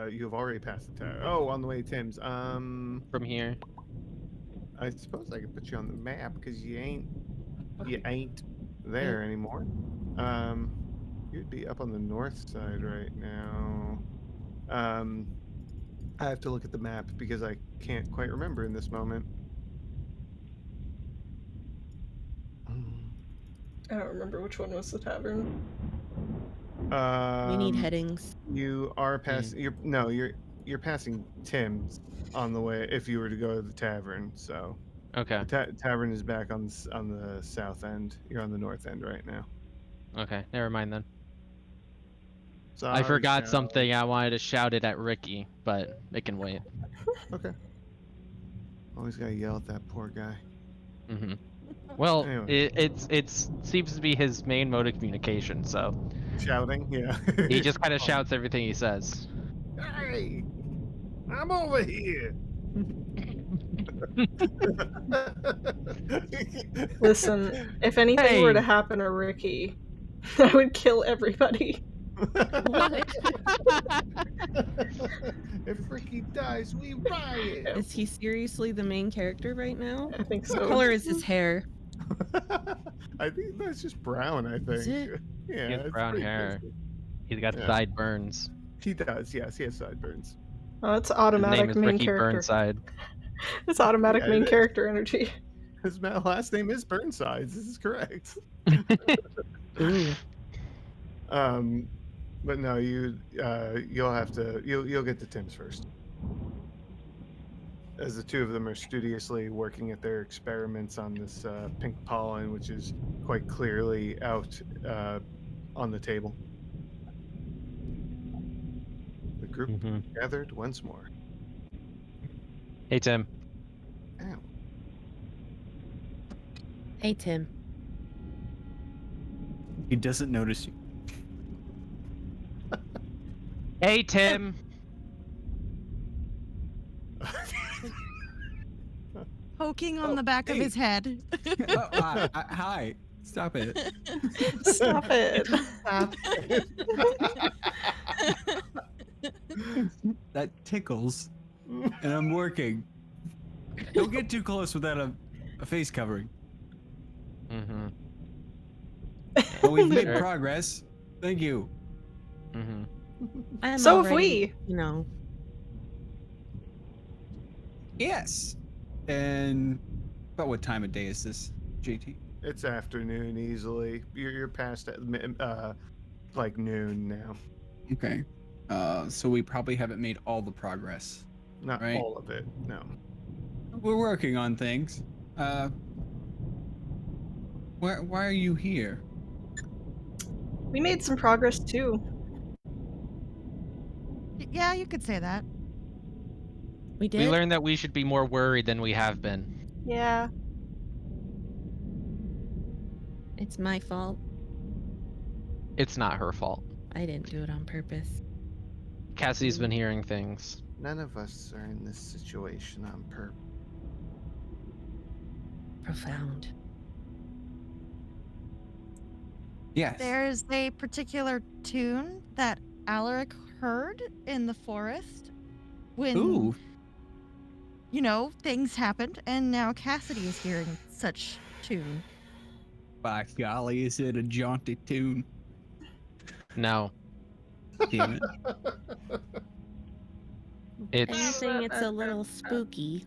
You've already passed the tower. Oh, on the way to Tim's. from here? I suppose I could put you on the map because you ain't there anymore. You'd be up on the north side right now. I have to look at the map because I can't quite remember in this moment. I don't remember which one was the tavern. We need headings. You are passing. You're passing Tim's on the way if you were to go to the tavern. So Okay. the tavern is back on the south end. You're on the north end right now. Okay. Never mind then. Sorry, I forgot Sally. something. I wanted to shout it at Ricky, but it can wait. Okay. Always gotta yell at that poor guy. Mm-hmm. Well, Anyway. it seems to be his main mode of communication. So Shouting, yeah. he just kind of shouts everything he says. Hey, I'm over here. Listen, if anything were to happen to Ricky, I would kill everybody. If Ricky dies, we riot. Is he seriously the main character right now? I think so. What color is his hair? I think that's just brown. I think. Is it? Yeah, He has it's brown pretty hair. basic. He's got Yeah. sideburns. He does. Yes, he has sideburns. Oh, it's His automatic name is main Ricky character. Burnside. It's automatic Yeah, main it is. character energy. His last name is Burnsides. This is correct. Ooh. But no, you'll have to you'll get to Tim's first. As the two of them are studiously working at their experiments on this pink pollen, which is quite clearly out on the table. The group gathered once more. Hey Tim. Ow. Hey, Tim. He doesn't notice you. Hey Tim. Poking on the back of his head. Oh, hi. Stop it. Stop it. Stop it. That tickles. And I'm working. Don't get too close without a face covering. Mm-hmm. But we've made progress. Thank you. Mm-hmm. I'm So have already, we. Yes. And about what time of day is this, JT? It's afternoon easily. You're past like noon now. Okay. So we probably haven't made all the progress. Not Right. all of it. No. We're working on things. Why are you here? We made some progress too. Yeah, you could say that. We did. We learned that we should be more worried than we have been. Yeah. It's my fault. It's not her fault. I didn't do it on purpose. Cassie's been hearing things. None of us are in this situation on purpose. Profound. Yes. There's a particular tune that Alaric heard in the forest when, Ooh. Things happened, and now Cassidy is hearing such tune. By golly, is it a jaunty tune? No, Damn it. it's Anything it's a little spooky.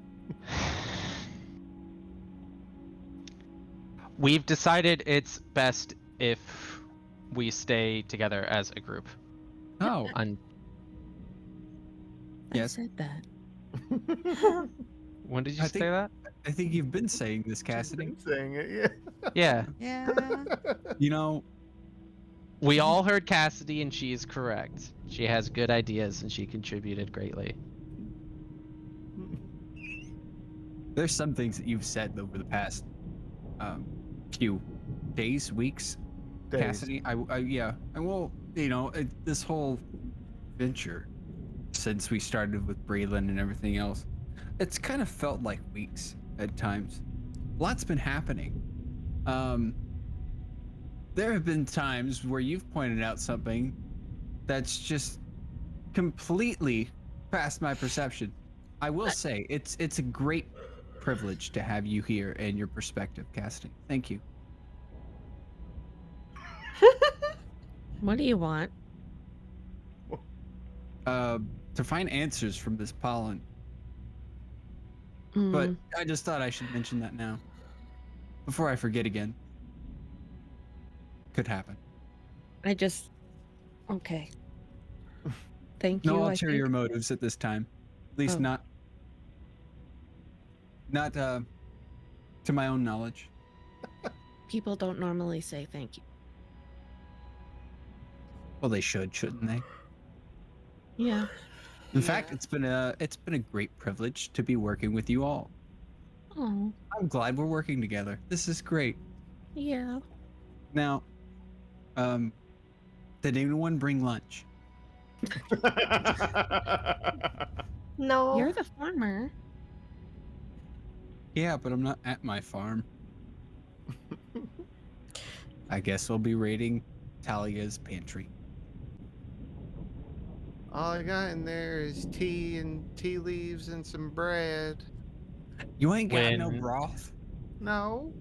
we've decided it's best if we stay together as a group. Oh, On I Yes. said that. when did you I say think- that? I think you've been saying this, Cassidy. Been saying it, Yeah, Yeah. You know, we all heard Cassidy, and she is correct. She has good ideas, and she contributed greatly. there's some things that you've said over the past few days, weeks, Days. Cassidy. I will, this whole venture since we started with Breland and everything else, it's kind of felt like weeks at times. Lots been happening. There have been times where you've pointed out something that's just completely past my perception. I will say it's a great privilege to have you here and your perspective, Cassidy. Thank you. What do you want? To find answers from this pollen. But Mm, I just thought I should mention that now. Before I forget again. Could happen. okay. Thank No you. ulterior motives at this time. At least Oh. not to my own knowledge. People don't normally say thank you. Well, they shouldn't they? Yeah. In fact, it's been a great privilege to be working with you all. Oh, I'm glad we're working together. This is great. yeah. Now, did anyone bring lunch? No. You're the farmer. Yeah, but I'm not at my farm. I guess we'll be raiding Talia's pantry. All I got in there is tea and tea leaves and some bread. You ain't got no When- broth? No,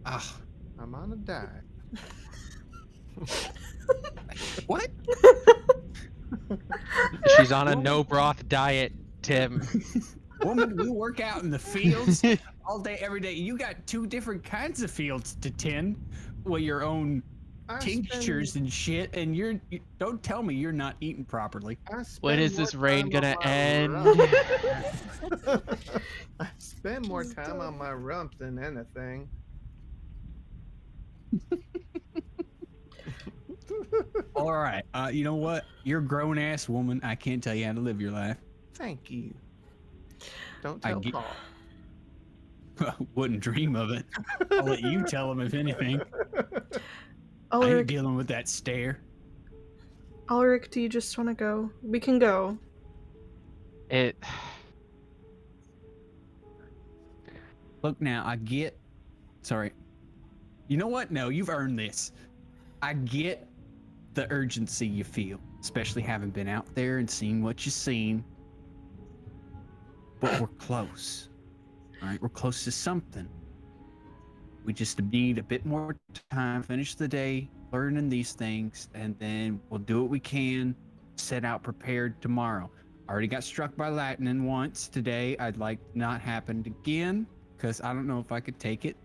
Ah, I'm on a diet. what? She's on a no broth diet, Tim. Woman, we work out in the fields all day, every day. You got 2 different kinds of fields to tend. Well, your own tinctures and shit, and you don't tell me you're not eating properly. When is this rain gonna end? I spend more time on my rump than anything. All right, you know what? You're a grown ass woman. I can't tell you how to live your life. Thank you. Don't I tell get- Paul. Wouldn't dream of it. I'll let you tell him if anything. I ain't Ulrich, dealing with that stare. Ulrich, do you just want to go? We can go. It. Look now, I get. Sorry. You know what? No, you've earned this. I get the urgency you feel, especially having been out there and seen what you've seen. But we're close. All right, we're close to something. We just need a bit more time, finish the day learning these things, and then we'll do what we can, set out prepared tomorrow. Already got struck by lightning once today. I'd like to not happen again, because I don't know if I could take it.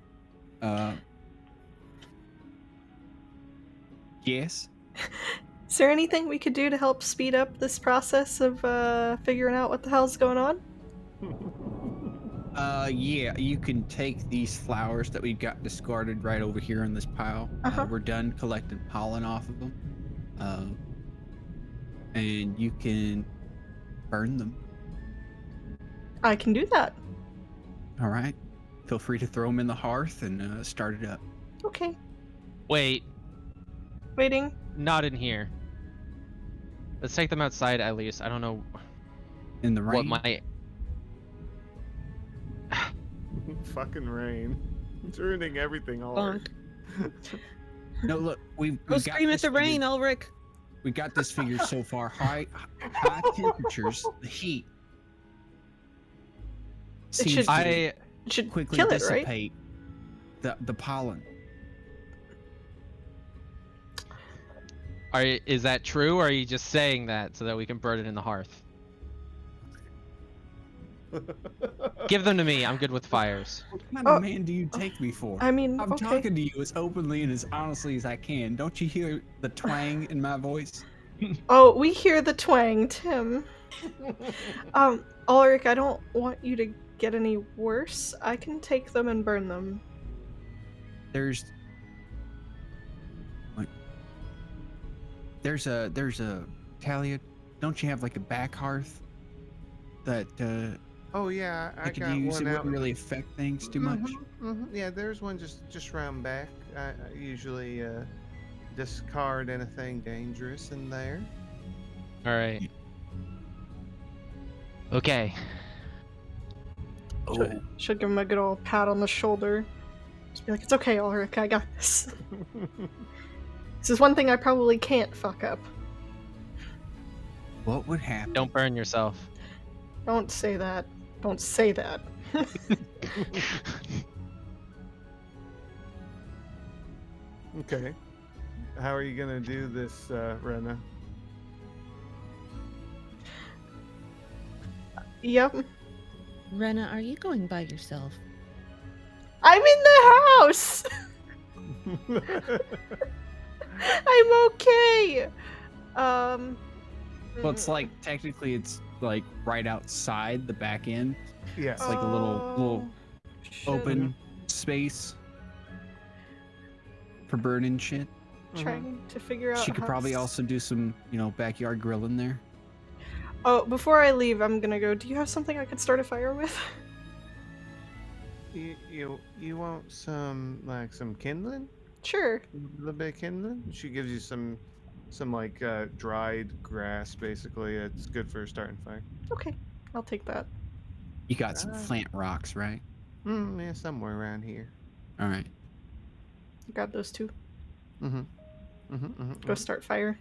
Yes. Is there anything we could do to help speed up this process of figuring out what the hell's going on? Yeah, you can take these flowers that we've got discarded right over here in this pile. Uh-huh. We're done collecting pollen off of them. And you can burn them. I can do that. All right. Feel free to throw them in the hearth and start it up. Okay. Wait, Waiting. not in here. Let's take them outside at least. I don't know In the rain. what my. Fucking rain. It's ruining everything all Bonk. No, look, we've Go got scream at this the figured. rain, Ulrich. We got this figured so far. High temperatures, the heat seems should- to It should quickly kill it, right? dissipate the pollen. Is that true, or are you just saying that so that we can burn it in the hearth? Give them to me. I'm good with fires. What kind Oh, of man do you take me for? I mean, I'm okay. talking to you as openly and as honestly as I can. Don't you hear the twang in my voice? Oh, we hear the twang, Tim. Ulrich, I don't want you to get any worse. I can take them and burn them. There's a Talia, don't you have like a back hearth that Oh yeah, I could got use? It one out. wouldn't really affect things too much. Yeah, there's one just round back. I usually discard anything dangerous in there. All right. Okay. Oh, Should give him a good old pat on the shoulder. Just be like, it's okay, Ulrich, I got this. This is one thing I probably can't fuck up. what would happen? Don't burn yourself. Don't say that. Don't say that. Okay. How are you gonna do this, Rena? Yep. Rena, are you going by yourself? I'm in the house! I'm okay! Well, it's like technically it's like right outside the back end. Yes. It's like a little shit. open space for burning shit. Trying to figure out She could how probably to also do some, backyard grilling there. Oh, before I leave, I'm gonna go. Do you have something I could start a fire with? You want some kindling? Sure. A little bit of kindling? She gives you some like dried grass, basically. It's good for starting fire. Okay, I'll take that. You got some plant rocks, right? Yeah, somewhere around here. All right. Grab those two. Mm-hmm. Go start fire.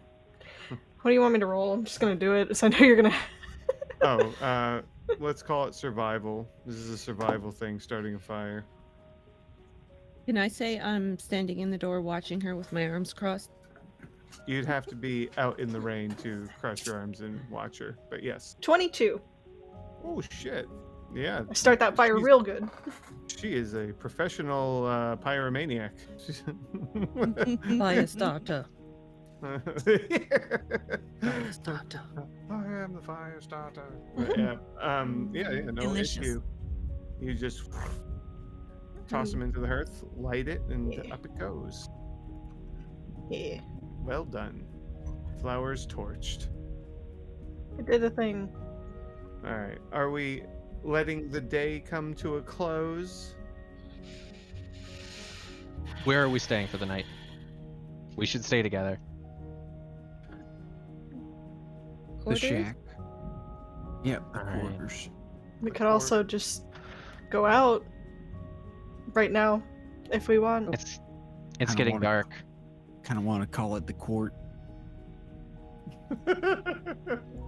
What do you want me to roll? I'm just gonna do it, so I know you're gonna. Oh, let's call it survival. This is a survival thing, starting a fire. Can I say I'm standing in the door watching her with my arms crossed? You'd have to be out in the rain to cross your arms and watch her, but yes. 22. Oh shit! Yeah, I start that fire she's- real good. She is a professional pyromaniac. By a starter. Fire Starter. I am the fire starter. But yeah, no Delicious. issue. You just toss them into the hearth, light it, and Yeah. up it goes. Yeah, Well done. Flowers torched. I did a thing. All right. Are we letting the day come to a close? Where are we staying for the night? We should stay together. The Quarters? shack. Yep, the All right. quarters. We could also just go out right now if we want. It's Kinda getting wanna- dark. Kind of want to call it the Quart.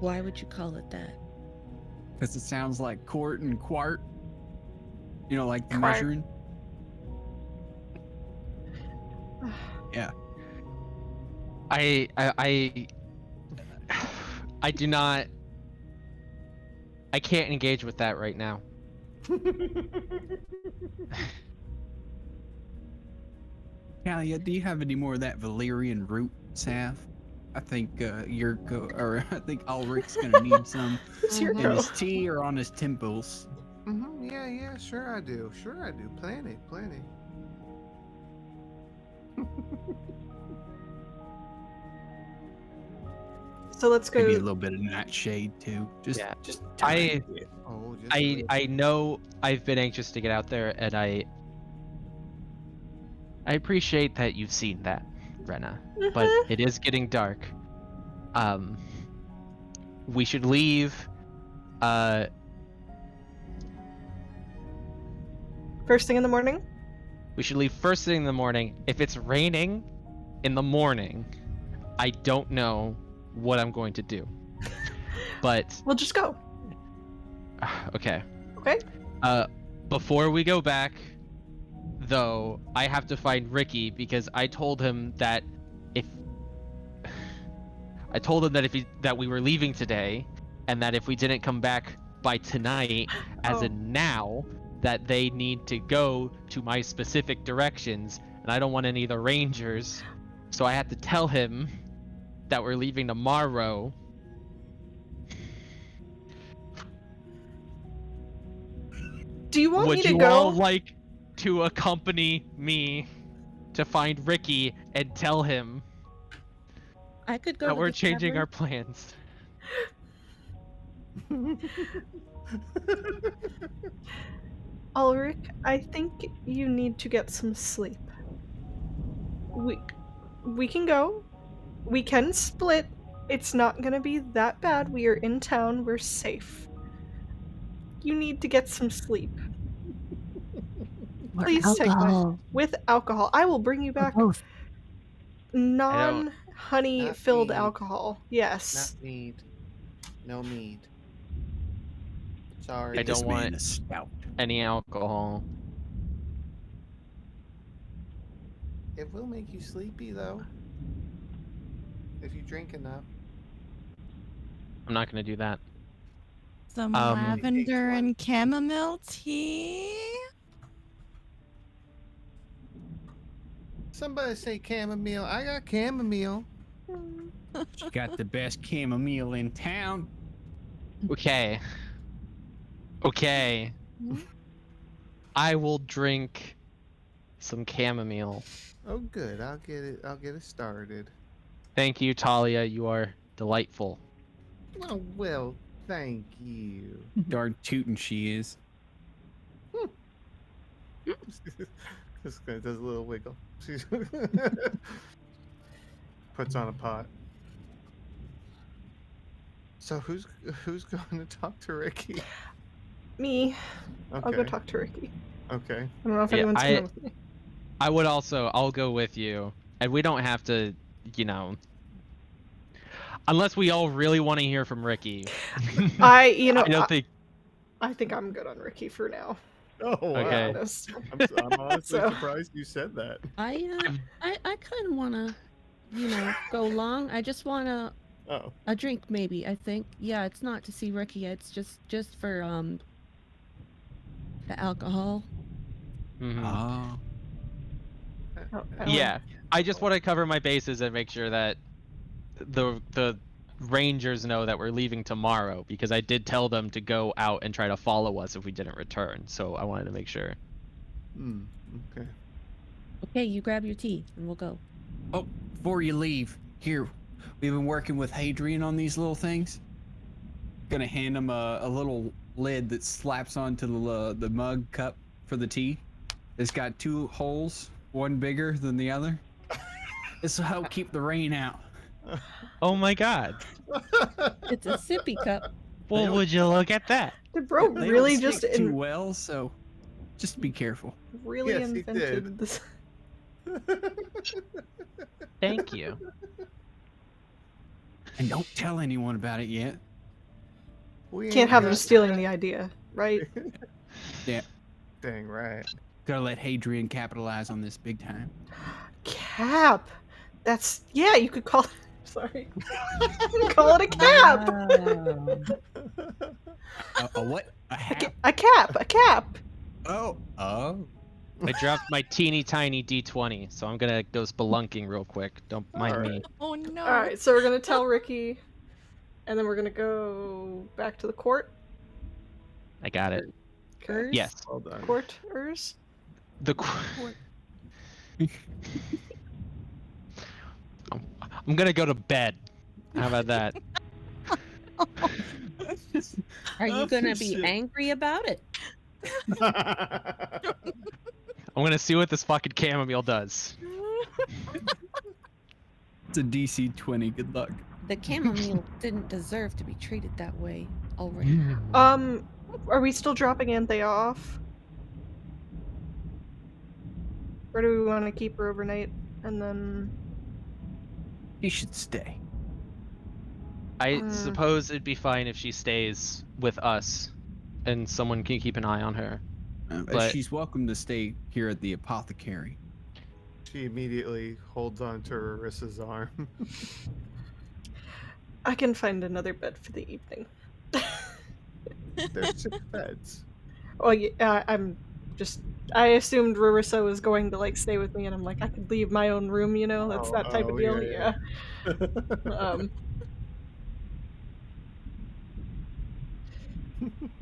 Why would you call it that? Because it sounds like Quart and Quart. Like the Quart. measuring. Yeah. I do not. I can't engage with that right now. Talia, do you have any more of that valerian root salve? I think I think Ulrich's gonna need some Who's your in girl? his tea or on his temples. Yeah, sure I do. Plenty. So let's go. Maybe a little bit of nightshade too. Just tiny bit. Oh, just a little. I know I've been anxious to get out there, and I appreciate that you've seen that, Rena. But Mhm. it is getting dark. We should leave. First thing in the morning? We should leave first thing in the morning. If it's raining in the morning, I don't know what I'm going to do. But We'll just go. okay. Okay. Before we go back, though, I have to find Ricky because I told him that if we were leaving today, and that if we didn't come back by tonight, as in now, that they need to go to my specific directions, and I don't want any of the rangers, so I had to tell him that we're leaving tomorrow. Do you want Would me to you go? all like to accompany me to find Ricky and tell him I could go that to we're the changing tavern. our plans? Ulrich, I think you need to get some sleep. We can go. We can split. It's not gonna be that bad. We are in town. We're safe. You need to get some sleep. Or Please take my alcohol. with alcohol. I will bring you Or back both. non-honey Not filled mead. alcohol. Not Yes. mead. No mead. I Sorry. Get this don't man want a stout. any alcohol. It will make you sleepy though. If you drink enough. I'm not gonna do that. Some Um, lavender H1. and chamomile tea. Somebody say chamomile. I got chamomile. She got the best chamomile in town. Okay. Okay. Hmm? I will drink some chamomile. Oh good. I'll get it started. Thank you, Talia. You are delightful. Oh well, thank you. Darn tootin' she is. This guy does a little wiggle. Puts on a pot. So who's going to talk to Ricky? Me. Okay. I'll go talk to Ricky. Okay. I don't know if Yeah, anyone's coming with me. I would also. I'll go with you, and we don't have to, unless we all really want to hear from Ricky. I don't think. I think I'm good on Ricky for now. Oh wow. Okay. Honest. I'm honestly So- surprised you said that. I kind of want to, go long. I just want Oh. a drink, maybe. I think. Yeah, it's not to see Ricky. It's just for the alcohol. Mhm. Oh. Yeah, I just want to cover my bases and make sure that the Rangers know that we're leaving tomorrow, because I did tell them to go out and try to follow us if we didn't return. So I wanted to make sure. Okay. Okay, you grab your tea and we'll go. Oh, before you leave, here, we've been working with Hadrian on these little things. Gonna hand him a little lid that slaps onto the mug cup for the tea. It's got two holes, one bigger than the other. This will help keep the rain out. Oh my God! It's a sippy cup. Well, would you look at that? Did bro They really don't just stick too well, so just be careful. really Yes, he invented did. this? Thank you. And don't tell anyone about it yet. We Can't ain't have them got- stealing the idea, right? Yeah, Dang right. gotta let Hadrian capitalize on this big time. Cap. That's you could call it. Sorry. You could call it a cap. A what? A hat? A cap. A cap. Oh. I dropped my teeny tiny D20, so I'm gonna go spelunking real quick. Don't mind me. Oh no. All right, so we're gonna tell Ricky, and then we're gonna go back to the court. I got it. Okay. Yes. Well done. Courters. I'm gonna go to bed. How about that? Are you Oh, gonna be shit. angry about it? I'm gonna see what this fucking chamomile does. It's a DC 20. Good luck. The chamomile didn't deserve to be treated that way already. Are we still dropping Anthea off? Or do we want to keep her overnight and then? He should stay. I suppose it'd be fine if she stays with us, and someone can keep an eye on her. But She's welcome to stay here at the apothecary. She immediately holds on to Rarissa's arm. I can find another bed for the evening. There's 6 beds. Oh yeah, I assumed Rarissa was going to like stay with me, and I'm like, I could leave my own room, you know, that's that type of deal. Yeah.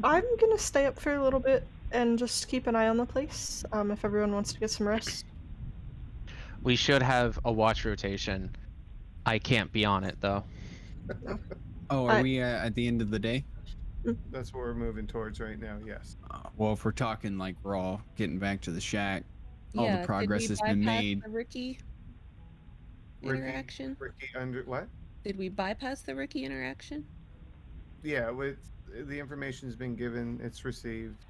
I'm gonna stay up for a little bit and just keep an eye on the place. If everyone wants to get some rest. we should have a watch rotation. I can't be on it though. Oh, are we at the end of the day? That's what we're moving towards right now, yes. Well, if we're talking like we're all getting back to the shack, all Yeah, the progress did we has been bypass made. the Ricky interaction? Ricky under what? Did we bypass the Ricky interaction? Yeah, with the information's been given, it's received.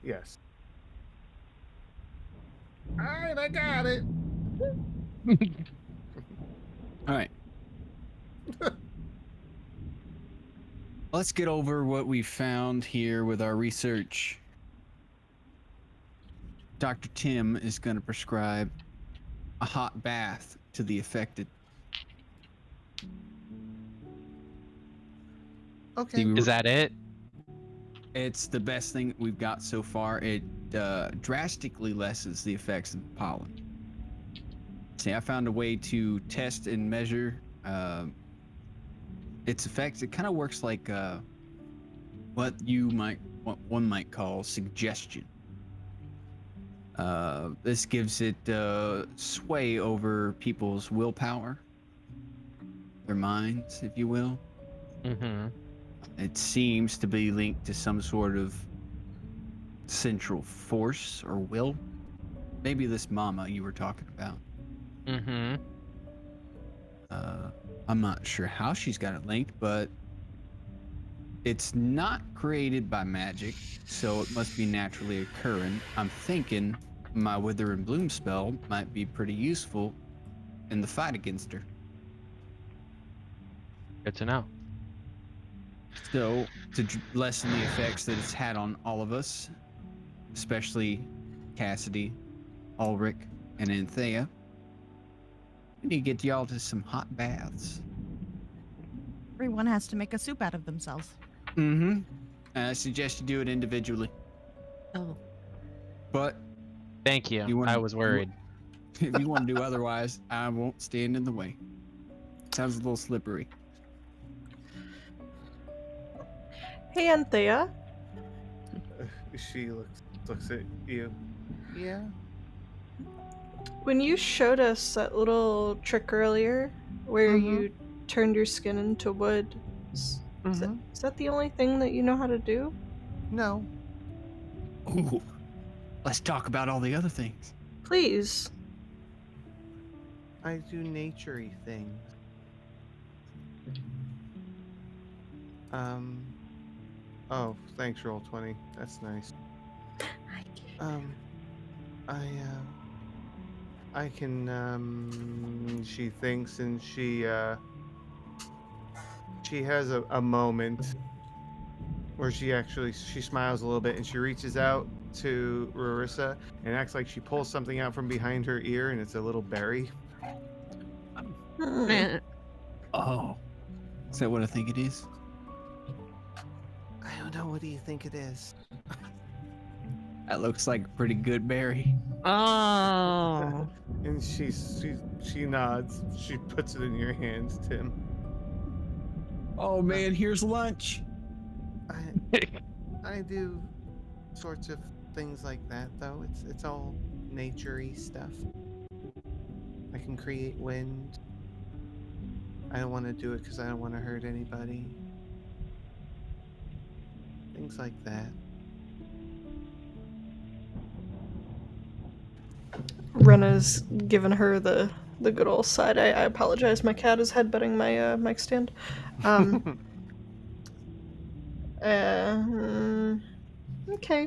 Yes. All right, I got it. All right. Let's get over what we found here with our research. Dr. Tim is going to prescribe a hot bath to the affected. Okay. See, Is that it? it's the best thing that we've got so far. It drastically lessens the effects of the pollen. See, I found a way to test and measure its effects. It kind of works like what one might call suggestion. This gives it sway over people's willpower, their minds, if you will. Mm-hmm. It seems to be linked to some sort of central force or will. Maybe this mama you were talking about. Mm-hmm. I'm not sure how she's got it linked, but it's not created by magic, so it must be naturally occurring. I'm thinking my Wither and Bloom spell might be pretty useful in the fight against her. Good to know. So, to lessen the effects that it's had on all of us, especially Cassidy, Ulrich, and Anthea, we need to get y'all to some hot baths. Everyone has to make a soup out of themselves. Mm-hmm. I suggest you do it individually. Oh. But Thank you. I was worried. If you want to do otherwise, I won't stand in the way. Sounds a little slippery. Hey, Anthea. She looks at you. Yeah. When you showed us that little trick earlier, where you turned your skin into wood, is that the only thing that you know how to do? No. Ooh, let's talk about all the other things. Please. I do naturey things. Oh, thanks, Roll20. That's nice. I can, she thinks, and she has a moment where she smiles a little bit, and she reaches out to Rarissa and acts like she pulls something out from behind her ear, and it's a little berry. Oh, is that what I think it is? I don't know. What do you think it is? That looks like a pretty good berry. Oh. And she nods. She puts it in your hands, Tim. Oh man, here's lunch. I do sorts of things like that, though. It's all naturey stuff. I can create wind. I don't want to do it because I don't want to hurt anybody. Things like that. Rena's given her the good old side. I apologize. My cat is headbutting my mic stand. Okay.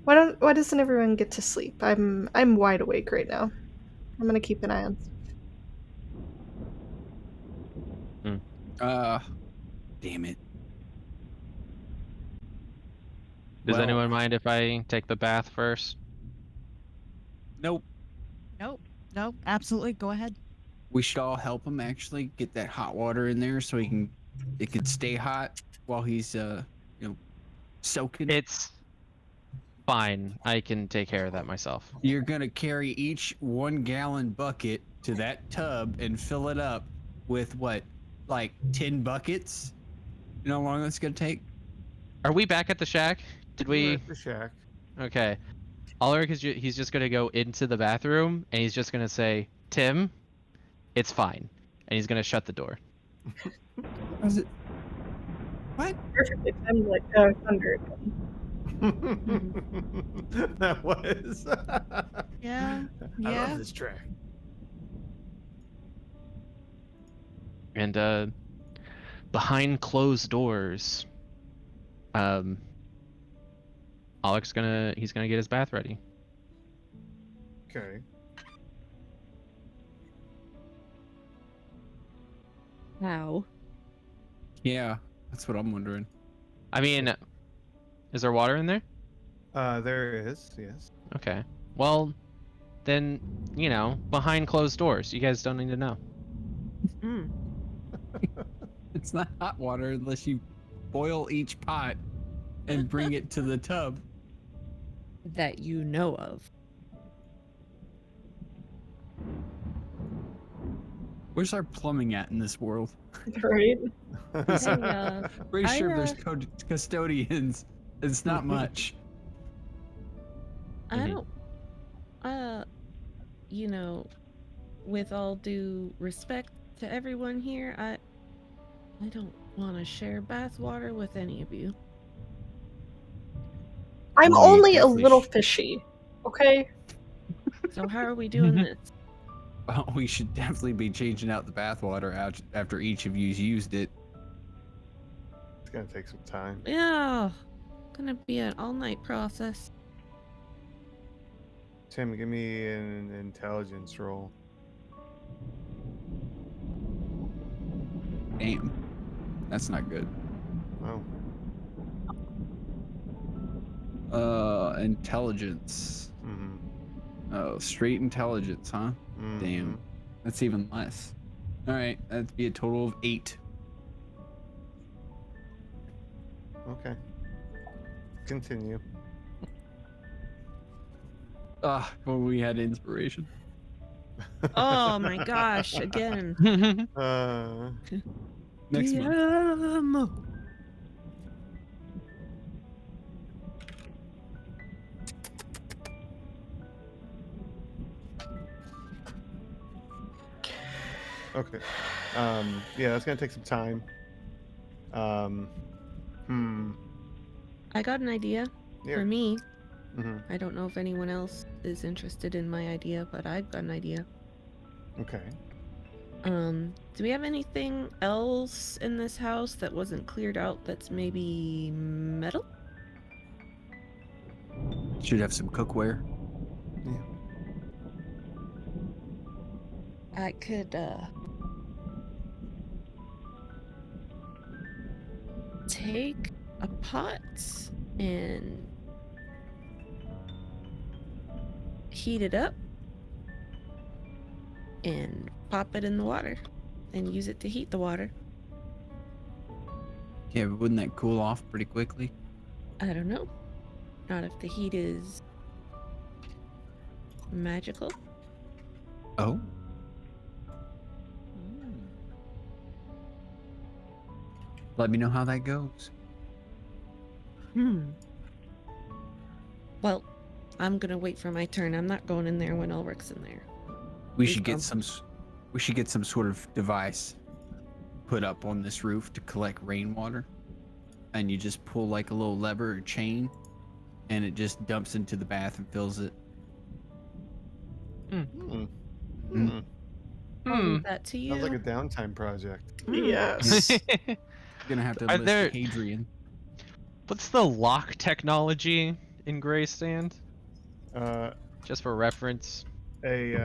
Why doesn't everyone get to sleep? I'm wide awake right now. I'm gonna keep an eye on stuff. Damn it. Does Well, anyone mind if I take the bath first? Nope. Nope, absolutely. Go ahead. We should all help him actually get that hot water in there so it could stay hot while he's soaking. It's fine. I can take care of that myself. You're gonna carry each 1-gallon bucket to that tub and fill it up with what, like 10 buckets? You know how long that's gonna take? Are we back at the shack? Did We're we? at the shack. Okay. Ulrich is he's just gonna go into the bathroom and he's just gonna say, "Tim, it's fine," and he's gonna shut the door. Was it? What? Perfectly timed like thunder. That was. Yeah. I Yeah. love this track. And behind closed doors, Alec's he's gonna get his bath ready. Okay. How? Yeah, that's what I'm wondering. I mean, is there water in there? There is, yes. Okay. Well, then, behind closed doors. You guys don't need to know. Mm. It's not hot water unless you boil each pot and bring it to the tub. That you know of. Where's our plumbing at in this world? Right? Hey, Pretty I, sure there's custodians. It's not much. I Mhm. don't, with all due respect to everyone here, I don't want to share bath water with any of you. I'm We only a definitely little fishy, okay? So how are we doing this? Well, we should definitely be changing out the bathwater out after each of you's used it. It's gonna take some time. Yeah, gonna be an all-night process. Tim, give me an intelligence roll. Damn. That's not good. Oh. Intelligence. Mm-hmm. Oh, straight intelligence, huh? Mm-hmm. Damn. That's even less. All right, that'd be a total of 8. Okay. Continue. Well, we had inspiration. Oh my gosh, again. Next month. DM. Okay. Yeah, that's gonna take some time. I got an idea Yeah. for me. Mm-hmm. I don't know if anyone else is interested in my idea, but I've got an idea. Okay. Do we have anything else in this house that wasn't cleared out that's maybe metal? Should have some cookware. Yeah. I could, take a pot and heat it up and pop it in the water and use it to heat the water. Yeah, but wouldn't that cool off pretty quickly? I don't know. Not if the heat is magical. Oh. Let me know how that goes. Well, I'm gonna wait for my turn. I'm not going in there when Ulrich's in there. We Please should get come. some sort of device put up on this roof to collect rainwater, and you just pull like a little lever or chain, and it just dumps into the bath and fills it. I'll leave that to you. Sounds like a downtime project. Yes. You're gonna have to Are enlist there- Hadrian. What's the lock technology in Grey Stand? Uh, Just for reference. a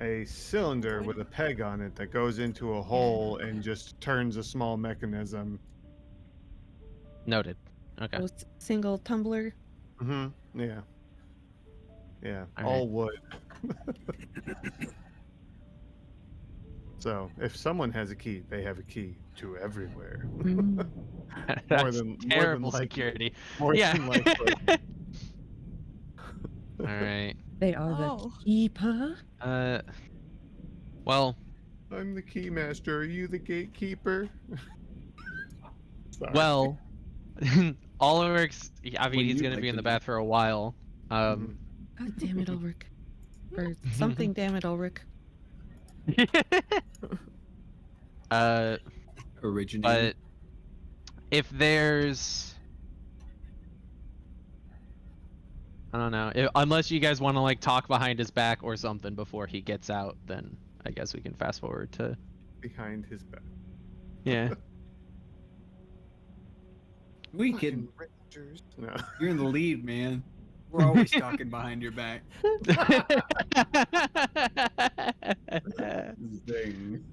a cylinder with a peg on it that goes into a hole and just turns a small mechanism. Noted. Okay. Oh, single tumbler. Mm-hmm. Yeah. Yeah. All All wood. So if someone has a key, they have a key to everywhere. Mm. That's more terrible than likely. security. More Yeah. than likely. All right. They are Oh. the keeper. Well, I'm the key master. Are you the gatekeeper? Sorry. well, Ulrich's. I mean, When he's you'd gonna like be in to the know. bath for a while. Mhm. God damn it, Ulrich. Or something, damn it, Ulrich. Originator. But if there's, I don't know, unless you guys want to like talk behind his back or something before he gets out, then I guess we can fast forward to. Behind his back. Yeah. We Fucking can. Rangers. No. You're in the lead, man. We're always talking behind your back. Zing.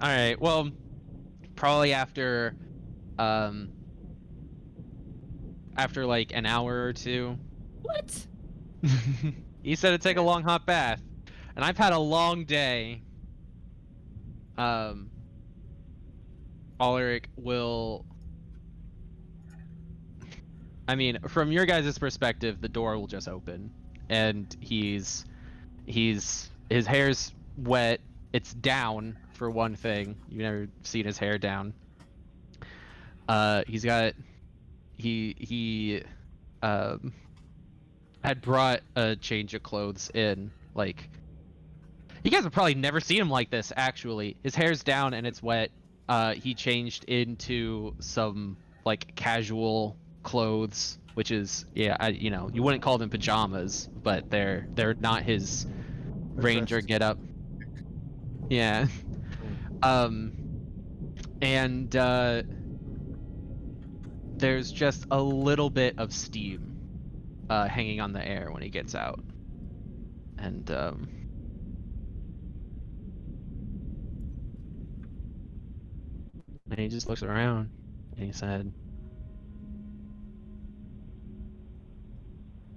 All right. Well, probably after like an hour or two. What? He said it'd take a long hot bath, and I've had a long day. Ulrich will. I mean, from your guys' perspective, the door will just open, and his hair's wet. It's down for one thing. You've never seen his hair down. He's got he had brought a change of clothes in. Like, you guys have probably never seen him like this. Actually, his hair's down and it's wet. He changed into some like casual clothes, which is you wouldn't call them pajamas, but they're not his ranger getup. Yeah. And there's just a little bit of steam hanging on the air when he gets out, and he just looks around and he said,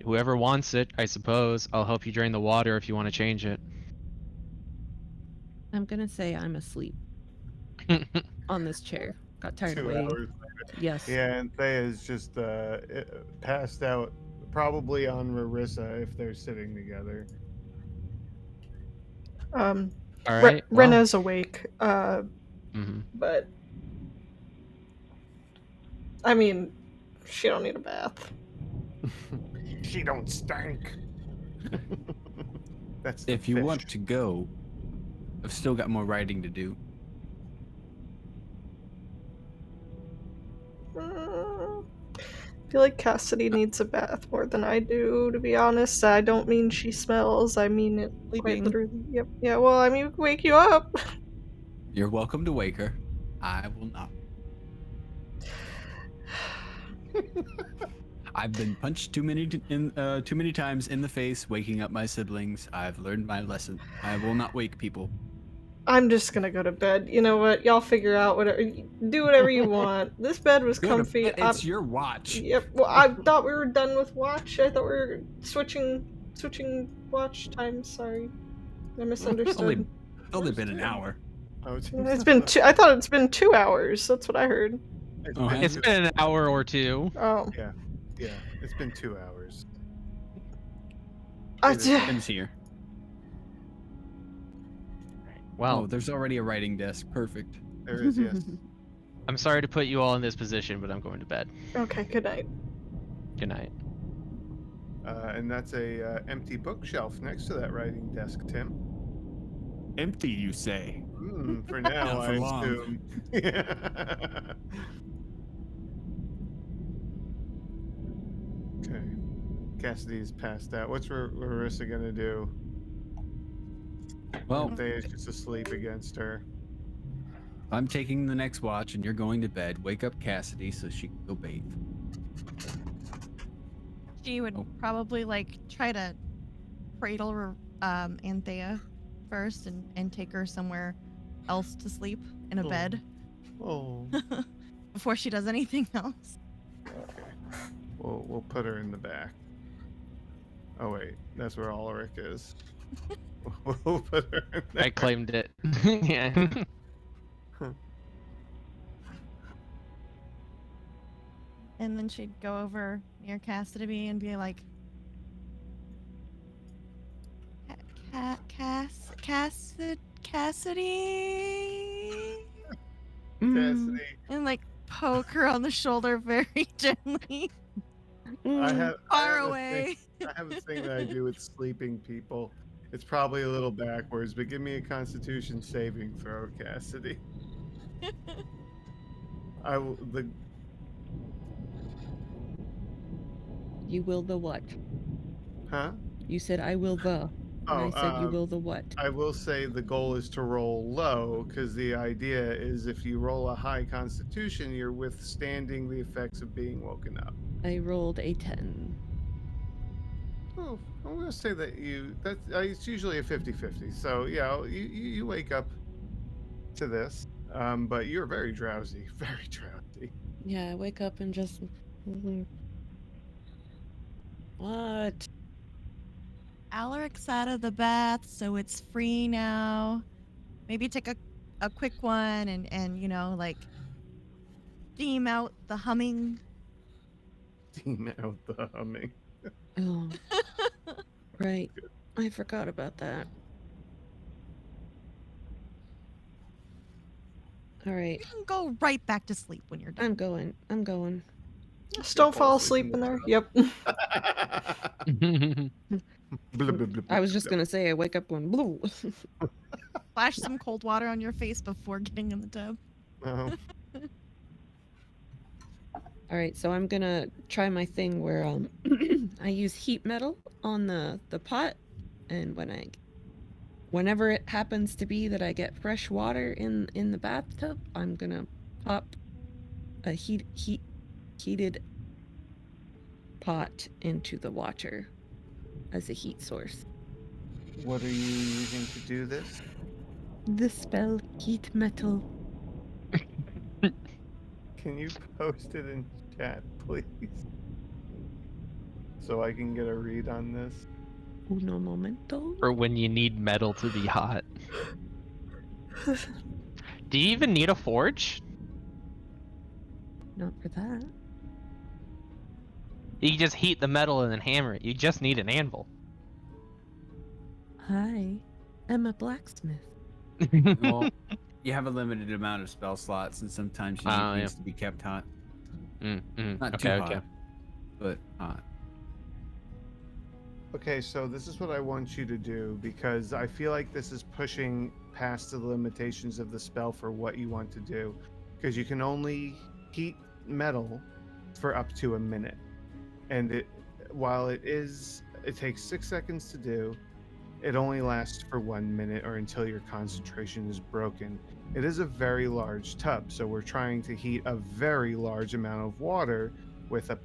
"Whoever wants it, I suppose. I'll help you drain the water if you want to change it." I'm gonna say I'm asleep on this chair. Got tired of 2 waiting. hours. Yes. Yeah, and Thea's just passed out, probably on Rarissa if they're sitting together. All right. Rena's awake, Mhm. but I mean, she don't need a bath. She don't stink. That's the If you fish. want to go, I've still got more writing to do. I feel like Cassidy needs a bath more than I do, to be honest. I don't mean she smells, I mean it quite Sleeping. literally. Yep. Yeah, well, I mean, wake you up. You're welcome to wake her. I will not. I've been punched too many times in the face, waking up my siblings. I've learned my lesson. I will not wake people. I'm just gonna go to bed. You know what? Y'all figure out whatever. Do whatever you want. This bed was comfy. It's your watch. Yep. Well, I thought we were done with watch. I thought we were switching watch times. Sorry, I misunderstood. It's only been an hour. It's been two. I thought it's been 2 hours. That's what I heard. It's been an hour or two. Oh. Yeah, it's been 2 hours. Ben's here. Well, there's already a writing desk. Perfect. There is, yes. I'm sorry to put you all in this position, but I'm going to bed. Okay. Good night. Good night. And that's a empty bookshelf next to that writing desk, Tim. Empty, you say? For now, Not for I long. assume. Okay. Cassidy's passed out. What's Larissa gonna do? Well, Thea's just asleep against her. I'm taking the next watch, and you're going to bed. Wake up Cassidy so she can go bathe. She would probably like try to cradle Anthea first and take her somewhere else to sleep in a bed Oh. before she does anything else. Okay. We'll put her in the back. Oh wait, that's where Ulrich is. We'll put her in there. I claimed it. Yeah. And then she'd go over near Cassidy and be like, Cassidy? Cassidy, And like poke her on the shoulder very gently, far away. I have a thing that I do with sleeping people. It's probably a little backwards, but give me a Constitution saving throw, Cassidy. You will the what? Huh? You said I will the. And I said you will the what? I will say the goal is to roll low, because the idea is if you roll a high Constitution, you're withstanding the effects of being woken up. I rolled a 10. Oh, I'm going to say that it's usually a 50-50. So, yeah, you wake up to this, but you're very drowsy, very drowsy. Yeah, I wake up and just... What? Alaric's out of the bath, so it's free now. Maybe take a quick one and you know, like, steam out the humming. Steam out the humming. Oh. Right. I forgot about that. All right. You can go right back to sleep when you're done. I'm going. Just don't fall asleep in there. Yep. I was just going to say I wake up going blue. Splash some cold water on your face before getting in the tub. Oh. All right, so I'm going to try my thing where I use heat metal on the pot, and whenever it happens to be that I get fresh water in the bathtub, I'm going to pop a heated pot into the water as a heat source. What are you using to do this? The spell heat metal. Can you post it in chat, please? So I can get a read on this. Uno momento. For when you need metal to be hot. Do you even need a forge? Not for that. You just heat the metal and then hammer it. You just need an anvil. I am a blacksmith. Well, you have a limited amount of spell slots, and sometimes you need things to be kept hot. Not too hot, but hot. Okay, so this is what I want you to do, because I feel like this is pushing past the limitations of the spell for what you want to do, because you can only heat metal for up to a minute, and while it takes 6 seconds to do, it only lasts for 1 minute or until your concentration is broken. It is a very large tub, so we're trying to heat a very large amount of water with a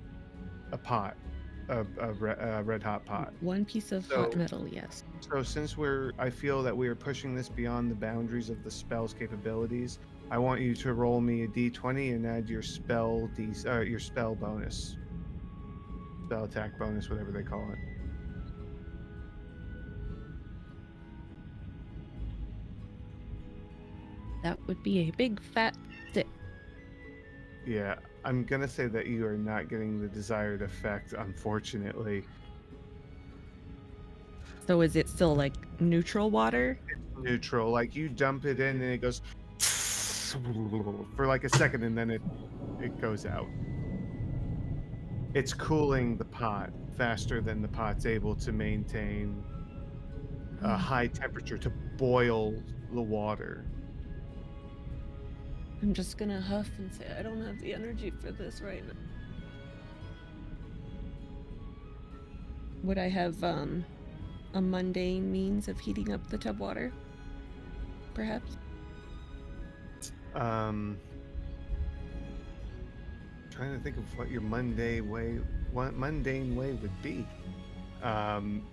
pot, a red hot pot. One piece of hot metal, yes. So since I feel that we are pushing this beyond the boundaries of the spell's capabilities, I want you to roll me a d20 and add your spell bonus, spell attack bonus, whatever they call it. That would be a big fat 6. Yeah, I'm gonna say that you are not getting the desired effect, unfortunately. So is it still like neutral water? It's neutral. Like you dump it in and it goes for like a second and then it goes out. It's cooling the pot faster than the pot's able to maintain a high temperature to boil the water. I'm just gonna huff and say I don't have the energy for this right now. Would I have a mundane means of heating up the tub water? Perhaps? Trying to think of what your mundane way would be.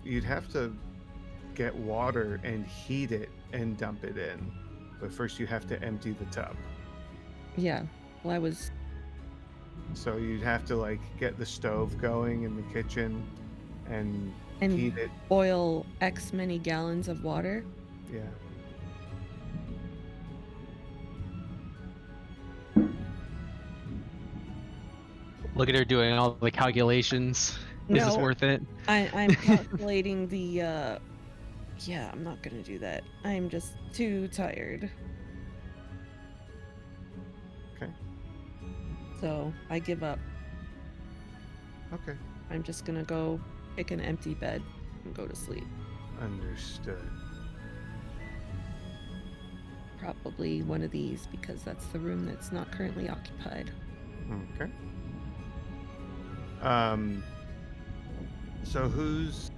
You'd have to get water and heat it and dump it in. But first you have to empty the tub. Yeah. Well, I was. So you'd have to like get the stove going in the kitchen and heat it. Boil X many gallons of water. Yeah. Look at her doing all the calculations. Is this No. worth it? I'm calculating the. Yeah, I'm not gonna do that. I'm just too tired. Okay. So I give up. Okay. I'm just gonna go pick an empty bed and go to sleep. Understood. Probably one of these because that's the room that's not currently occupied. Okay. So who's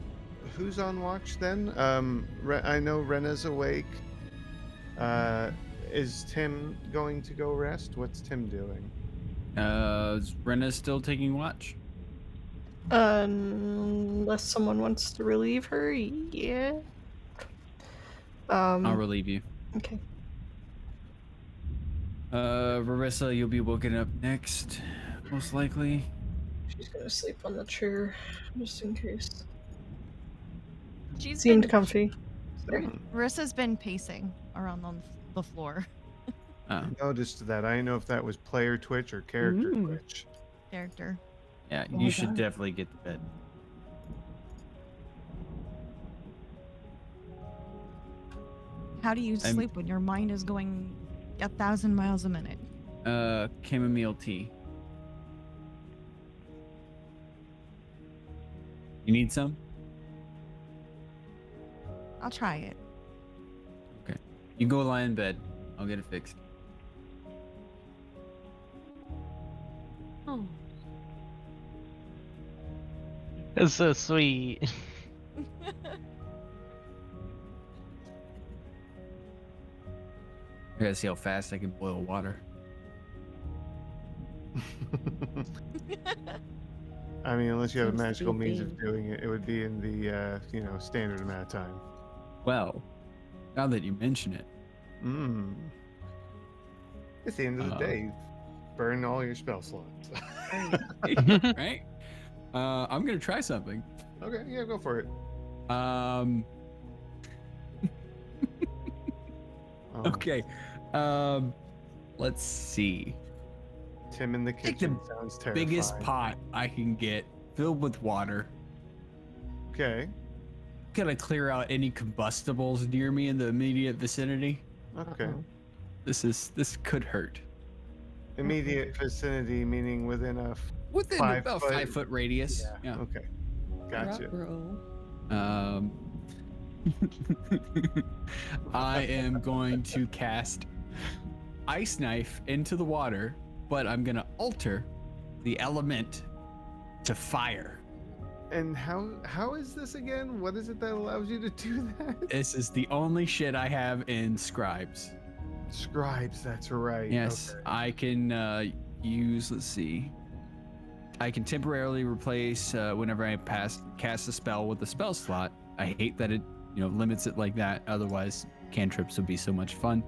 on watch then? I know Rena's awake. Is Tim going to go rest? What's Tim doing? Is Rena still taking watch? Unless someone wants to relieve her, yeah. I'll relieve you. Okay. Marissa, you'll be woken up next, most likely. She's gonna sleep on the chair, just in case. She's Seemed been, comfy. Sorry. Marissa's been pacing around on the floor. I noticed that. I didn't know if that was player Twitch or character Twitch. Character. Yeah, Oh you my should God. definitely get to bed. How do you sleep when your mind is going 1,000 miles a minute? Chamomile tea. You need some? I'll try it. Okay. You go lie in bed. I'll get it fixed. Oh. That's so sweet. I gotta see how fast I can boil water. I mean, unless you have a Seems to be magical a means of theme. doing it, it would be in the standard amount of time. Well, now that you mention it, At the end of the day, burn all your spell slots. right? I'm gonna try something. Okay, yeah, go for it. Okay. Let's see. Tim in the Take kitchen the sounds terrifying. biggest pot I can get, filled with water. Okay. Gotta clear out any combustibles near me in the immediate vicinity. Okay. This could hurt. Immediate vicinity meaning within a Within about 5 foot radius. Yeah. Okay. Gotcha. I am going to cast Ice Knife into the water, but I'm gonna alter the element to fire. And how is this again? What is it that allows you to do that? This is the only shit I have in Scribes. Scribes, that's right. Yes, Okay. I can use, let's see. I can temporarily replace whenever I cast a spell with a spell slot. I hate that it limits it like that. Otherwise, cantrips would be so much fun.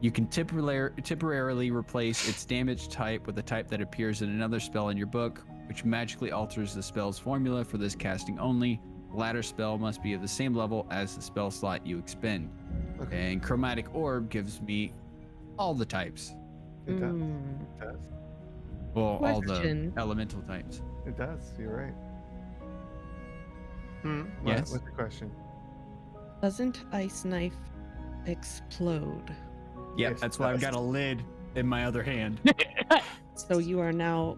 You can temporarily replace its damage type with a type that appears in another spell in your book, which magically alters the spell's formula for this casting only. The latter spell must be of the same level as the spell slot you expend. Okay. And Chromatic Orb gives me all the types. It does. It does. Well, all the Question. elemental types. It does. You're right. Yes. What's the question? Doesn't Ice Knife explode? Yeah, Yes, that's it why I've does. got a lid in my other hand. So you are now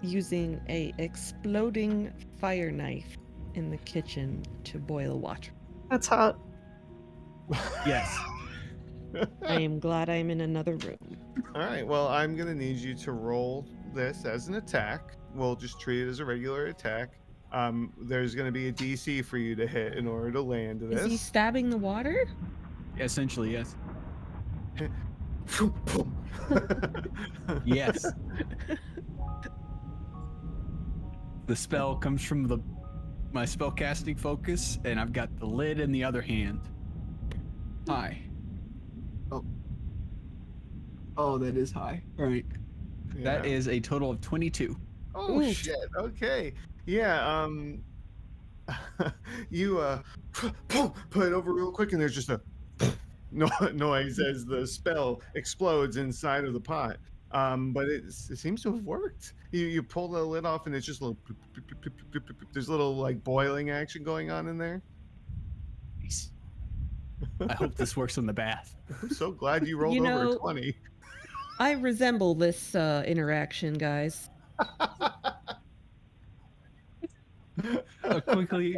using a exploding fire knife in the kitchen to boil water. That's hot. Yes. I am glad I'm in another room. All right. Well, I'm gonna need you to roll this as an attack. We'll just treat it as a regular attack. There's gonna be a DC for you to hit in order to land this. Is he stabbing the water? Essentially, yes. Yes. The spell comes from the my spellcasting focus, and I've got the lid in the other hand. High. Oh, that is high. All right. That Yeah. is a total of 22. Oh Ooh. shit. Okay. Yeah. You put it over real quick, and there's just a noise as the spell explodes inside of the pot. But it seems to have worked. You pull the lid off, and it's just a little. There's a little like boiling action going on in there. Nice. I hope this works in the bath. I'm so glad you rolled You over know- a 20. I resemble this interaction, guys. I'll quickly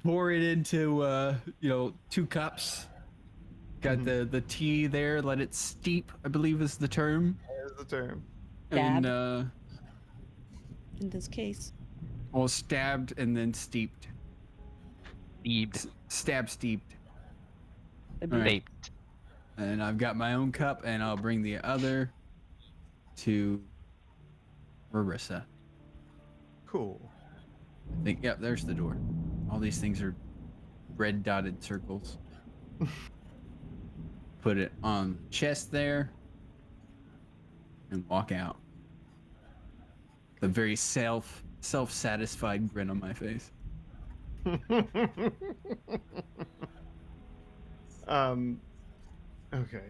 pour it into 2 cups. Got the tea there. Let it steep, I believe is the term. There's the term. Dab. And In this case. well, stabbed and then steeped. Steeped. Stab steeped. That'd All be- right. And I've got my own cup, and I'll bring the other to Marissa. Cool. I think, yep, there's the door. All these things are red dotted circles. Put it on the chest there and walk out. The very self-satisfied grin on my face. Okay.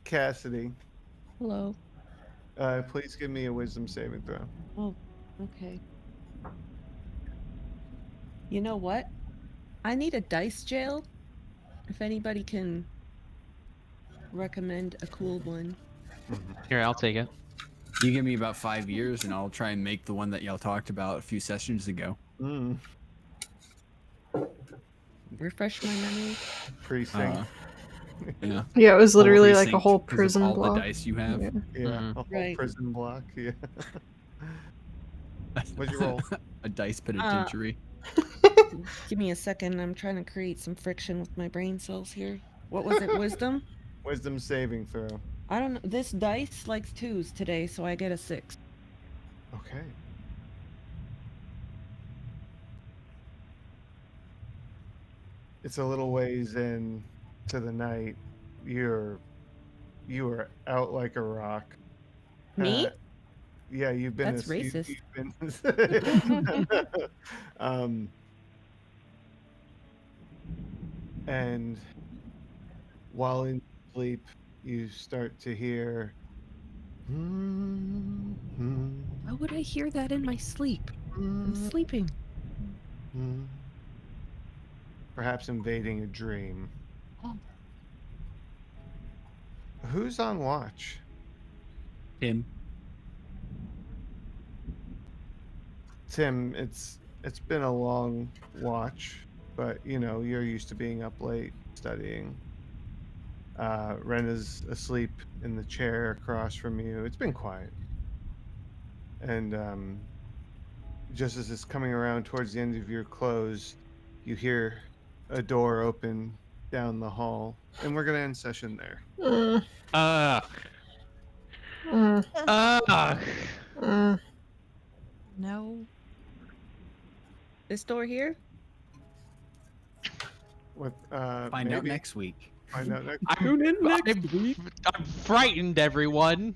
Cassidy, Hello. please give me a wisdom saving throw. Oh, okay. You know what? I need a dice jail. If anybody can recommend a cool one. Here, I'll take it. You give me about 5 years, and I'll try and make the one that y'all talked about a few sessions ago. Mm. Refresh my memory. Precinct. Yeah. Yeah, it was literally like a Precinct, whole 'cause of prison all block. the dice you have. Yeah. Yeah. Mhm. A whole Right. prison block. Yeah. What'd you roll? A dice penitentiary. Give me a second. I'm trying to create some friction with my brain cells here. What was it? Wisdom? Wisdom saving throw. I don't know. This dice likes 2s today, so I get a 6. Okay. It's a little ways in to the night. You are out like a rock. Me? Yeah, you've been. That's you've racist. been- and while in sleep, you start to hear. How would I hear that in my sleep? I'm sleeping. Perhaps invading a dream. Oh. Who's on watch? Tim. Tim, it's been a long watch, but you're used to being up late studying. Rena's asleep in the chair across from you. It's been quiet. And just as it's coming around towards the end of your close, you hear a door open down the hall, and we're gonna end session there. Mm, Ugh. mm, Ugh. mm. No. This door here? With Find out next week. Find out next. I'm frightened, everyone.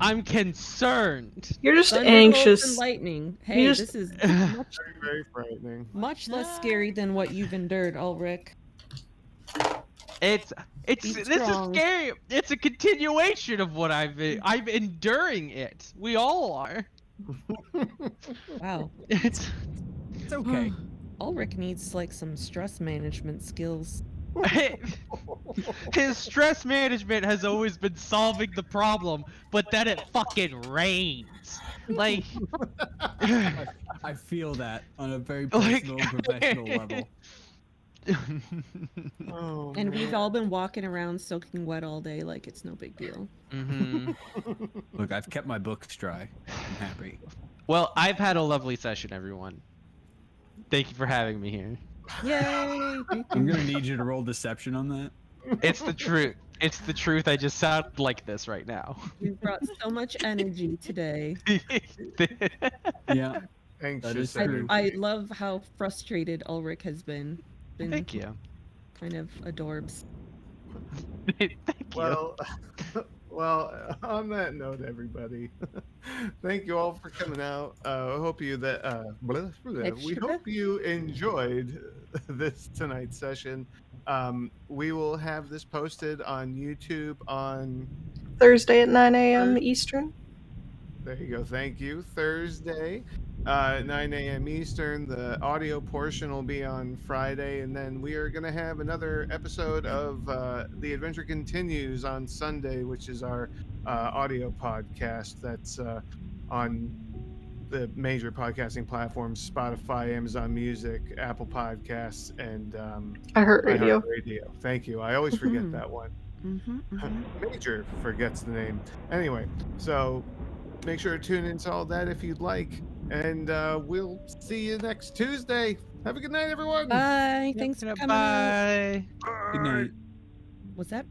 I'm concerned. You're just Thunderbolts and anxious. lightning. Hey, just- this is much, Very, very frightening. much less scary than what you've endured, Ulrich. It's Be this strong. is scary. It's a continuation of what I'm enduring it. We all are. Wow. It's It's okay. Ulrich needs like some stress management skills. his stress management has always been solving the problem, but then it fucking rains. Like I feel that on a very Like- personal and professional level. Oh, And man. we've all been walking around soaking wet all day like it's no big deal. Mhm. Look, I've kept my books dry. I'm happy. Well, I've had a lovely session, everyone. Thank you for having me here. Yay! I'm gonna need you to roll deception on that. It's the truth. It's the truth. I just sound like this right now. You brought so much energy today. Yeah. anxious. is true. I love how frustrated Ulrich has been. Thank you. Kind of adorbs. Thank you. Well, well, on that note, everybody, thank you all for coming out. I hope you that we hope you enjoyed this tonight's session. We will have this posted on YouTube on Thursday at 9 a.m. Eastern. There you go. Thank you. Thursday, 9 a.m. Eastern. The audio portion will be on Friday. And then we are going to have another episode of The Adventure Continues on Sunday, which is our audio podcast that's on the major podcasting platforms: Spotify, Amazon Music, Apple Podcasts, and iHeartRadio. iHeartRadio. Thank you. I always forget that one. Major forgets the name. Anyway, so make sure to tune into all that if you'd like. And we'll see you next Tuesday. Have a good night, everyone. Bye. Thanks for coming out. Bye. Good night. Was that